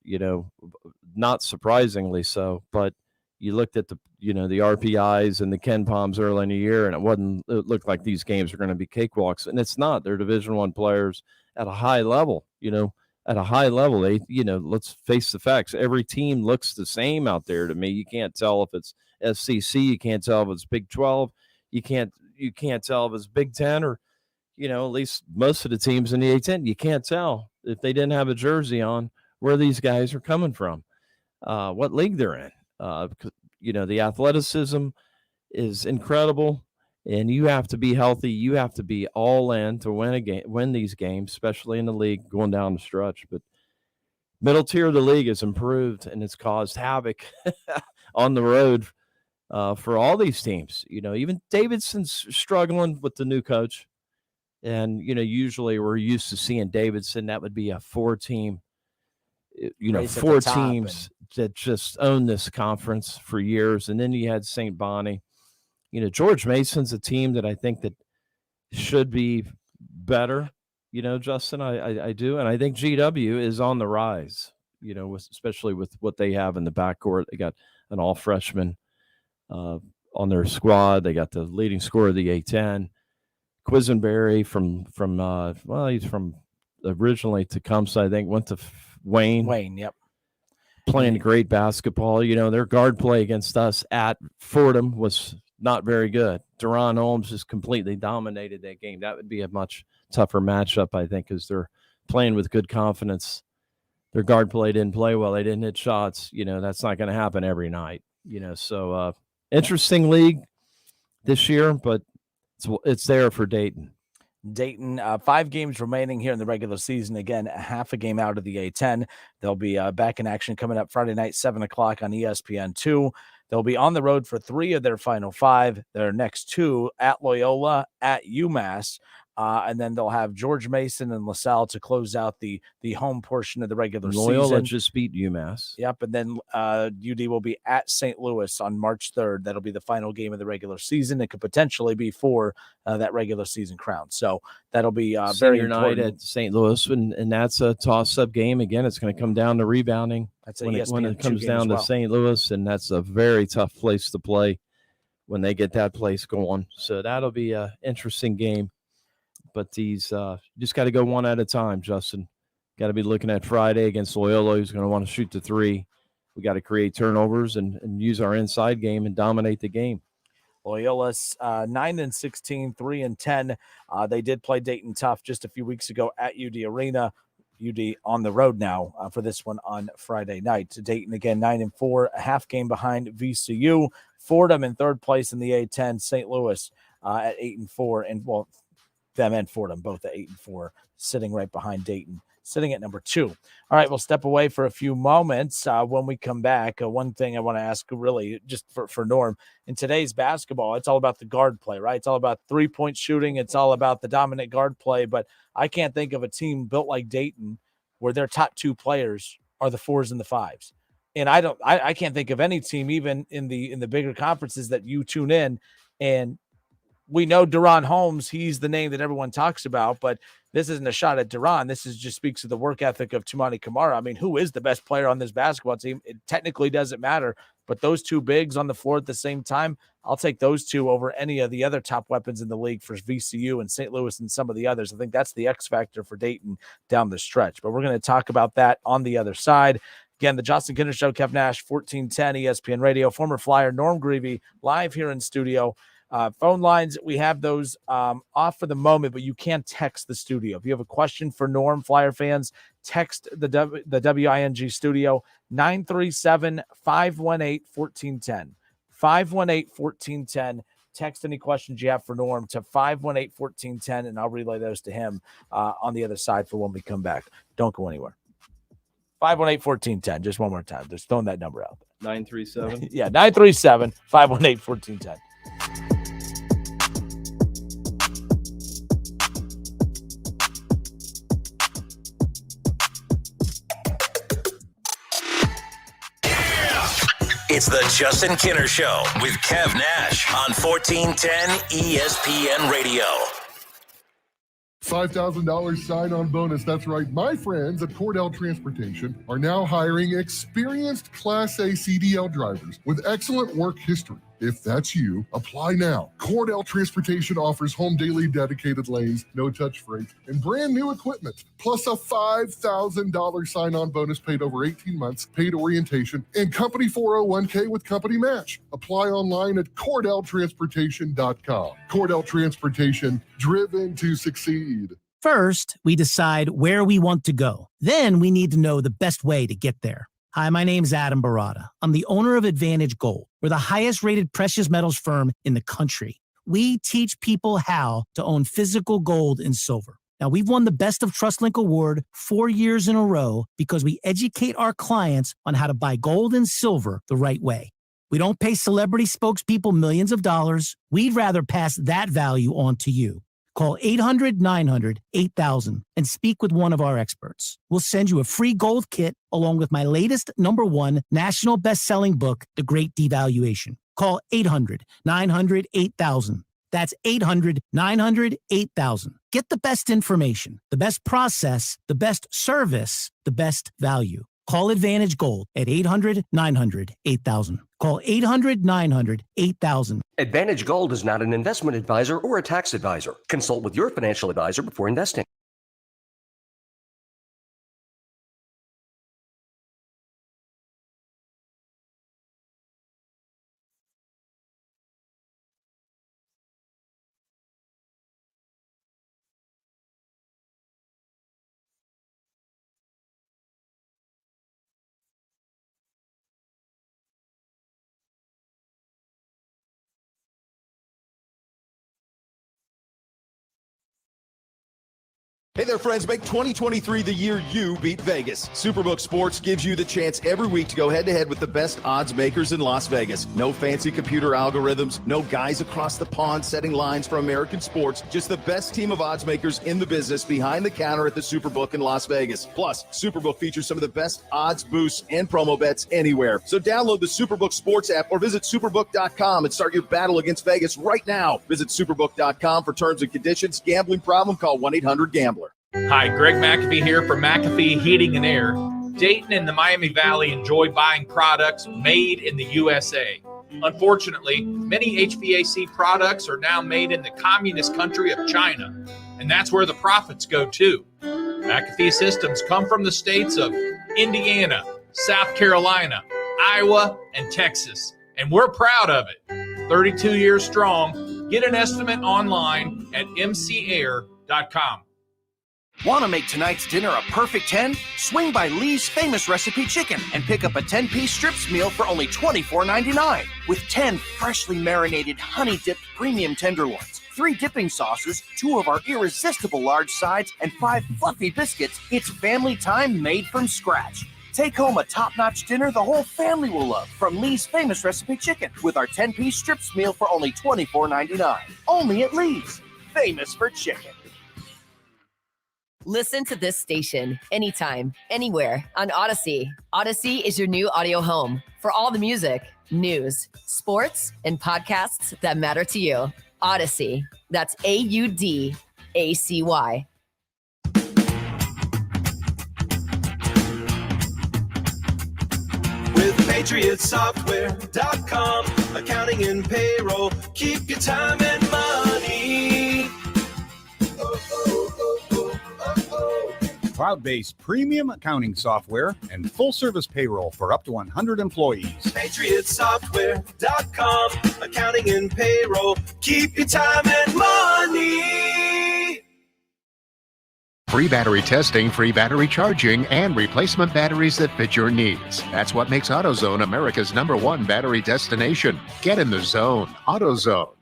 not surprisingly so. But you looked at the RPIs and the Ken Palms early in the year, and it looked like these games are going to be cakewalks. And it's not. They're Division I players at a high level, At a high level, let's face the facts. Every team looks the same out there to me. You can't tell if it's SCC. You can't tell if it's Big 12. You can't tell if it's Big 10 or, at least most of the teams in the A10. You can't tell if they didn't have a jersey on where these guys are coming from, what league they're in. The athleticism is incredible. And you have to be healthy. You have to be all in to win these games, especially in the league going down the stretch. But middle tier of the league has improved, and it's caused havoc on the road for all these teams. Even Davidson's struggling with the new coach. And, usually we're used to seeing Davidson. That would be a 4-team, four teams that just own this conference for years. And then you had St. Bonnie. George Mason's a team that I think that should be better, Justin, I do. And I think GW is on the rise, especially with what they have in the backcourt. They got an all freshman on their squad. They got the leading scorer of the A10, Quisenberry from he's from originally Tecumseh, I think, went to Wayne. Yep. Playing great basketball. Their guard play against us at Fordham was not very good. Deron Holmes just completely dominated that game. That would be a much tougher matchup, I think, because they're playing with good confidence. Their guard play didn't play well. They didn't hit shots. That's not going to happen every night. So interesting league this year, but it's there for Dayton. Dayton, 5 games remaining here in the regular season. Again, half a game out of the A10. They'll be back in action coming up Friday night, 7 o'clock on ESPN2. They'll be on the road for 3 of their final 5. Their next 2 at Loyola, at UMass, and then they'll have George Mason and LaSalle to close out the home portion of the regular season. Loyola just beat UMass. Yep, and then UD will be at St. Louis on March 3rd. That'll be the final game of the regular season. It could potentially be for that regular season crown. So that'll be very important. Night at St. Louis, and that's a toss-up game. Again, it's going to come down to rebounding. That's when it comes down to St. Louis, and that's a very tough place to play when they get that place going. So that'll be an interesting game. But these just got to go one at a time, Justin. Got to be looking at Friday against Loyola, who's going to want to shoot the 3. We got to create turnovers and use our inside game and dominate the game. Loyola's 9-16, 3-10. They did play Dayton tough just a few weeks ago at UD Arena. UD on the road now for this one on Friday night. Dayton again 9-4, a half game behind VCU. Fordham in 3rd place in the A10. St. Louis at 8-4, and them and Fordham both at 8-4, sitting right behind Dayton, sitting at number 2. All right, we'll step away for a few moments. When we come back, one thing I want to ask, really, just for Norm, in today's basketball, it's all about the guard play, right? It's all about 3-point shooting. It's all about the dominant guard play. But I can't think of a team built like Dayton where their top 2 players are the 4s and the 5s. And I can't think of any team, even in the bigger conferences, that you tune in and we know Duron Holmes, he's the name that everyone talks about, but this isn't a shot at Duron. This is just speaks to the work ethic of Tumani Kamara. I mean, who is the best player on this basketball team? It technically doesn't matter, but those two bigs on the floor at the same time, I'll take those two over any of the other top weapons in the league for VCU and St. Louis and some of the others. I think that's the X factor for Dayton down the stretch, but we're going to talk about that on the other side. Again, the Justin Kinner Show, Kev Nash, 1410 ESPN Radio, former Flyer Norm Grevey, live here in studio. Phone lines, we have those off for the moment, but you can text the studio. If you have a question for Norm, Flyer fans, text the WING studio, 937-518-1410. 518-1410. Text any questions you have for Norm to 518-1410, and I'll relay those to him on the other side for when we come back. Don't go anywhere. 518-1410. Just one more time. Just throwing that number out there. 937? Yeah, 937-518-1410. It's the Justin Kinner Show with Kev Nash on 1410 ESPN Radio. $5,000 sign-on bonus. That's right. My friends at Cordell Transportation are now hiring experienced Class A CDL drivers with excellent work history. If that's you, apply now. Cordell Transportation offers home daily dedicated lanes, no-touch freight, and brand new equipment, plus a $5,000 sign-on bonus paid over 18 months, paid orientation, and company 401k with company match. Apply online at CordellTransportation.com. Cordell Transportation, driven to succeed. First, we decide where we want to go. Then we need to know the best way to get there. Hi, my name's Adam Barada. I'm the owner of Advantage Gold. We're the highest rated precious metals firm in the country. We teach people how to own physical gold and silver. Now, we've won the Best of TrustLink Award 4 years in a row because we educate our clients on how to buy gold and silver the right way. We don't pay celebrity spokespeople millions of dollars. We'd rather pass that value on to you. Call 800-900-8000 and speak with one of our experts. We'll send you a free gold kit along with my latest #1 national best-selling book, The Great Devaluation. Call 800-900-8000. That's 800-900-8000. Get the best information, the best process, the best service, the best value. Call Advantage Gold at 800-900-8000. Call 800-900-8000. Advantage Gold is not an investment advisor or a tax advisor. Consult with your financial advisor before investing. Hey there, friends. Make 2023 the year you beat Vegas. Superbook Sports gives you the chance every week to go head-to-head with the best odds makers in Las Vegas. No fancy computer algorithms, no guys across the pond setting lines for American sports, just the best team of odds makers in the business behind the counter at the Superbook in Las Vegas. Plus, Superbook features some of the best odds boosts and promo bets anywhere. So download the Superbook Sports app or visit superbook.com and start your battle against Vegas right now. Visit superbook.com for terms and conditions. Gambling problem? Call 1-800-GAMBLER. Hi, Greg McAfee here from McAfee Heating and Air. Dayton and the Miami Valley enjoy buying products made in the USA. Unfortunately, many HVAC products are now made in the communist country of China, and that's where the profits go too. McAfee systems come from the states of Indiana, South Carolina, Iowa, and Texas, and we're proud of it. 32 years strong. Get an estimate online at mcair.com. Want to make tonight's dinner a perfect 10? Swing by Lee's Famous Recipe Chicken and pick up a 10-piece strips meal for only $24.99. With 10 freshly marinated, honey-dipped premium tenderloins, 3 dipping sauces, 2 of our irresistible large sides, and 5 fluffy biscuits, it's family time made from scratch. Take home a top-notch dinner the whole family will love from Lee's Famous Recipe Chicken with our 10-piece strips meal for only $24.99. Only at Lee's. Famous for chicken. Listen to this station anytime, anywhere on Odyssey. Odyssey is your new audio home for all the music, news, sports, and podcasts that matter to you. Odyssey. That's AUDACY. With PatriotSoftware.com, accounting and payroll, keep your time and money. Cloud-based premium accounting software and full-service payroll for up to 100 employees. PatriotSoftware.com, accounting and payroll, keep your time and money. Free battery testing, free battery charging, and replacement batteries that fit your needs. That's what makes AutoZone America's #1 battery destination. Get in the zone. AutoZone.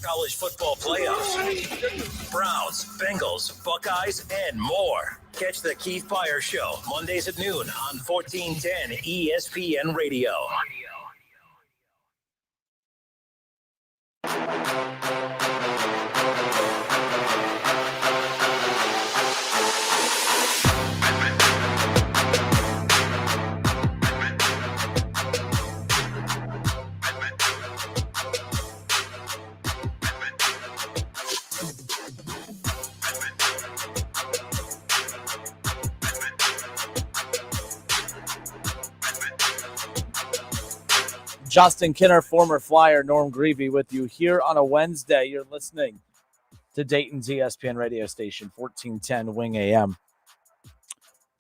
College football playoffs, Browns, Bengals, Buckeyes, and more. Catch the Keith Fire Show Mondays at noon on 1410 ESPN Radio. Justin Kinner, former Flyer Norm Grevey with you here on a Wednesday. You're listening to Dayton's ESPN radio station, 1410 Wing AM.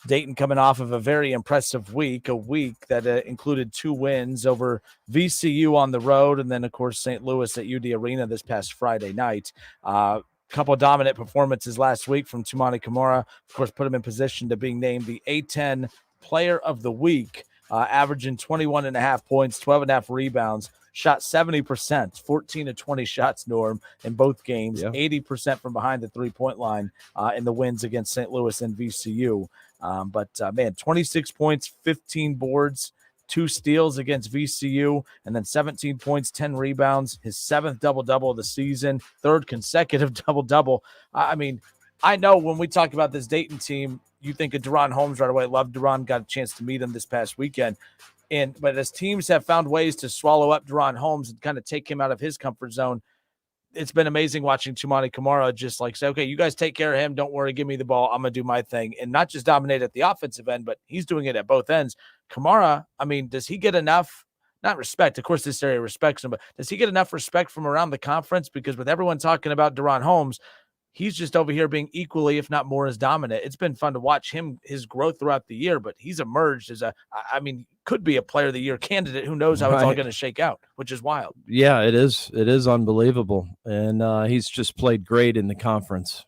Dayton coming off of a very impressive week, a week that included 2 wins over VCU on the road, and then, of course, St. Louis at UD Arena this past Friday night. Couple of dominant performances last week from Toumani Camara, of course, put him in position to being named the A10 Player of the Week. Averaging 21.5 points, 12.5 rebounds, shot 70%, 14 to 20 shots, Norm, in both games, 80% from behind the three-point line in the wins against St. Louis and VCU. Man, 26 points, 15 boards, 2 steals against VCU, and then 17 points, 10 rebounds, his 7th double-double of the season, 3rd consecutive double-double. I mean, I know when we talk about this Dayton team, you think of Deron Holmes right away. Love Deron, got a chance to meet him this past weekend. But as teams have found ways to swallow up Deron Holmes and kind of take him out of his comfort zone, it's been amazing watching Toumani Camara just like say, okay, you guys take care of him. Don't worry, give me the ball. I'm going to do my thing. And not just dominate at the offensive end, but he's doing it at both ends. Camara, I mean, does he get enough, not respect, of course this area respects him, but does he get enough respect from around the conference? Because with everyone talking about Deron Holmes, he's just over here being equally, if not more, as dominant. It's been fun to watch his growth throughout the year, but he's emerged as could be a player of the year candidate. Who knows how it's all going to shake out, which is wild. Yeah, it is. It is unbelievable. And he's just played great in the conference.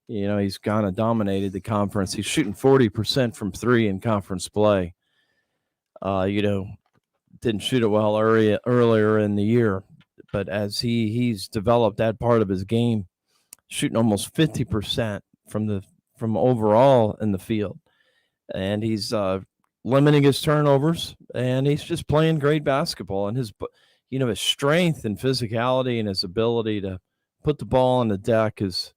You know, he's kind of dominated the conference. He's shooting 40% from 3 in conference play. Didn't shoot it well earlier in the year, but as he's developed that part of his game, shooting almost 50% from overall in the field. And he's limiting his turnovers, and he's just playing great basketball. And his strength and physicality and his ability to put the ball on the deck has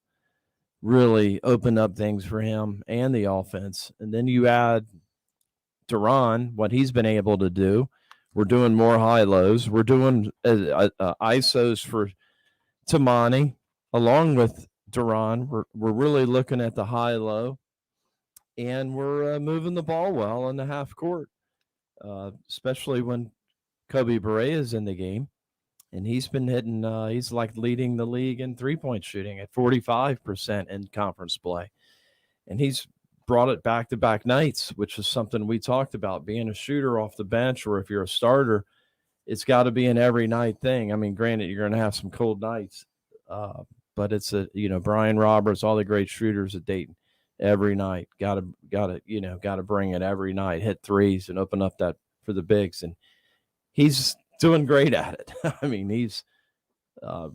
really opened up things for him and the offense. And then you add Deron, what he's been able to do. We're doing more high-lows. We're doing ISOs for Toumani. Along with Deron, we're really looking at the high-low, and we're moving the ball well in the half court, especially when Kobe Barea is in the game. And he's been hitting he's like leading the league in three-point shooting at 45% in conference play. And he's brought it back-to-back nights, which is something we talked about, being a shooter off the bench, or if you're a starter, it's got to be an every night thing. I mean, granted, you're going to have some cold nights, but it's Brian Roberts, all the great shooters at Dayton, every night, got to bring it every night, hit threes and open up that for the bigs. And he's doing great at it. I mean, he's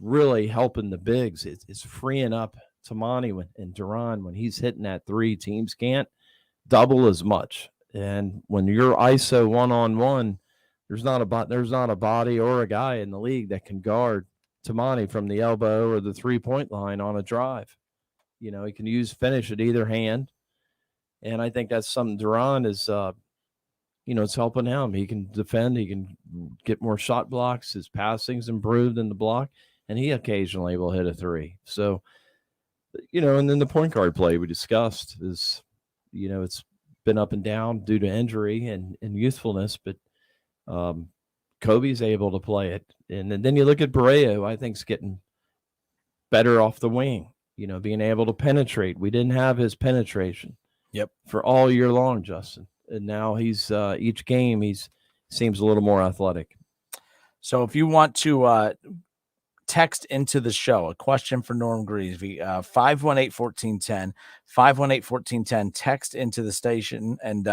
really helping the bigs. It's freeing up Toumani and Deron when he's hitting that 3. Teams can't double as much. And when you're ISO one-on-one, there's not a body or a guy in the league that can guard Toumani from the elbow or the 3-point line on a drive. You know, he can finish at either hand. And I think that's something Duran is, it's helping him. He can defend. He can get more shot blocks. His passing's improved in the block, and he occasionally will hit a three. So, and then the point guard play we discussed is, it's been up and down due to injury and youthfulness, but Kobe's able to play it. And then you look at Barea, who I think is getting better off the wing, being able to penetrate. We didn't have his penetration for all year long, Justin. And now he's each game seems a little more athletic. So if you want to text into the show a question for Norm Grevey, 518-1410, 518-1410, text into the station, and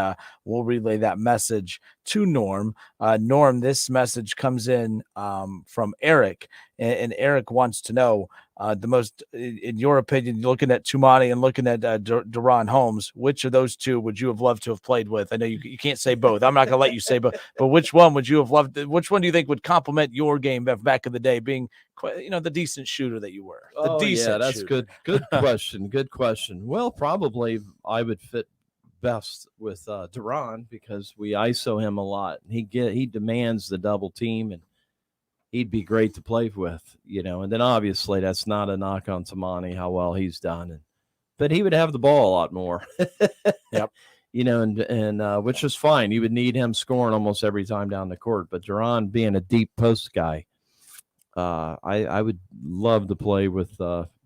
we'll relay that message to Norm. Norm, this message comes in from Eric, and Eric wants to know the most, in your opinion, looking at Tumani and looking at Deron Holmes, which of those two would you have loved to have played with? I know you can't say both. I'm not going to let you say both, but which one would you have loved? Which one do you think would complement your game back in the day, being, the decent shooter that you were? That's shooter. Good question. Good question. Well, probably I would fit best with Deron because we ISO him a lot. He demands the double team, and he'd be great to play with, and then obviously that's not a knock on Tamani, how well he's done. But he would have the ball a lot more. Yep. And which is fine. You would need him scoring almost every time down the court. But Deron being a deep post guy, I would love to play with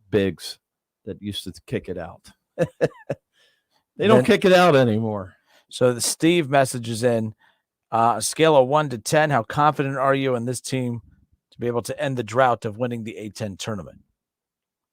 bigs that used to kick it out. They don't kick it out anymore. So the Steve messages in, scale of 1 to 10, how confident are you in this team to be able to end the drought of winning the A-10 tournament?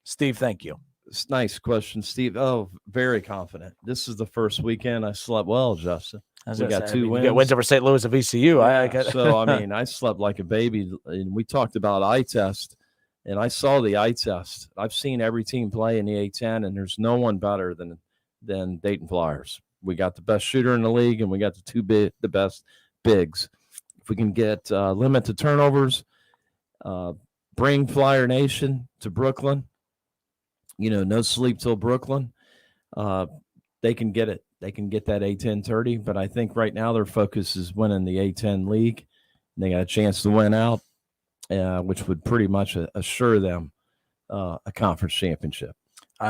Steve, thank you. It's a nice question, Steve. Oh, very confident. This is the first weekend I slept well, Justin. We got 2 wins. You got wins over St. Louis and VCU. So, I slept like a baby. And we talked about eye test, and I saw the eye test. I've seen every team play in the A-10, and there's no one better than Dayton Flyers. We got the best shooter in the league, and we got the best bigs. If we can get limit the turnovers, bring Flyer Nation to Brooklyn, no sleep till Brooklyn, they can get it. They can get that A-10 30, but I think right now their focus is winning the A-10 league. They got a chance to win out, which would pretty much assure them a conference championship.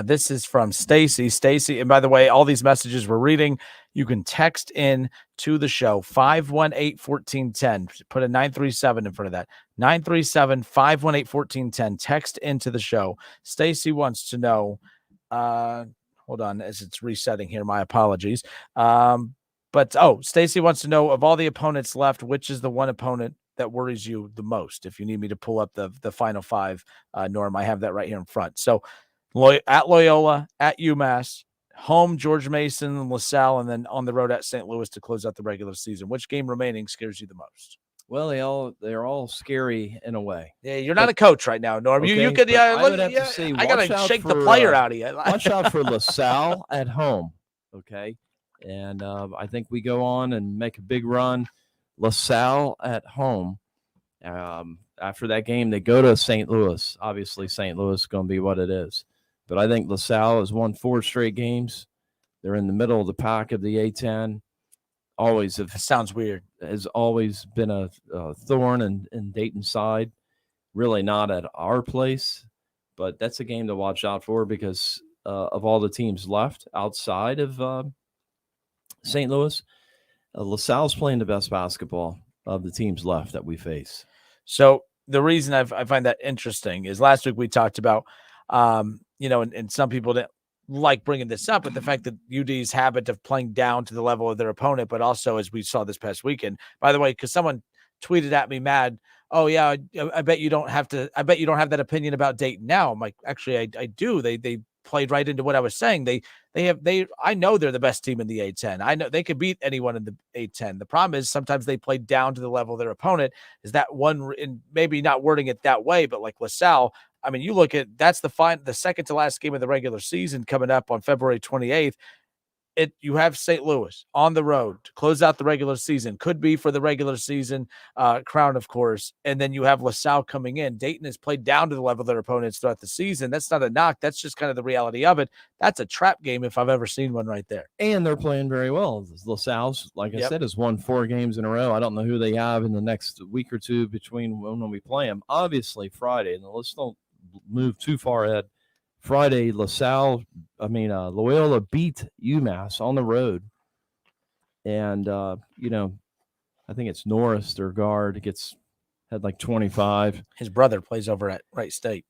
This is from Stacy. Stacy, and by the way, all these messages we're reading, you can text in to the show, 518-1410. Put a 937 in front of that. 937-518-1410. Text into the show. Stacy wants to know, hold on, as it's resetting here, my apologies. Stacy wants to know, of all the opponents left, which is the one opponent that worries you the most? If you need me to pull up the final 5, Norm, I have that right here in front. So, at Loyola, at UMass, home George Mason and LaSalle, and then on the road at St. Louis to close out the regular season. Which game remaining scares you the most? Well, they're all scary in a way. Yeah, you're not a coach right now, Norm. Okay, you could. I would have to say, I gotta shake the player out of you. Watch out for LaSalle at home. Okay, and I think we go on and make a big run. LaSalle at home. After that game, they go to St. Louis. Obviously, St. Louis is going to be what it is. But I think LaSalle has won 4 straight games. They're in the middle of the pack of the A-10. That sounds weird. Has always been a thorn in Dayton's side. Really not at our place, but that's a game to watch out for because of all the teams left outside of St. Louis. LaSalle's playing the best basketball of the teams left that we face. So the reason I find that interesting is last week we talked about and some people didn't like bringing this up, but the fact that UD's habit of playing down to the level of their opponent, but also as we saw this past weekend, by the way, because someone tweeted at me mad, oh yeah, I bet you don't have that opinion about Dayton now. I'm like, actually, I do. They played right into what I was saying. I know they're the best team in the A-10. I know they could beat anyone in the A-10. The problem is sometimes they play down to the level of their opponent. Is that one, and maybe not wording it that way, but like LaSalle, I mean, you look at, that's the second to last game of the regular season coming up on February 28th. you have St. Louis on the road to close out the regular season, could be for the regular season crown, of course. And then you have LaSalle coming in. Dayton has played down to the level of their opponents throughout the season. That's not a knock. That's just kind of the reality of it. That's a trap game if I've ever seen one right there. And they're playing very well. LaSalle's, like I said, has won 4 games in a row. I don't know who they have in the next week or two between when we play them. Obviously, Friday, and let's don't move too far ahead. Friday, Loyola beat UMass on the road. And, I think it's Norris, their guard, had like 25. His brother plays over at Wright State.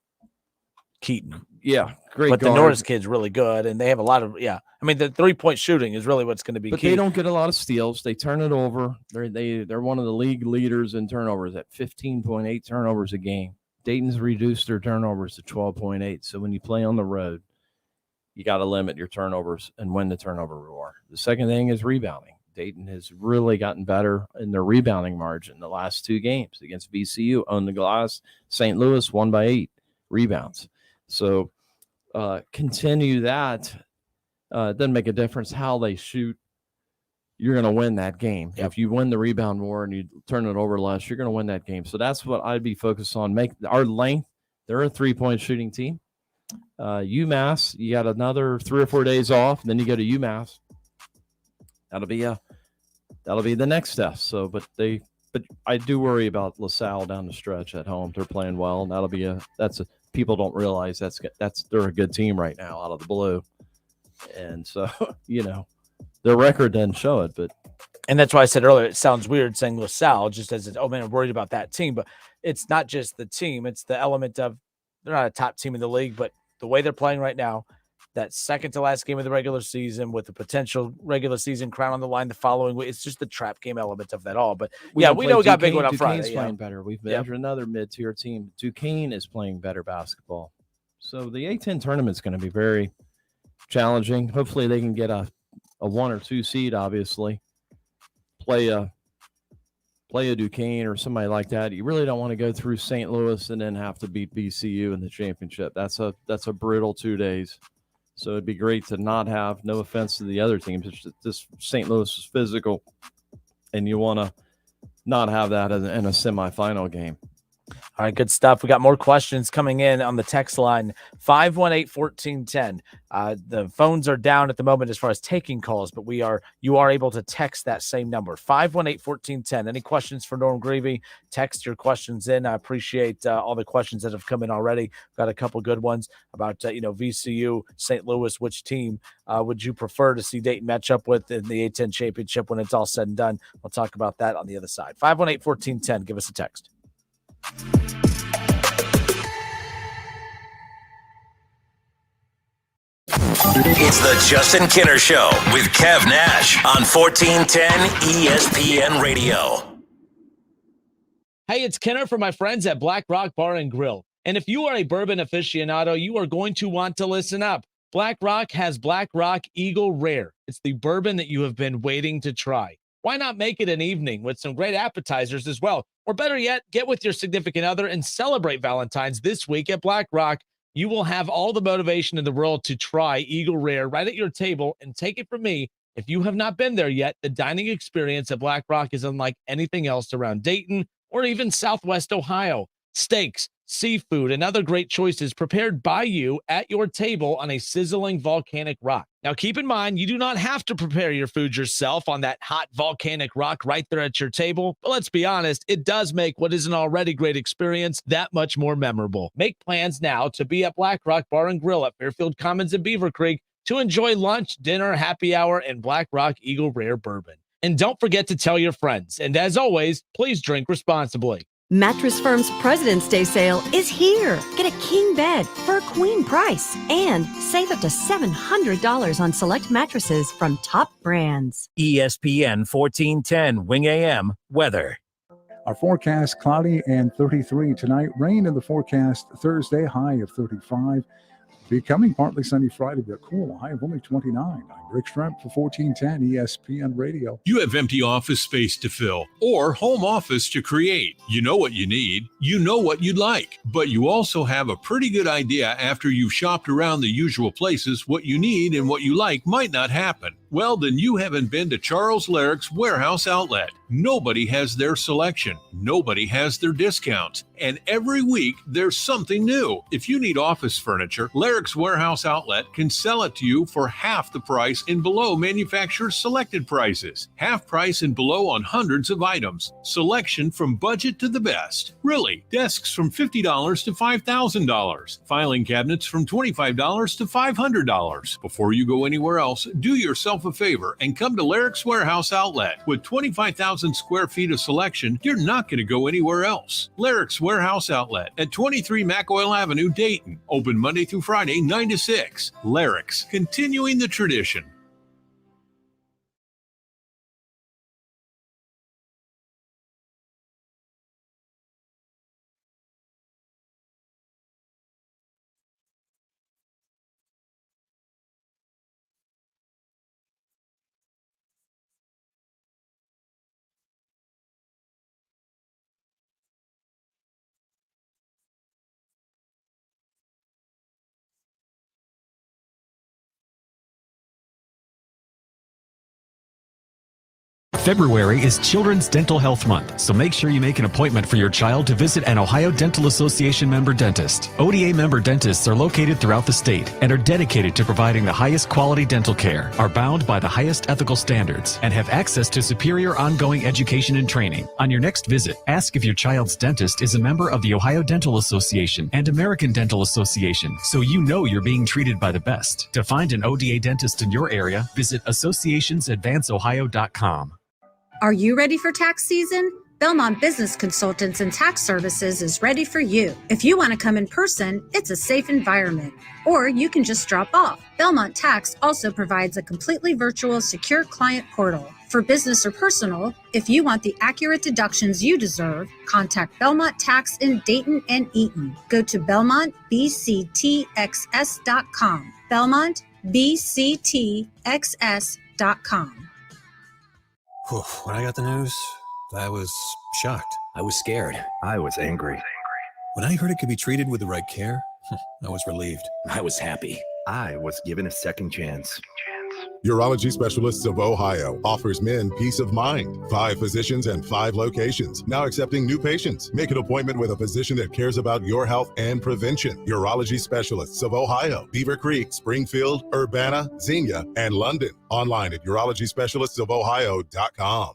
Keaton. Yeah, great But guard. the Norris kid's really good, and they have a lot of, the 3-point shooting is really what's going to be But key. they don't get a lot of steals. They turn it over. They're one of the league leaders in turnovers at 15.8 turnovers a game. Dayton's reduced their turnovers to 12.8. So when you play on the road, you got to limit your turnovers and win the turnover war. The second thing is rebounding. Dayton has really gotten better in their rebounding margin the last 2 games against VCU. On the glass, St. Louis won by 8 rebounds. So continue that. It doesn't make a difference how they shoot. You're going to win that game. Yep. If you win the rebound more and you turn it over less, you're going to win that game. So that's what I'd be focused on. Make our length. They're a 3-point shooting team. UMass, you got another 3 or 4 days off, and then you go to UMass. That'll be the next step. So, but I do worry about LaSalle down the stretch at home. They're playing well. And people don't realize they're a good team right now out of the blue. And so, their record doesn't show it, And that's why I said earlier, it sounds weird saying LaSalle just as I'm worried about that team. But it's not just the team. It's the element of they're not a top team in the league, but the way they're playing right now, that second to last game of the regular season with the potential regular season crown on the line the following week, it's just the trap game element of that all. But we know we got big one on Friday. Duquesne's playing better. We've measured another mid-tier team. Duquesne is playing better basketball. So the A-10 tournament's going to be very challenging. Hopefully they can get a 1 or 2 seed, obviously. Play a Duquesne or somebody like that. You really don't want to go through St. Louis and then have to beat VCU in the championship. That's a brutal 2 days. So it'd be great to not have, no offense to the other teams, it's just this St. Louis is physical, and you want to not have that in a semifinal game. All right, good stuff. We got more questions coming in on the text line, 518-1410. The phones are down at the moment as far as taking calls, but you are able to text that same number, 518-1410. Any questions for Norm Grevey? Text your questions in. I appreciate all the questions that have come in already. Got a couple good ones about VCU, St. Louis. Which team would you prefer to see Dayton match up with in the A-10 championship when it's all said and done? We'll talk about that on the other side. 518-1410. Give us a text. It's the Justin Kinner Show with Kev Nash on 1410 ESPN Radio. Hey, it's Kenner for my friends at Black Rock Bar and Grill. And if you are a bourbon aficionado, you are going to want to listen up. Black Rock has Black Rock Eagle Rare. It's the bourbon that you have been waiting to try. Why not make it an evening with some great appetizers as well? Or better yet, get with your significant other and celebrate Valentine's this week at Black Rock. You will have all the motivation in the world to try Eagle Rare right at your table. And take it from me, if you have not been there yet, the dining experience at Black Rock is unlike anything else around Dayton or even Southwest Ohio. Steaks, seafood, and other great choices prepared by you at your table on a sizzling volcanic rock. Now, keep in mind, you do not have to prepare your food yourself on that hot volcanic rock right there at your table. But let's be honest, it does make what is an already great experience that much more memorable. Make plans now to be at Black Rock Bar and Grill at Fairfield Commons in Beaver Creek to enjoy lunch, dinner, happy hour, and Black Rock Eagle Rare bourbon. And don't forget to tell your friends. And as always, please drink responsibly. Mattress Firm's President's Day sale is here. Get a king bed for a queen price and save up to $700 on select mattresses from top brands. ESPN 1410 Wing AM weather. Our forecast, cloudy and 33 tonight. Rain in the forecast Thursday, high of 35. Becoming partly sunny Friday, but cool, high of only 29. I'm Rick Shrimp for 1410 ESPN Radio. You have empty office space to fill or home office to create. You know what you need. You know what you'd like. But you also have a pretty good idea after you've shopped around the usual places what you need and what you like might not happen. Well, then you haven't been to Charles Larrick's Warehouse Outlet. Nobody has their selection. Nobody has their discounts. And every week, there's something new. If you need office furniture, Larrick's Warehouse Outlet can sell it to you for half the price and below manufacturer's selected prices. Half price and below on hundreds of items. Selection from budget to the best. Really, desks from $50 to $5,000. Filing cabinets from $25 to $500. Before you go anywhere else, do yourself a favor and come to Larrick's Warehouse Outlet. With 25,000 square feet of selection, you're not going to go anywhere else. Larrick's Warehouse Outlet at 23 McOil Avenue, Dayton. Open Monday through Friday, 9 to 6. Larrick's, continuing the tradition. February is Children's Dental Health Month, so make sure you make an appointment for your child to visit an Ohio Dental Association member dentist. ODA member dentists are located throughout the state and are dedicated to providing the highest quality dental care, are bound by the highest ethical standards, and have access to superior ongoing education and training. On your next visit, ask if your child's dentist is a member of the Ohio Dental Association and American Dental Association, so you know you're being treated by the best. To find an ODA dentist in your area, visit associationsadvanceohio.com. Are you ready for tax season? Belmont Business Consultants and Tax Services is ready for you. If you want to come in person, it's a safe environment. Or you can just drop off. Belmont Tax also provides a completely virtual, secure client portal. For business or personal, if you want the accurate deductions you deserve, contact Belmont Tax in Dayton and Eaton. Go to BelmontBCTXS.com. BelmontBCTXS.com. When I got the news, I was shocked. I was scared. I was angry. When I heard it could be treated with the right care, I was relieved. I was happy. I was given a second chance. Urology Specialists of Ohio offers men peace of mind. 5 physicians and 5 locations. Now accepting new patients. Make an appointment with a physician that cares about your health and prevention. Urology Specialists of Ohio, Beaver Creek, Springfield, Urbana, Xenia, and London. Online at urologyspecialistsofohio.com.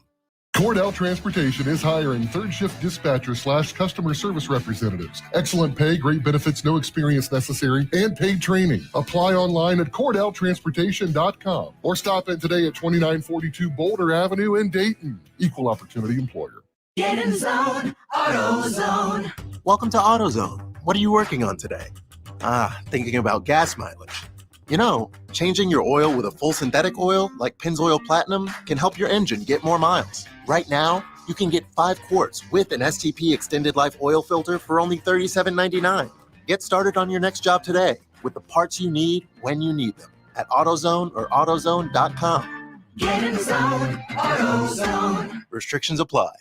Cordell Transportation is hiring third shift dispatcher / customer service representatives. Excellent pay, great benefits, no experience necessary, and paid training. Apply online at CordellTransportation.com or stop in today at 2942 Boulder Avenue in Dayton. Equal opportunity employer. Get in the zone, AutoZone. Welcome to AutoZone. What are you working on today? Thinking about gas mileage. You know, changing your oil with a full synthetic oil like Pennzoil Platinum can help your engine get more miles. Right now, you can get 5 quarts with an STP Extended Life Oil Filter for only $37.99. Get started on your next job today with the parts you need when you need them at AutoZone or AutoZone.com. Get in the zone, AutoZone. Restrictions apply.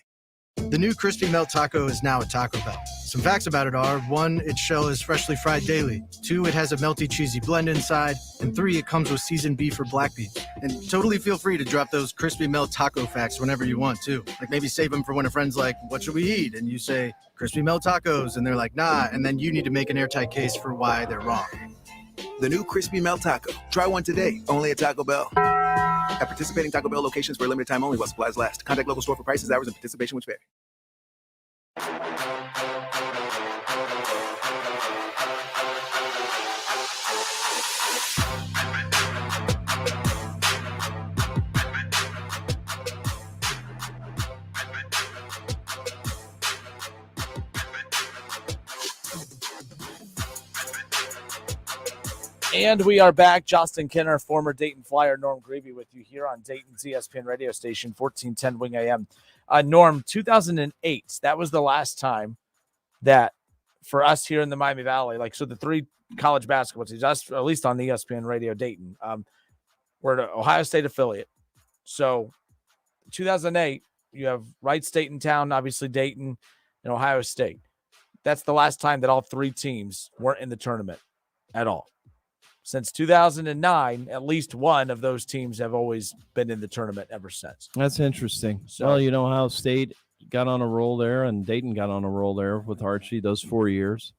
The new Crispy Melt Taco is now at Taco Bell. Some facts about it are: 1, its shell is freshly fried daily. 2, it has a melty, cheesy blend inside. And 3, it comes with seasoned beef or black beef. And totally feel free to drop those Crispy Melt Taco facts whenever you want, too. Like maybe save them for when a friend's like, what should we eat? And you say, Crispy Melt Tacos. And they're like, nah. And then you need to make an airtight case for why they're wrong. The new Crispy Melt Taco. Try one today, only at Taco Bell. At participating Taco Bell locations for a limited time only while supplies last. Contact local store for prices, hours, and participation which vary. And we are back. Justin Kinner, former Dayton Flyer, Norm Grevey with you here on Dayton's ESPN radio station, 1410 Wing AM. Norm, 2008, that was the last time that for us here in the Miami Valley, like, so the 3 college basketball teams, us, at least on the ESPN radio Dayton, we're an Ohio State affiliate. So 2008, you have Wright State in town, obviously Dayton and Ohio State. That's the last time that all 3 teams weren't in the tournament at all. since 2009, at least one of those teams have always been in the tournament ever since. That's interesting. So- Well, Ohio State got on a roll there, and Dayton got on a roll there with Archie those 4 years.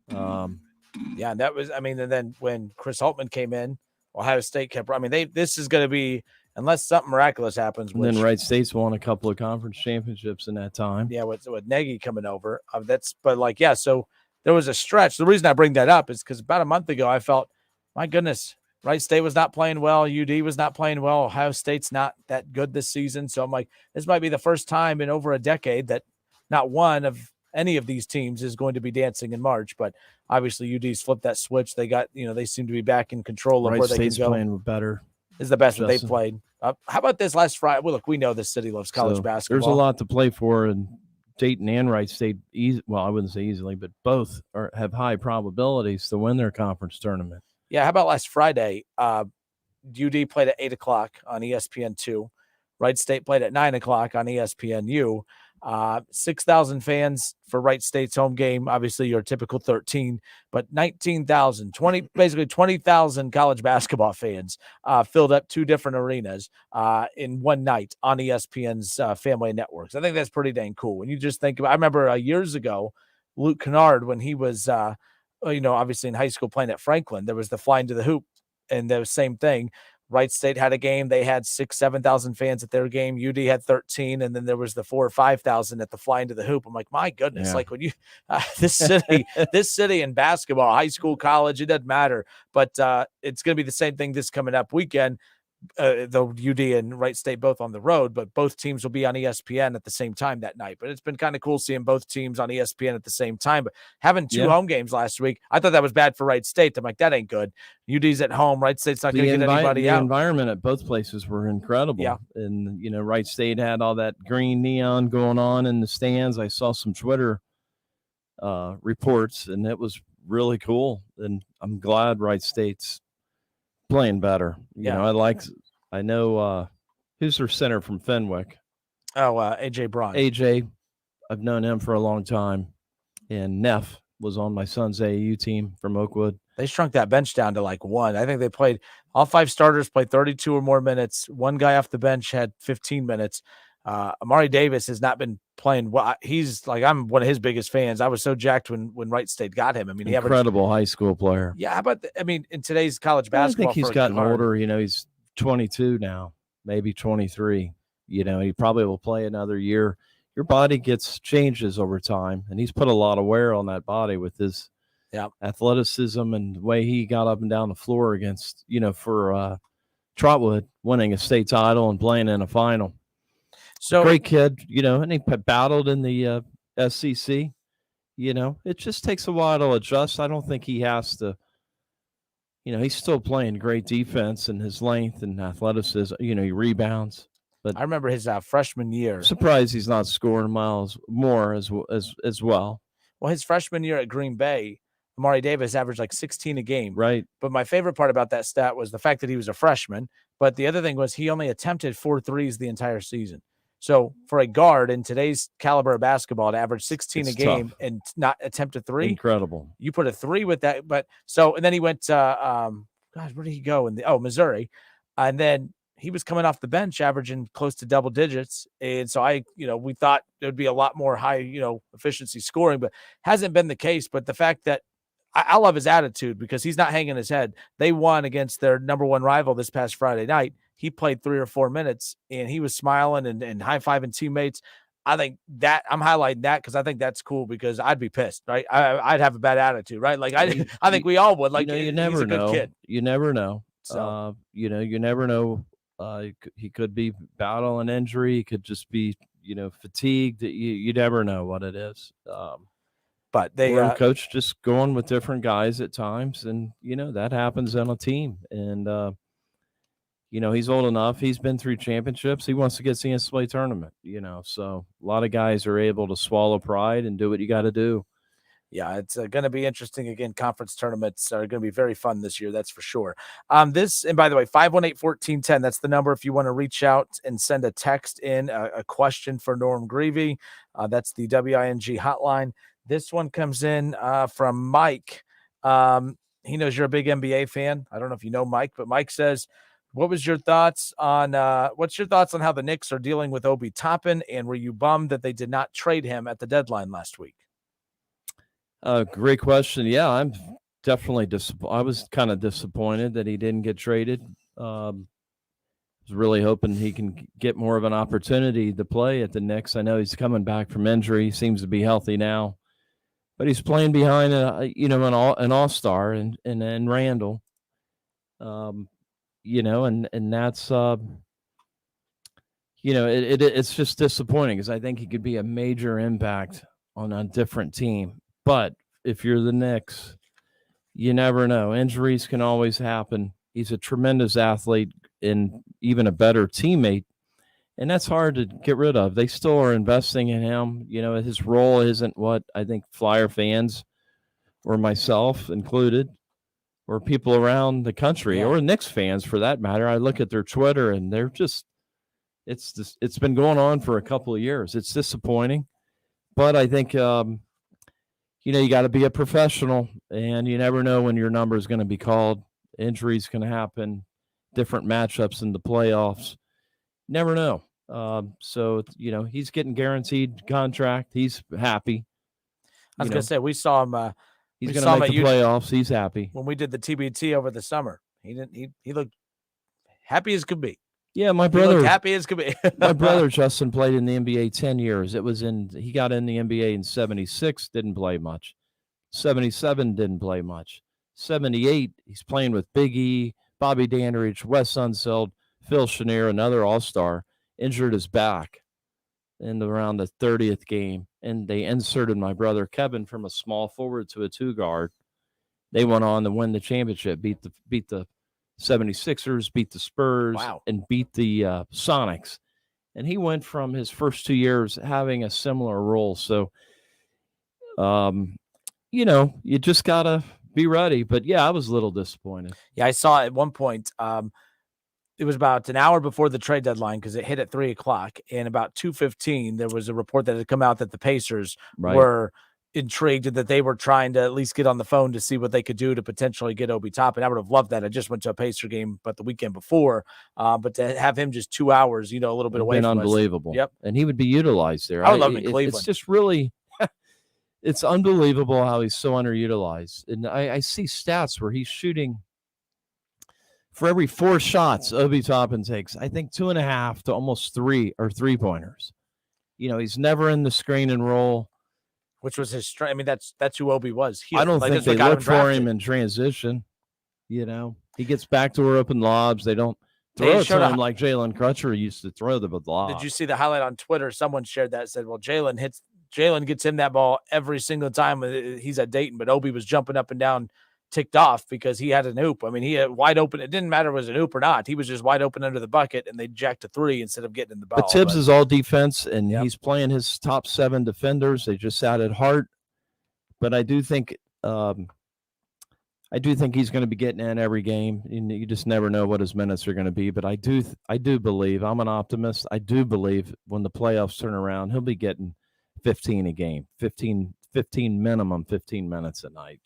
Yeah, and that was, and then when Chris Holtman came in, Ohio State kept, this is going to be, unless something miraculous happens. And then Wright State's won a couple of conference championships in that time. Yeah, with Nagy coming over. So there was a stretch. The reason I bring that up is because about a month ago, I felt, my goodness, Wright State was not playing well. UD was not playing well. Ohio State's not that good this season. So I'm like, this might be the first time in over a decade that not one of any of these teams is going to be dancing in March. But obviously UD's flipped that switch. They got, they seem to be back in control of Wright where they State's can go. playing better. Is the best that they've Justin. played. How about this last Friday? Well, look, we know this city loves college basketball. There's a lot to play for, and Dayton and Wright State, I wouldn't say easily, but both have high probabilities to win their conference tournament. Yeah, how about last Friday? UD played at 8 o'clock on ESPN2. Wright State played at 9 o'clock on ESPNU. 6,000 fans for Wright State's home game. Obviously, your typical 13, but 19,000, basically 20,000 college basketball fans filled up two different arenas in one night on ESPN's family networks. I think that's pretty dang cool. When you just think about, I remember years ago, Luke Kennard, when he was, obviously in high school playing at Franklin, there was the flying to the hoop, and the same thing. Wright State had a game. They had 6,000-7,000 fans at their game. UD had 13, and then there was the 4,000 or 5,000 at the flying to the hoop. I'm like, my goodness, Yeah. like when you this city in basketball, high school, college, it doesn't matter. But it's going to be the same thing this coming up weekend. Though UD and Wright State both on the road, but both teams will be on ESPN at the same time that night. But it's been kind of cool seeing both teams on ESPN at the same time. But having two home games last week, I thought that was bad for Wright State. I'm like, that ain't good. UD's at home. Wright State's not going to get anybody out. The environment at both places were incredible. Yeah. And, Wright State had all that green neon going on in the stands. I saw some Twitter reports, and it was really cool. And I'm glad Wright State's playing better. I know who's their center from Fenwick. AJ Braun. AJ, I've known him for a long time. And Neff was on my son's AAU team from Oakwood. They shrunk that bench down to like one. I think they played all five starters played 32 or more minutes. One guy off the bench had 15 minutes. Amari Davis has not been playing well. He's like, I'm one of his biggest fans. I was so jacked when Wright State got him. He incredible high school player. Yeah, how about in today's college basketball? I think he's gotten older. He's 22 now, maybe 23. He probably will play another year. Your body gets changes over time, and he's put a lot of wear on that body with his athleticism and the way he got up and down the floor against, for Trotwood, winning a state title and playing in a final. So great kid, and he battled in the SEC. It just takes a while to adjust. I don't think he has to. He's still playing great defense, and his length and athleticism. He rebounds. But I remember his freshman year. Surprised he's not scoring miles more as well. Well, his freshman year at Green Bay, Amari Davis averaged like 16 a game. Right. But my favorite part about that stat was the fact that he was a freshman. But the other thing was he only attempted 4 threes the entire season. So for a guard in today's caliber of basketball to average 16 a game tough. and not attempt a three, incredible. You put a 3 with that. But and then he went to, where did he go? Missouri. And then he was coming off the bench averaging close to double digits. And so we thought there'd be a lot more high, efficiency scoring, but hasn't been the case. But the fact that I love his attitude because he's not hanging his head. They won against their number one rival this past Friday night. He played 3 or 4 minutes and he was smiling and high-fiving teammates. I think that I'm highlighting that because I think that's cool because I'd be pissed, right? I'd have a bad attitude, right? Like I think we all would. Like you never he's a good know. kid. You never know. So you never know. He could be battling injury. He could just be, fatigued. You never know what it is. But they coach just going with different guys at times, and that happens on a team. And he's old enough. He's been through championships. He wants to get to the NCAA tournament. So a lot of guys are able to swallow pride and do what you got to do. Yeah, it's going to be interesting. Again, conference tournaments are going to be very fun this year. That's for sure. And by the way, 518-1410, that's the number if you want to reach out and send a text in a question for Norm Grevey. That's the WING hotline. This one comes in from Mike. he knows you're a big NBA fan. I don't know if you know Mike, but Mike says, what's your thoughts on how the Knicks are dealing with Obi Toppin, and were you bummed that they did not trade him at the deadline last week? Great question. Yeah, I'm definitely I was kind of disappointed that he didn't get traded. Was really hoping he can get more of an opportunity to play at the Knicks. I know he's coming back from injury. He seems to be healthy now, but he's playing behind an all-star and Randall. And that's it's just disappointing because I think he could be a major impact on a different team. But if you're the Knicks, you never know. Injuries can always happen. He's a tremendous athlete and even a better teammate, and that's hard to get rid of. They still are investing in him. His role isn't what I think Flyer fans or myself included or people around the country or Knicks fans for that matter. I look at their Twitter and they're just it's been going on for a couple of years. It's disappointing, but I think you got to be a professional, and you never know when your number is going to be called. Injuries can happen, different matchups in the playoffs. Never know. So he's getting guaranteed contract. He's happy. I was going to say, we saw him. He's going to make the playoffs. He's happy. When we did the TBT over the summer, he looked happy as could be. Yeah, my brother happy as could be. My brother Justin played in the NBA 10 years. He got in the NBA in 76, didn't play much. 77 didn't play much. 78, he's playing with Big E, Bobby Dandridge, Wes Unseld, Phil Chenier, another all-star, injured his back around the 30th game, and they inserted my brother Kevin from a small forward to a 2-guard. They went on to win the championship, beat the 76ers, beat the Spurs, and beat the Sonics. And he went from his first 2 years having a similar role. So, you just got to be ready. But, yeah, I was a little disappointed. Yeah, I saw at one point, it was about an hour before the trade deadline because it hit at 3 o'clock. And about 2:15, there was a report that had come out that the Pacers were intrigued and that they were trying to at least get on the phone to see what they could do to potentially get Obi Toppin. I would have loved that. I just went to a Pacer game, but the weekend before, but to have him just 2 hours, a little bit away from unbelievable. Us. Yep. And he would be utilized there. I would love him in Cleveland. It's just really, it's unbelievable how he's so underutilized. And I see stats where he's shooting for every 4 shots Obi Toppin takes, I think 2.5 to almost 3 are 3-pointers. He's never in the screen and roll. Which was his strength. I mean, that's who Obi was. I don't think they look for him in transition. He gets backdoor open lobs. They don't throw it to him like Jalen Crutcher used to throw the lob. Did you see the highlight on Twitter? Someone shared that, said, well, Jalen gets him that ball every single time he's at Dayton, but Obi was jumping up and down, ticked off because he had an oop. I mean, he had wide open. It didn't matter if it was an oop or not. He was just wide open under the bucket, and they jacked a 3 instead of getting in the ball. But Tibbs is all defense, and he's playing his top 7 defenders. They just added Hart, but I do think he's going to be getting in every game. You just never know what his minutes are going to be. But I do believe, I'm an optimist. I do believe when the playoffs turn around, he'll be getting 15 a game, 15 minimum, 15 minutes a night.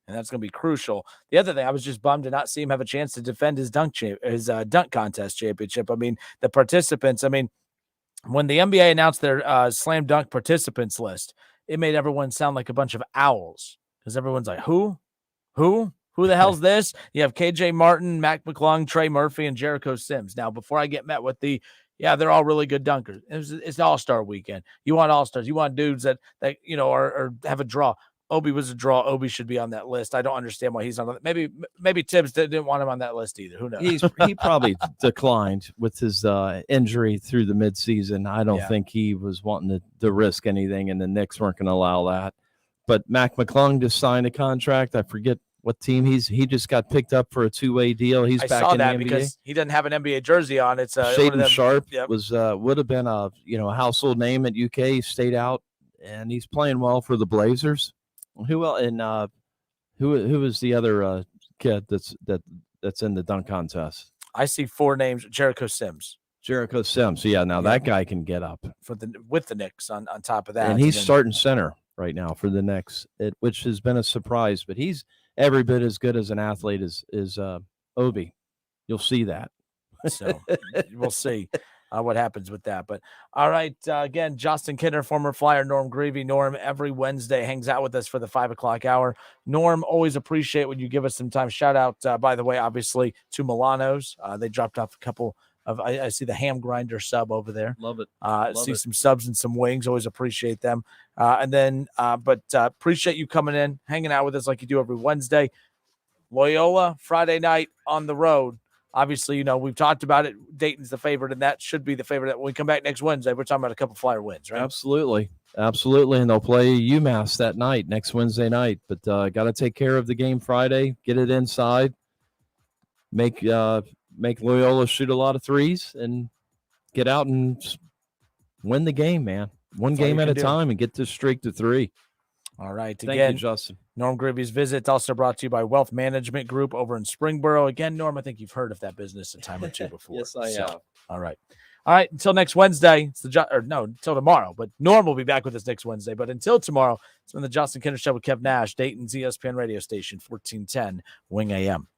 And that's going to be crucial. The other thing, I was just bummed to not see him have a chance to defend his dunk contest championship. I mean, the participants, when the NBA announced their slam dunk participants list, it made everyone sound like a bunch of owls because everyone's like, who the hell's this? You have KJ Martin, Mac McClung, Trey Murphy, and Jericho Sims. Now, before I get met with they're all really good dunkers. It's All-Star weekend. You want All-Stars. You want dudes that are have a draw. Obi was a draw. Obi should be on that list. I don't understand why he's on that. Maybe Tibbs didn't want him on that list either. Who knows? He probably declined with his injury through the midseason. I don't think he was wanting to risk anything, and the Knicks weren't going to allow that. But Mac McClung just signed a contract. I forget what team he just got picked up for a 2-way deal. He's back in the NBA because he doesn't have an NBA jersey on. It's Shaedon Sharpe would have been a household name at UK. He stayed out, and he's playing well for the Blazers. Who else? And who is the other kid that's in the dunk contest? I see 4 names. Jericho Sims. Yeah. Now that guy can get up with the Knicks on top of that, and he's starting center right now for the Knicks, which has been a surprise. But he's every bit as good as an athlete as Obi. You'll see that. So we'll see what happens with that. But all right, again, Justin Kidner, former Flyer, Norm Grevey. Norm every Wednesday hangs out with us for the 5 o'clock hour. Norm, always appreciate when you give us some time. Shout out, by the way, obviously to Milano's. They dropped off a couple of, I see the ham grinder sub over there. Love it. See some subs and some wings. Always appreciate them. And then, appreciate you coming in, hanging out with us like you do every Wednesday. Loyola, Friday night on the road. Obviously, we've talked about it. Dayton's the favorite, and that should be the favorite. When we come back next Wednesday, we're talking about a couple Flyer wins, right? Absolutely. And they'll play UMass that night, next Wednesday night. But got to take care of the game Friday, get it inside, make Loyola shoot a lot of threes, and get out and win the game, man. One game at a time and get this streak to 3. All right. Thank you, Justin. Norm Grevey's visit also brought to you by Wealth Management Group over in Springboro. Again, Norm, I think you've heard of that business a time or two before. Yes, I have. All right. Until next Wednesday. Until tomorrow. But Norm will be back with us next Wednesday. But until tomorrow, it's been the Justin Kidner Show with Kev Nash, Dayton's ESPN radio station, 1410 Wing AM.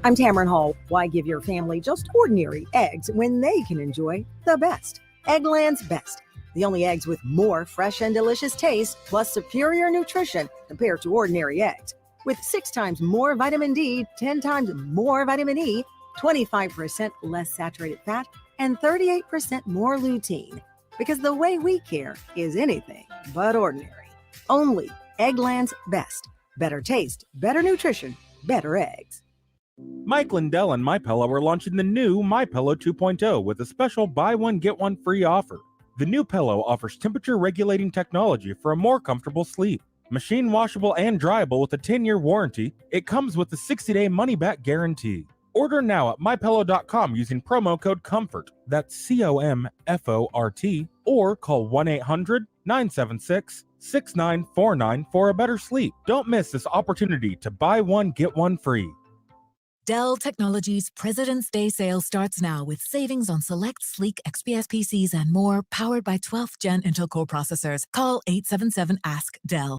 I'm Tamron Hall. Why give your family just ordinary eggs when they can enjoy the best? Eggland's Best. The only eggs with more fresh and delicious taste, plus superior nutrition compared to ordinary eggs. With 6 times more vitamin D, 10 times more vitamin E, 25% less saturated fat, and 38% more lutein. Because the way we care is anything but ordinary. Only Eggland's Best. Better taste, better nutrition, better eggs. Mike Lindell and MyPillow are launching the new MyPillow 2.0 with a special buy one get one free offer. The new pillow offers temperature regulating technology for a more comfortable sleep. Machine washable and dryable with a 10-year warranty, it comes with a 60-day money-back guarantee. Order now at mypillow.com using promo code COMFORT. That's COMFORT, or call 1-800-976-6949 for a better sleep. Don't miss this opportunity to buy one get one free. Dell Technologies President's Day sale starts now with savings on select sleek XPS PCs and more, powered by 12th Gen Intel Core processors. Call 877-ASK-DELL.